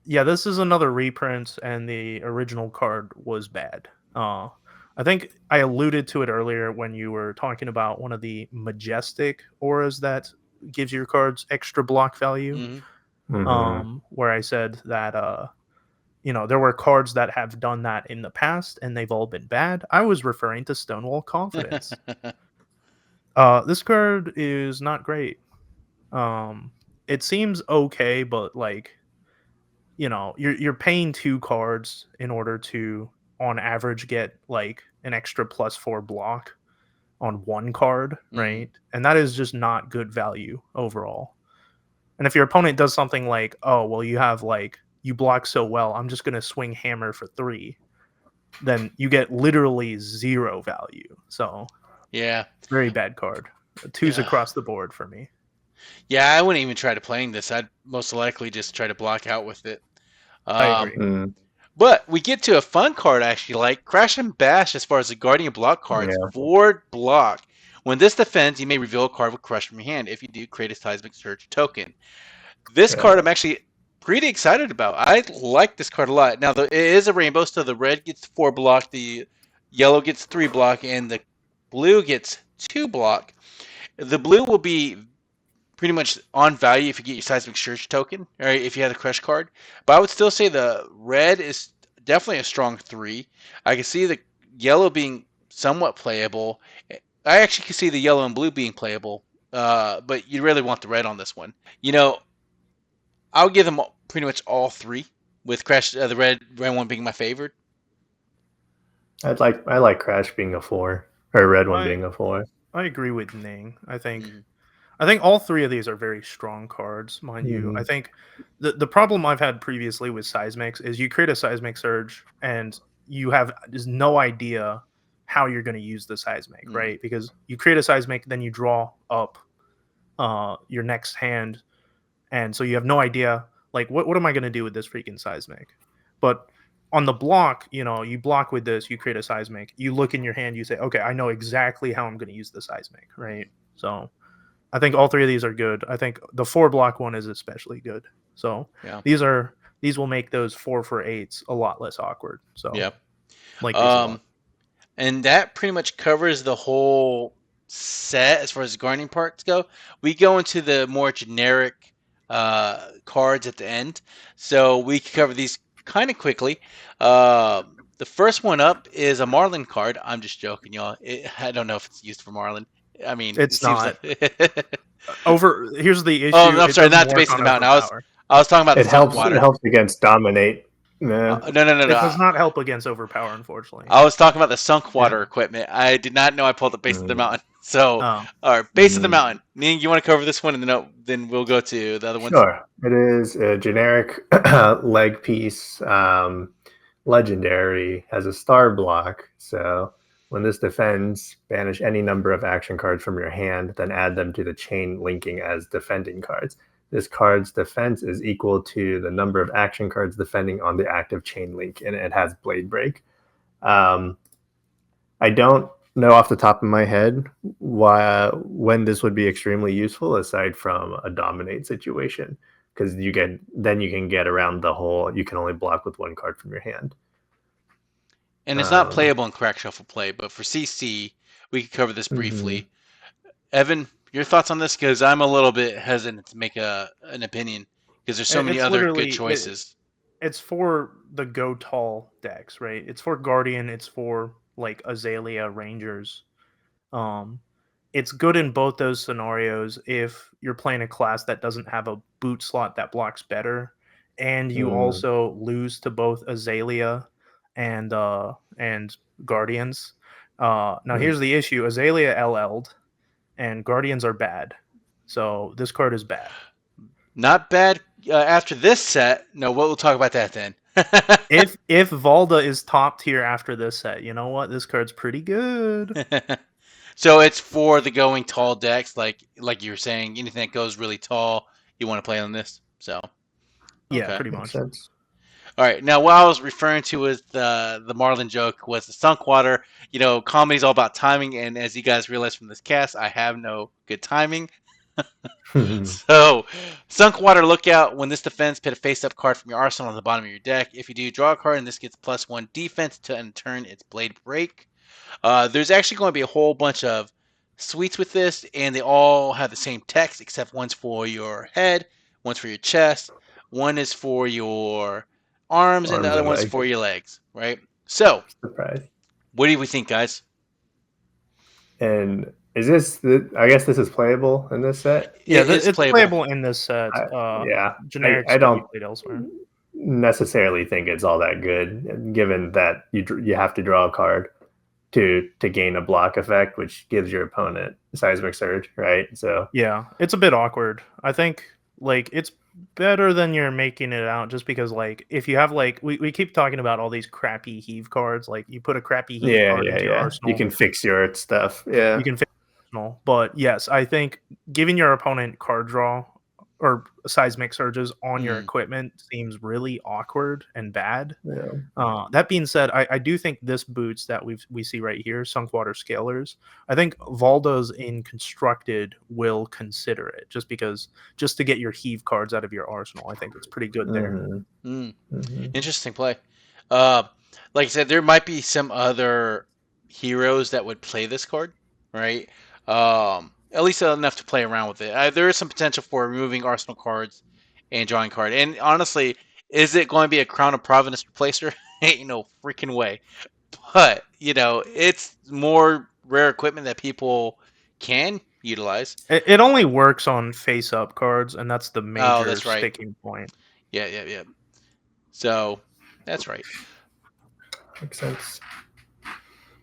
this is another reprint, and the original card was bad. I think I alluded to it earlier when you were talking about one of the majestic auras that gives your cards extra block value. Where I said that there were cards that have done that in the past, and they've all been bad. I was referring to Stonewall Confidence. This card is not great. It seems okay, but like, you're paying 2 cards in order to, on average, get like an extra +4 block on 1 card, right? And that is just not good value overall. And if your opponent does something like, oh, well, you block so well, I'm just going to swing hammer for 3, then you get literally 0 value. So very bad card. 2s across the board for me. Yeah, I wouldn't even try to playing this. I'd most likely just try to block out with it. I agree. But we get to a fun card I actually like, Crash and Bash. As far as the Guardian block cards, 4 block. When this defends, you may reveal a card with Crush from your hand. If you do, create a Seismic Surge token. This card I'm actually pretty excited about. I like this card a lot. Now, it is a rainbow, so the red gets 4 block, the yellow gets 3 block, and the blue gets 2 block. The blue will be pretty much on value if you get your Seismic Surge token, or if you have the Crush card. But I would still say the red is definitely a strong 3. I can see the yellow being somewhat playable. I actually can see the yellow and blue being playable, but you really want the red on this one. I'll give them pretty much all 3, with Crash, the red one being my favorite. I like Crash being a 4, or red one being a 4. I agree with Ning. I think all 3 of these are very strong cards, mind you. I think the problem I've had previously with Seismics is you create a Seismic Surge and you have just no idea how you're going to use the Seismic, right? Because you create a Seismic, then you draw up your next hand, and so you have no idea, like, what am I going to do with this freaking Seismic? But on the block, you block with this, you create a Seismic, you look in your hand, you say, okay, I know exactly how I'm going to use the Seismic, right? So I think all 3 of these are good. I think the 4 block one is especially good. So yeah. These will make those 4 for 8s a lot less awkward. So yeah, like and that pretty much covers the whole set as far as guarding parts go. We go into the more generic cards at the end, so we can cover these kind of quickly. The first one up is a Marlin card. I'm just joking, y'all. I don't know if it's used for Marlin. I mean, it's not. Over. Here's the issue. Oh, I'm sorry, not the base of the mountain. I was talking about the sunk water. It helps against dominate. No. It does not help against overpower, unfortunately. I was talking about the sunk water equipment. I did not know I pulled the base of the mountain. So, all right, base of the mountain. Ning, you want to cover this one, and then we'll go to the other ones? Sure. It is a generic leg piece. Legendary, has a star block. So when this defends, banish any number of action cards from your hand, then add them to the chain linking as defending cards. This card's defense is equal to the number of action cards defending on the active chain link, and it has Blade Break. I don't know off the top of my head when this would be extremely useful, aside from a dominate situation, because you can get around the whole, you can only block with 1 card from your hand. And it's not playable in Crack Shuffle play, but for CC, we can cover this briefly. Evan, your thoughts on this? Because I'm a little bit hesitant to make an opinion, because there's so many other good choices. It's for the go tall decks, right? It's for Guardian. It's for like Azalea Rangers. It's good in both those scenarios if you're playing a class that doesn't have a boot slot that blocks better, and you also lose to both Azalea and Guardians. Now here's the issue: Azalea LL'd, and Guardians are bad, so this card is bad. Not bad after this set. No, we'll talk about that then. if Valda is top tier after this set, you know what? This card's pretty good. So it's for the going tall decks, like you were saying, anything that goes really tall, you want to play on this. So yeah, pretty much. All right, now what I was referring to was the Marlin joke was the sunk water. Comedy's all about timing, and as you guys realize from this cast, I have no good timing. So, sunk water, look out. When this defends, put a face-up card from your arsenal on the bottom of your deck. If you do, draw a card, and this gets +1 defense to in turn its Blade Break. There's actually going to be a whole bunch of suites with this, and they all have the same text, except one's for your head, one's for your chest, one is for your arms and the other one's for your legs, right? So, what do we think, guys? And is this I guess this is playable in this set? Yeah, it's playable in this set. Generic. I don't necessarily think it's all that good, given that you have to draw a card to gain a block effect, which gives your opponent Seismic Surge, right? So yeah, it's a bit awkward. I think it's better than you're making it out, just because if you have we keep talking about all these crappy Heave cards, you put a crappy Heave card into your arsenal, you can fix your stuff. Yeah, you can fix your arsenal. But yes, I think giving your opponent card draw or seismic surges on your equipment seems really awkward and bad. Yeah. That being said, I do think this boots that we see right here, sunk water scalers, I think Valdos in constructed will consider it just to get your heave cards out of your arsenal. I think it's pretty good there. Interesting play. Like I said, there might be some other heroes that would play this card, right? At least enough to play around with it. There is some potential for removing arsenal cards and drawing card. And honestly, is it going to be a Crown of Providence replacer? Ain't no freaking way. But it's more rare equipment that people can utilize. It only works on face-up cards, and that's the major that's right. sticking point. Yeah. So that's right. Makes sense.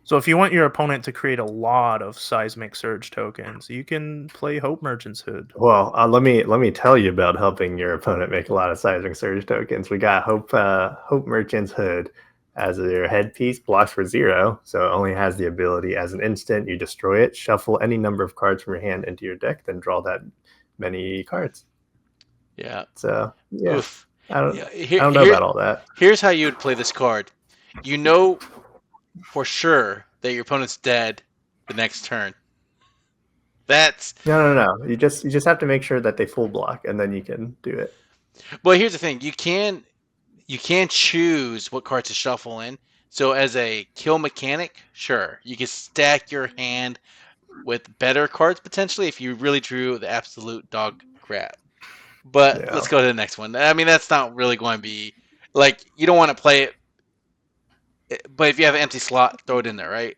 So if you want your opponent to create a lot of seismic surge tokens, you can play Hope Merchant's Hood. Well, let me tell you about helping your opponent make a lot of seismic surge tokens. We got Hope Merchant's Hood as your headpiece, blocks for 0, so it only has the ability as an instant. You destroy it, shuffle any number of cards from your hand into your deck, then draw that many cards. Yeah. So yeah. Oof. I don't know about all that. Here's how you would play this card. You know for sure that your opponent's dead the next turn. That's no. You just have to make sure that they full block, and then you can do it. Well, here's the thing. You can choose what cards to shuffle in. So as a kill mechanic, sure, you can stack your hand with better cards potentially if you really drew the absolute dog crap. But let's go to the next one. I mean, that's not really going to be like you don't want to play it. But if you have an empty slot, throw it in there, right?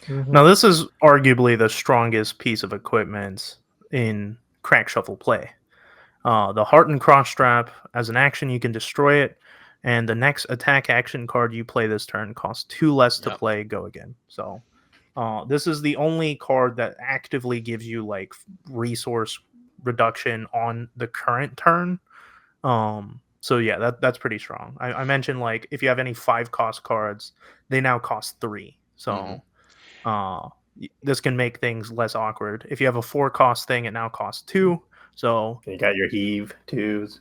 Now, this is arguably the strongest piece of equipment in crack shuffle play. The Heartened Cross Strap, as an action, you can destroy it, and the next attack action card you play this turn costs 2 less to play, go again. So this is the only card that actively gives you like resource reduction on the current turn. So yeah, that's pretty strong. I mentioned like if you have any 5-cost cards, they now cost 3. So this can make things less awkward. If you have a 4-cost thing, it now costs 2. So you got your heave 2s.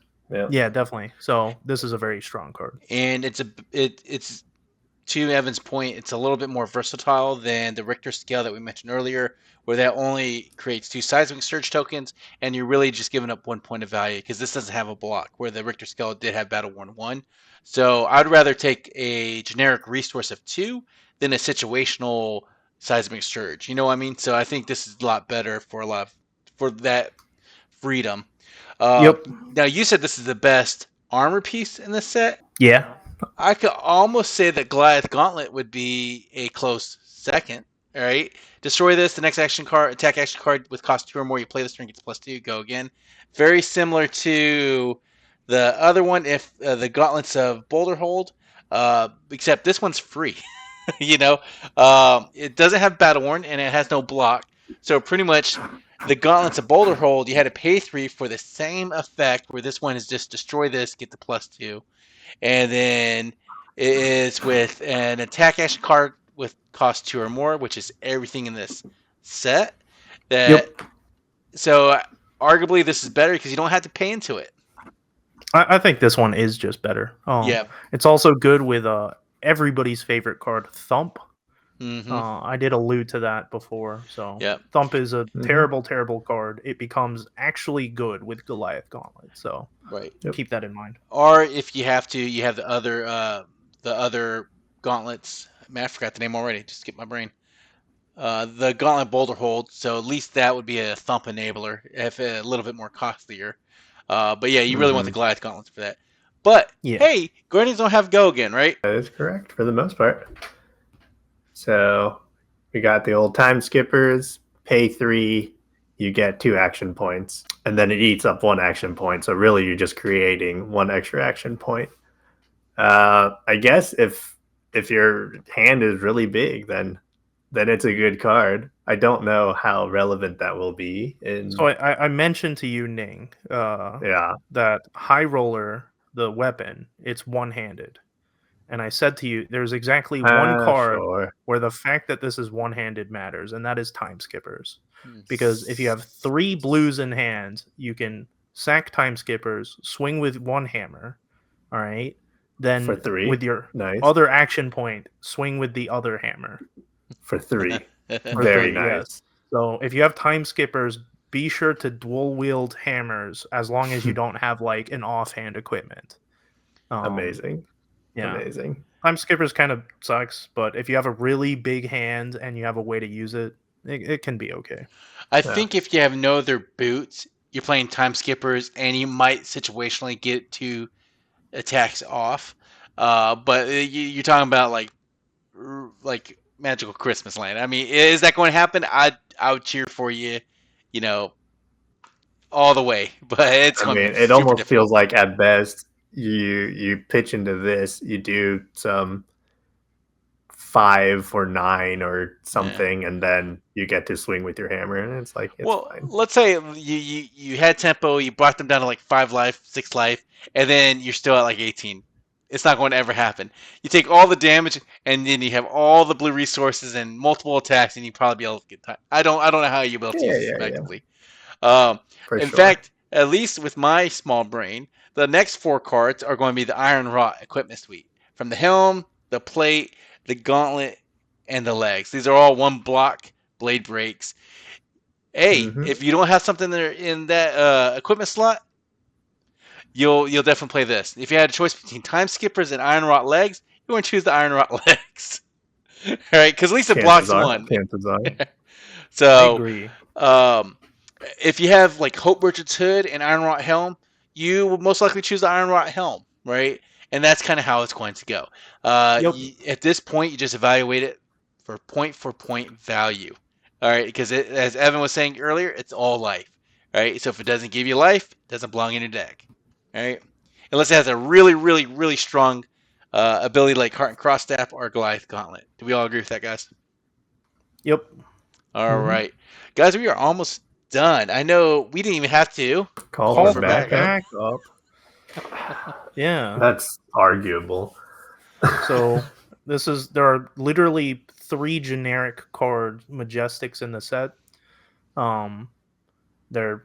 Yeah, definitely. So this is a very strong card. And it's to Evan's point, it's a little bit more versatile than the Richter scale that we mentioned earlier, where that only creates 2 seismic surge tokens, and you're really just giving up 1 point of value because this doesn't have a block, where the Richter scale did have battle 1/1. So I'd rather take a generic resource of 2 than a situational seismic surge. You know what I mean? So I think this is a lot better for that freedom. Now you said this is the best armor piece in this set. Yeah. I could almost say that Goliath Gauntlet would be a close second. All right, destroy this. The next attack action card with cost 2 or more. You play this turn, gets +2. Go again. Very similar to the other one. If the Gauntlets of Boulder Hold, except this one's free. It doesn't have Battle Worn and it has no block. So pretty much, the Gauntlets of Boulder Hold, you had to pay 3 for the same effect. Where this one is just destroy this, get the +2. And then it is with an attack action card with cost 2 or more, which is everything in this set. So arguably this is better because you don't have to pay into it. I think this one is just better. It's also good with everybody's favorite card, Thump. I did allude to that before. So Thump is a terrible, terrible card. It becomes actually good with Goliath Gauntlet. So keep that in mind. Or if you have to, you have the other gauntlets. Man, I forgot the name already. Just skip my brain. The Gauntlet Boulder Hold. So at least that would be a Thump enabler, if a little bit more costlier. But yeah, you really want the Goliath Gauntlets for that. But hey, Guardians don't have Go again, right? That is correct for the most part. So we got the old time skippers, pay 3, you get 2 action points, and then it eats up 1 action point. So really you're just creating 1 extra action point. I guess if your hand is really big, then it's a good card. I don't know how relevant that will be. So I mentioned to you, Ning, that High Roller, the weapon, it's one-handed. And I said to you, there's exactly one card where the fact that this is one-handed matters, and that is Time Skippers. Because if you have 3 blues in hand, you can sack time skippers, swing with 1 hammer. All right. Then For 3. with your nice. other action point, swing with the other hammer. For 3. For Very 3, nice. yes. So if you have time skippers, be sure to dual wield hammers as long as you don't have like an offhand equipment. Amazing. Yeah. Amazing. Time skippers kind of sucks, but if you have a really big hand and you have a way to use it, it can be okay. I think if you have no other boots, you're playing time skippers, and you might situationally get 2 attacks off. But you're talking about like magical Christmas land. I mean, is that going to happen? I would cheer for you, you know, all the way. But it's going to be it super almost difficult. feels like at best you pitch into this, you do some 5 or 9 or something, and then you get to swing with your hammer, and it's like it's fine. Let's say you had tempo, you brought them down to like 5 life, 6 life, and then you're still at like 18. It's not going to ever happen. You take all the damage, and then you have all the blue resources and multiple attacks, and you probably be able to get time. I don't know how you'll be able to use this effectively. In fact, at least with my small brain, the next 4 cards are going to be the Iron Wrought Equipment Suite. From the helm, the plate, the gauntlet, and the legs. These are all 1 block blade breaks. Hey, if you don't have something there in that equipment slot, you'll definitely play this. If you had a choice between time skippers and iron wrought legs, you want to choose the iron wrought legs. All right, because at least it blocks 1. So I agree. If you have like Hope Richards hood and iron wrought helm, you will most likely choose the iron wrought helm, right? And that's kind of how it's going to go. At this point, you just evaluate it for point value. All right, because as Evan was saying earlier, it's all life. Right, so if it doesn't give you life, it doesn't belong in your deck. Right, unless it has a really, really, really strong ability like Heart and Cross Staff or Goliath Gauntlet. Do we all agree with that, guys? Yep. All right, guys, we are almost done. I know we didn't even have to call for backup. Yeah, that's arguable. So there are literally 3 generic card Majestics in the set. They're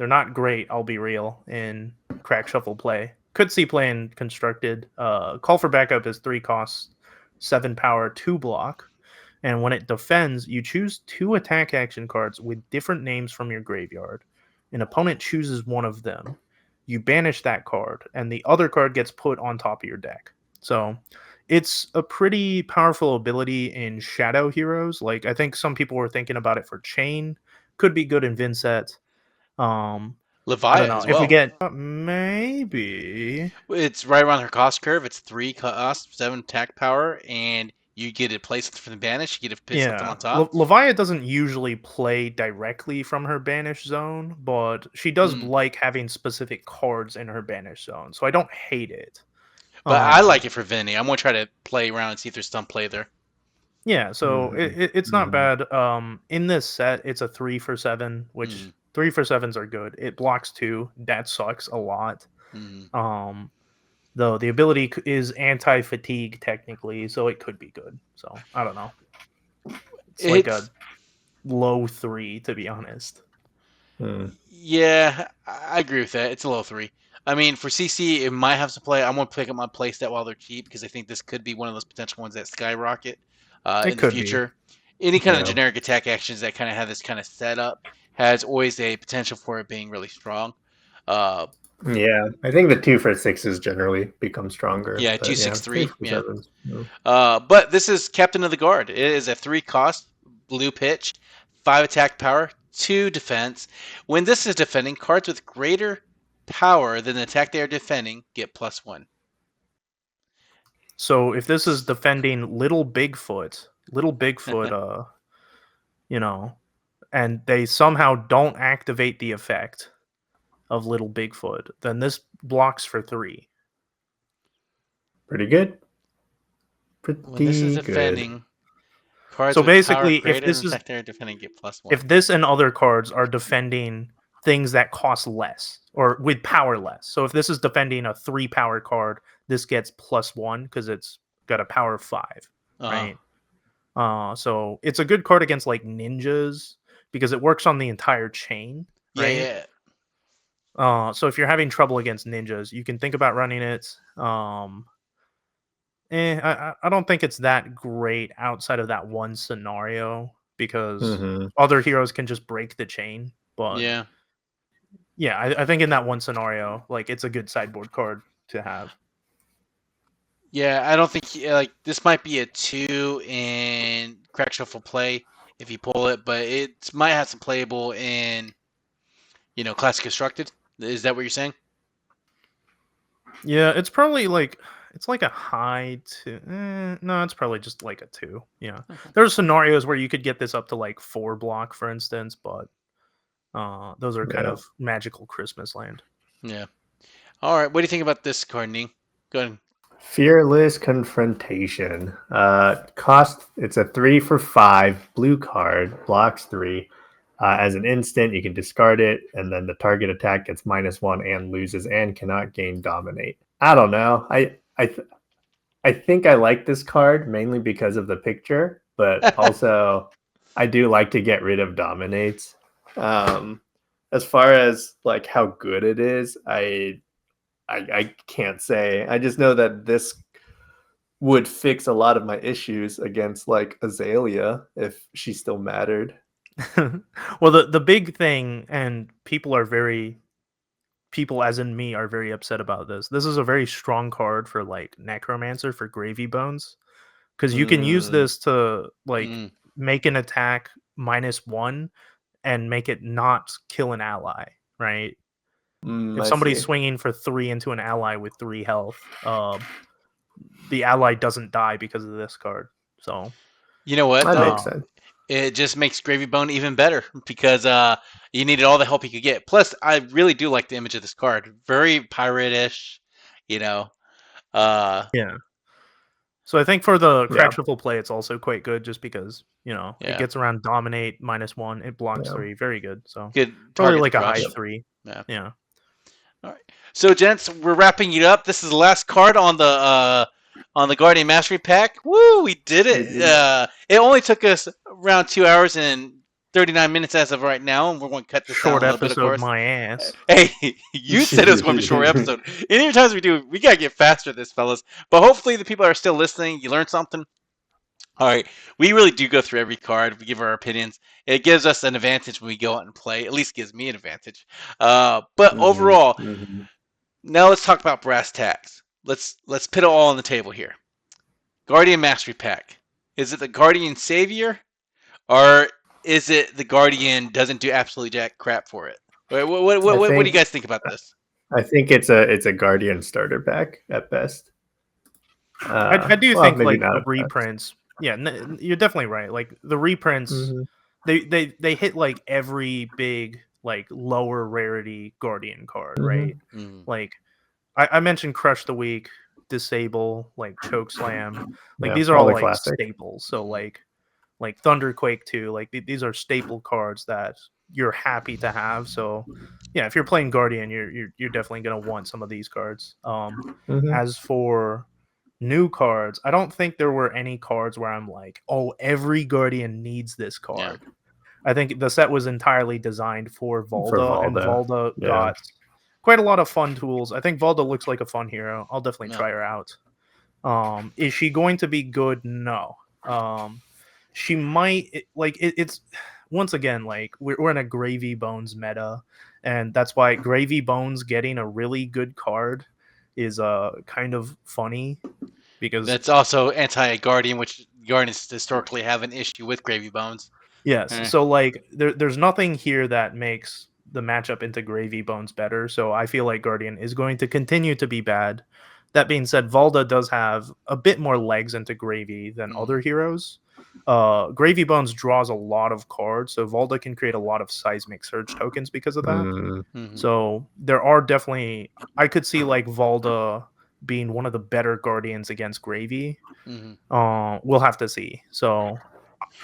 not great, I'll be real, in crack shuffle play. Could see play in constructed. Call for backup is 3 costs, 7 power, 2 block. And when it defends, you choose 2 attack action cards with different names from your graveyard. An opponent chooses one of them. You banish that card, and the other card gets put on top of your deck. So it's a pretty powerful ability in Shadow Heroes. Like, I think some people were thinking about it for Chain. Could be good in Vinset. Leviathan as well. If we get maybe it's right around her cost curve. It's 3 cost, 7 attack power, and you get to play something from the banish. You get to pick something on top. Leviathan doesn't usually play directly from her banish zone, but she does like having specific cards in her banish zone. So I don't hate it. But I like it for Vinny. I'm going to try to play around and see if there's some play there. Yeah, so it's not bad. In this set, it's a 3 for 7, which 3 for 7s are good. It blocks 2. That sucks a lot. Though the ability is anti-fatigue technically, so it could be good. So I don't know. It's like a low 3, to be honest. Yeah, I agree with that. It's a low 3. I mean, for CC, it might have some play. I'm going to pick up my playset while they're cheap because I think this could be one of those potential ones that skyrocket in the future. Any kind of generic attack actions that kind of have this kind of setup has always a potential for it being really strong. Yeah, I think the 2 for 6s generally become stronger. Yeah, 2, 6, 3. Yeah. No. But this is Captain of the Guard. It is a 3 cost, blue pitch, 5 attack power, 2 defense. When this is defending, cards with greater power than the attack they are defending get +1. So if this is defending Little Bigfoot, and they somehow don't activate the effect of Little Bigfoot, then this blocks for 3. Pretty good. When this is defending, cards so with basically, power if this is they're defending, get +1. If this and other cards are defending things that cost less or with power less, so if this is defending a 3 power card, this gets +1 because it's got a power of 5, right? So it's a good card against like ninjas because it works on the entire chain, right? Yeah. So if you're having trouble against ninjas, you can think about running it. I don't think it's that great outside of that one scenario because other heroes can just break the chain. But yeah, I think in that one scenario, like it's a good sideboard card to have. Yeah, I don't think like this might be a 2 in Crack Shuffle play if you pull it, but it might have some playable in Classic Constructed. Is that what you're saying? Yeah, it's probably like it's like a high to no, it's probably just like a 2. Yeah, there's scenarios where you could get this up to like 4 block, for instance, but those are kind of magical Christmas land. Yeah. All right. What do you think about this card, Ning? Go ahead. Fearless Confrontation. Cost, it's a 3 for 5 blue card, blocks 3. As an instant, you can discard it, and then the target attack gets -1 and loses and cannot gain Dominate. I don't know. I think I like this card mainly because of the picture, but also I do like to get rid of Dominates. As far as like how good it is, I can't say. I just know that this would fix a lot of my issues against like Azalea if she still mattered. Well, the big thing, and people as in me are very upset about this. This is a very strong card for like Necromancer for Gravy Bones, because you can use this to like make an attack -1 and make it not kill an ally, right? If somebody's swinging for 3 into an ally with 3 health, the ally doesn't die because of this card. So you know what? That makes sense. It just makes Gravy Bone even better because you needed all the help you could get. Plus, I really do like the image of this card. Very pirate-ish, Yeah. So I think for the Crack Shuffle play, it's also quite good just because, it gets around Dominate -1, it blocks 3. Very good. So good, probably like a high 3. Yeah. All right. So, gents, we're wrapping it up. This is the last card on the Guardian Mastery Pack. Woo, we did it. It only took us around 2 hours and 39 minutes as of right now, and we're going to cut this short down a little bit, of course. My ass. Hey, you said it was going to be a short episode. Any times we do, we got to get faster at this, fellas. But hopefully the people that are still listening, you learned something. All right. We really do go through every card. We give our opinions. It gives us an advantage when we go out and play. At least gives me an advantage. But overall, now let's talk about brass tacks. Let's put it all on the table here. Guardian Mastery Pack. Is it the Guardian Savior, or is it the Guardian doesn't do absolutely jack crap for it? What do you guys think about this? I think it's a Guardian starter pack at best. I do think like the reprints. Yeah, you're definitely right. Like the reprints, they hit like every big like lower rarity Guardian card, right? Like I mentioned Crush the Weak, Disable, like Choke Slam. Like these are all like classic staples. So like Thunderquake 2, like these are staple cards that you're happy to have. So yeah, if you're playing Guardian, you're definitely gonna want some of these cards. As for new cards, I don't think there were any cards where I'm like, oh, every Guardian needs this card. I think the set was entirely designed for Volda, and Volda got quite a lot of fun tools. I think Volda looks like a fun hero. I'll definitely try her out. Is she going to be good? No. She might it's once again like we're in a Gravy Bones meta, and that's why Gravy Bones getting a really good card is kind of funny because that's also anti-Guardian, which Guardians historically have an issue with Gravy Bones. Yes, so like there's nothing here that makes the matchup into Gravy Bones better, so I feel like Guardian is going to continue to be bad. That being said, Volda does have a bit more legs into Gravy than other heroes. Gravy Bones draws a lot of cards, so Volda can create a lot of Seismic Surge tokens because of that. So there are definitely, I could see like Volda being one of the better Guardians against Gravy. We'll have to see. So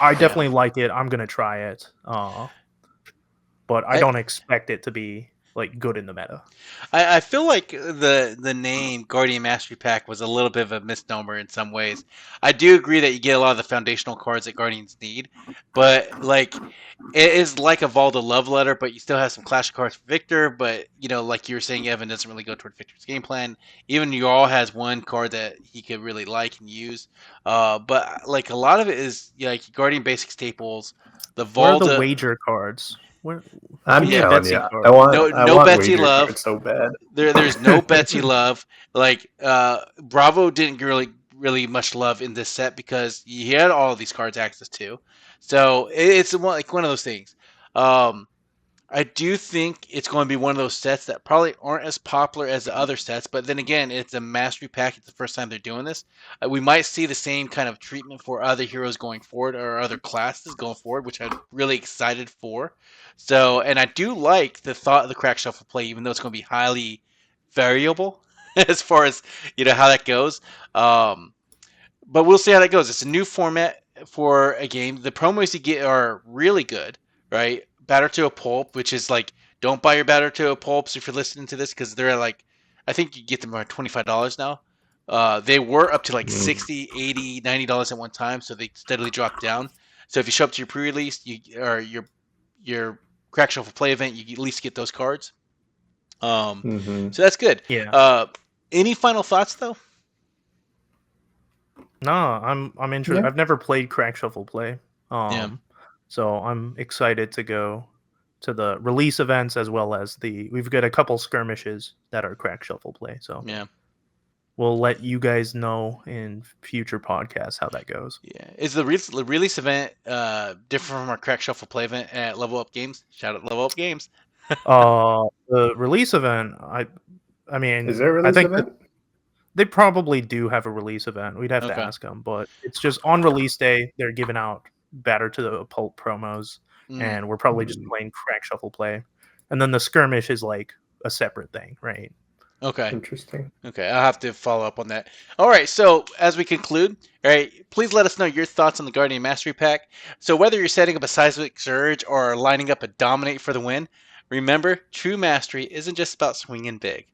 I definitely like it. I'm gonna try it, but I don't expect it to be like good in the meta. I feel like the name Guardian Mastery Pack was a little bit of a misnomer in some ways. I do agree that you get a lot of the foundational cards that Guardians need, but like it is like a Valda love letter, but you still have some Clash cards for Victor. But like you were saying, Evan doesn't really go toward Victor's game plan. Even Jarl has one card that he could really like and use. But like a lot of it is like Guardian basic staples. The Valda. Where are the wager cards? I'm telling you, I want Betsy Love cards so bad. There's no Betsy Love. Like Bravo didn't really much love in this set because he had all of these cards access to. So it's like one of those things. I do think it's going to be one of those sets that probably aren't as popular as the other sets, but then again, it's a mastery pack. It's the first time they're doing this. We might see the same kind of treatment for other heroes going forward or other classes going forward, which I'm really excited for. So, and I do like the thought of the crack shuffle play, even though it's going to be highly variable as far as how that goes. But we'll see how that goes. It's a new format for a game. The promos you get are really good, right? Batter to a pulp, which is like, don't buy your batter to a pulps if you're listening to this, because they're like, I think you get them around $25 now. They were up to like $60, $80, $90 at one time, so they steadily dropped down. So if you show up to your pre-release, or your crack shuffle play event, you at least get those cards. So that's good. Yeah. Any final thoughts though? No, I'm interested. Yeah. I've never played crack shuffle play. So I'm excited to go to the release events as well as we've got a couple skirmishes that are crack shuffle play. So yeah, we'll let you guys know in future podcasts how that goes. Yeah, is the release event different from our crack shuffle play event at Level Up Games? Shout out Level Up Games. The release event, I mean, is there a release event? They probably do have a release event. We'd have to ask them, but it's just on release day. They're giving out batter to the pulp promos, and we're probably just playing crack shuffle play, and then the skirmish is like a separate thing, right? Okay, interesting. Okay, I'll have to follow up on that. All right, so as we conclude, all right, please let us know your thoughts on the Guardian Mastery Pack. So whether you're setting up a seismic surge or lining up a dominate for the win, remember, true mastery isn't just about swinging big.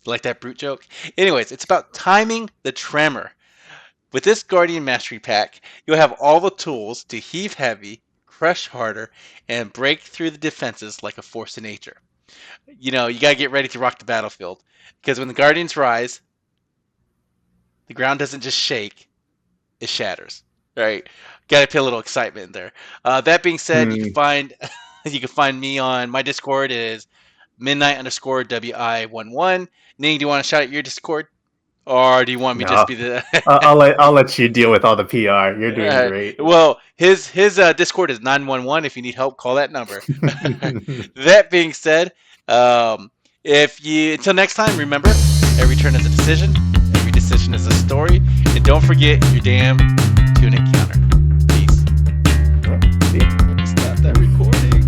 Like that brute joke? Anyways, it's about timing the tremor. With this Guardian Mastery Pack, you'll have all the tools to heave heavy, crush harder, and break through the defenses like a force of nature. You gotta get ready to rock the battlefield. Because when the Guardians rise, the ground doesn't just shake, it shatters. Right? Gotta put a little excitement in there. That being said, you can find me on my Discord is midnight_WI11. Ning, do you want to shout out your Discord? Or do you want me just be the? I'll let you deal with all the PR. You're doing great. Well, his Discord is 911. If you need help, call that number. That being said, until next time, remember, every turn is a decision, every decision is a story, and don't forget your damn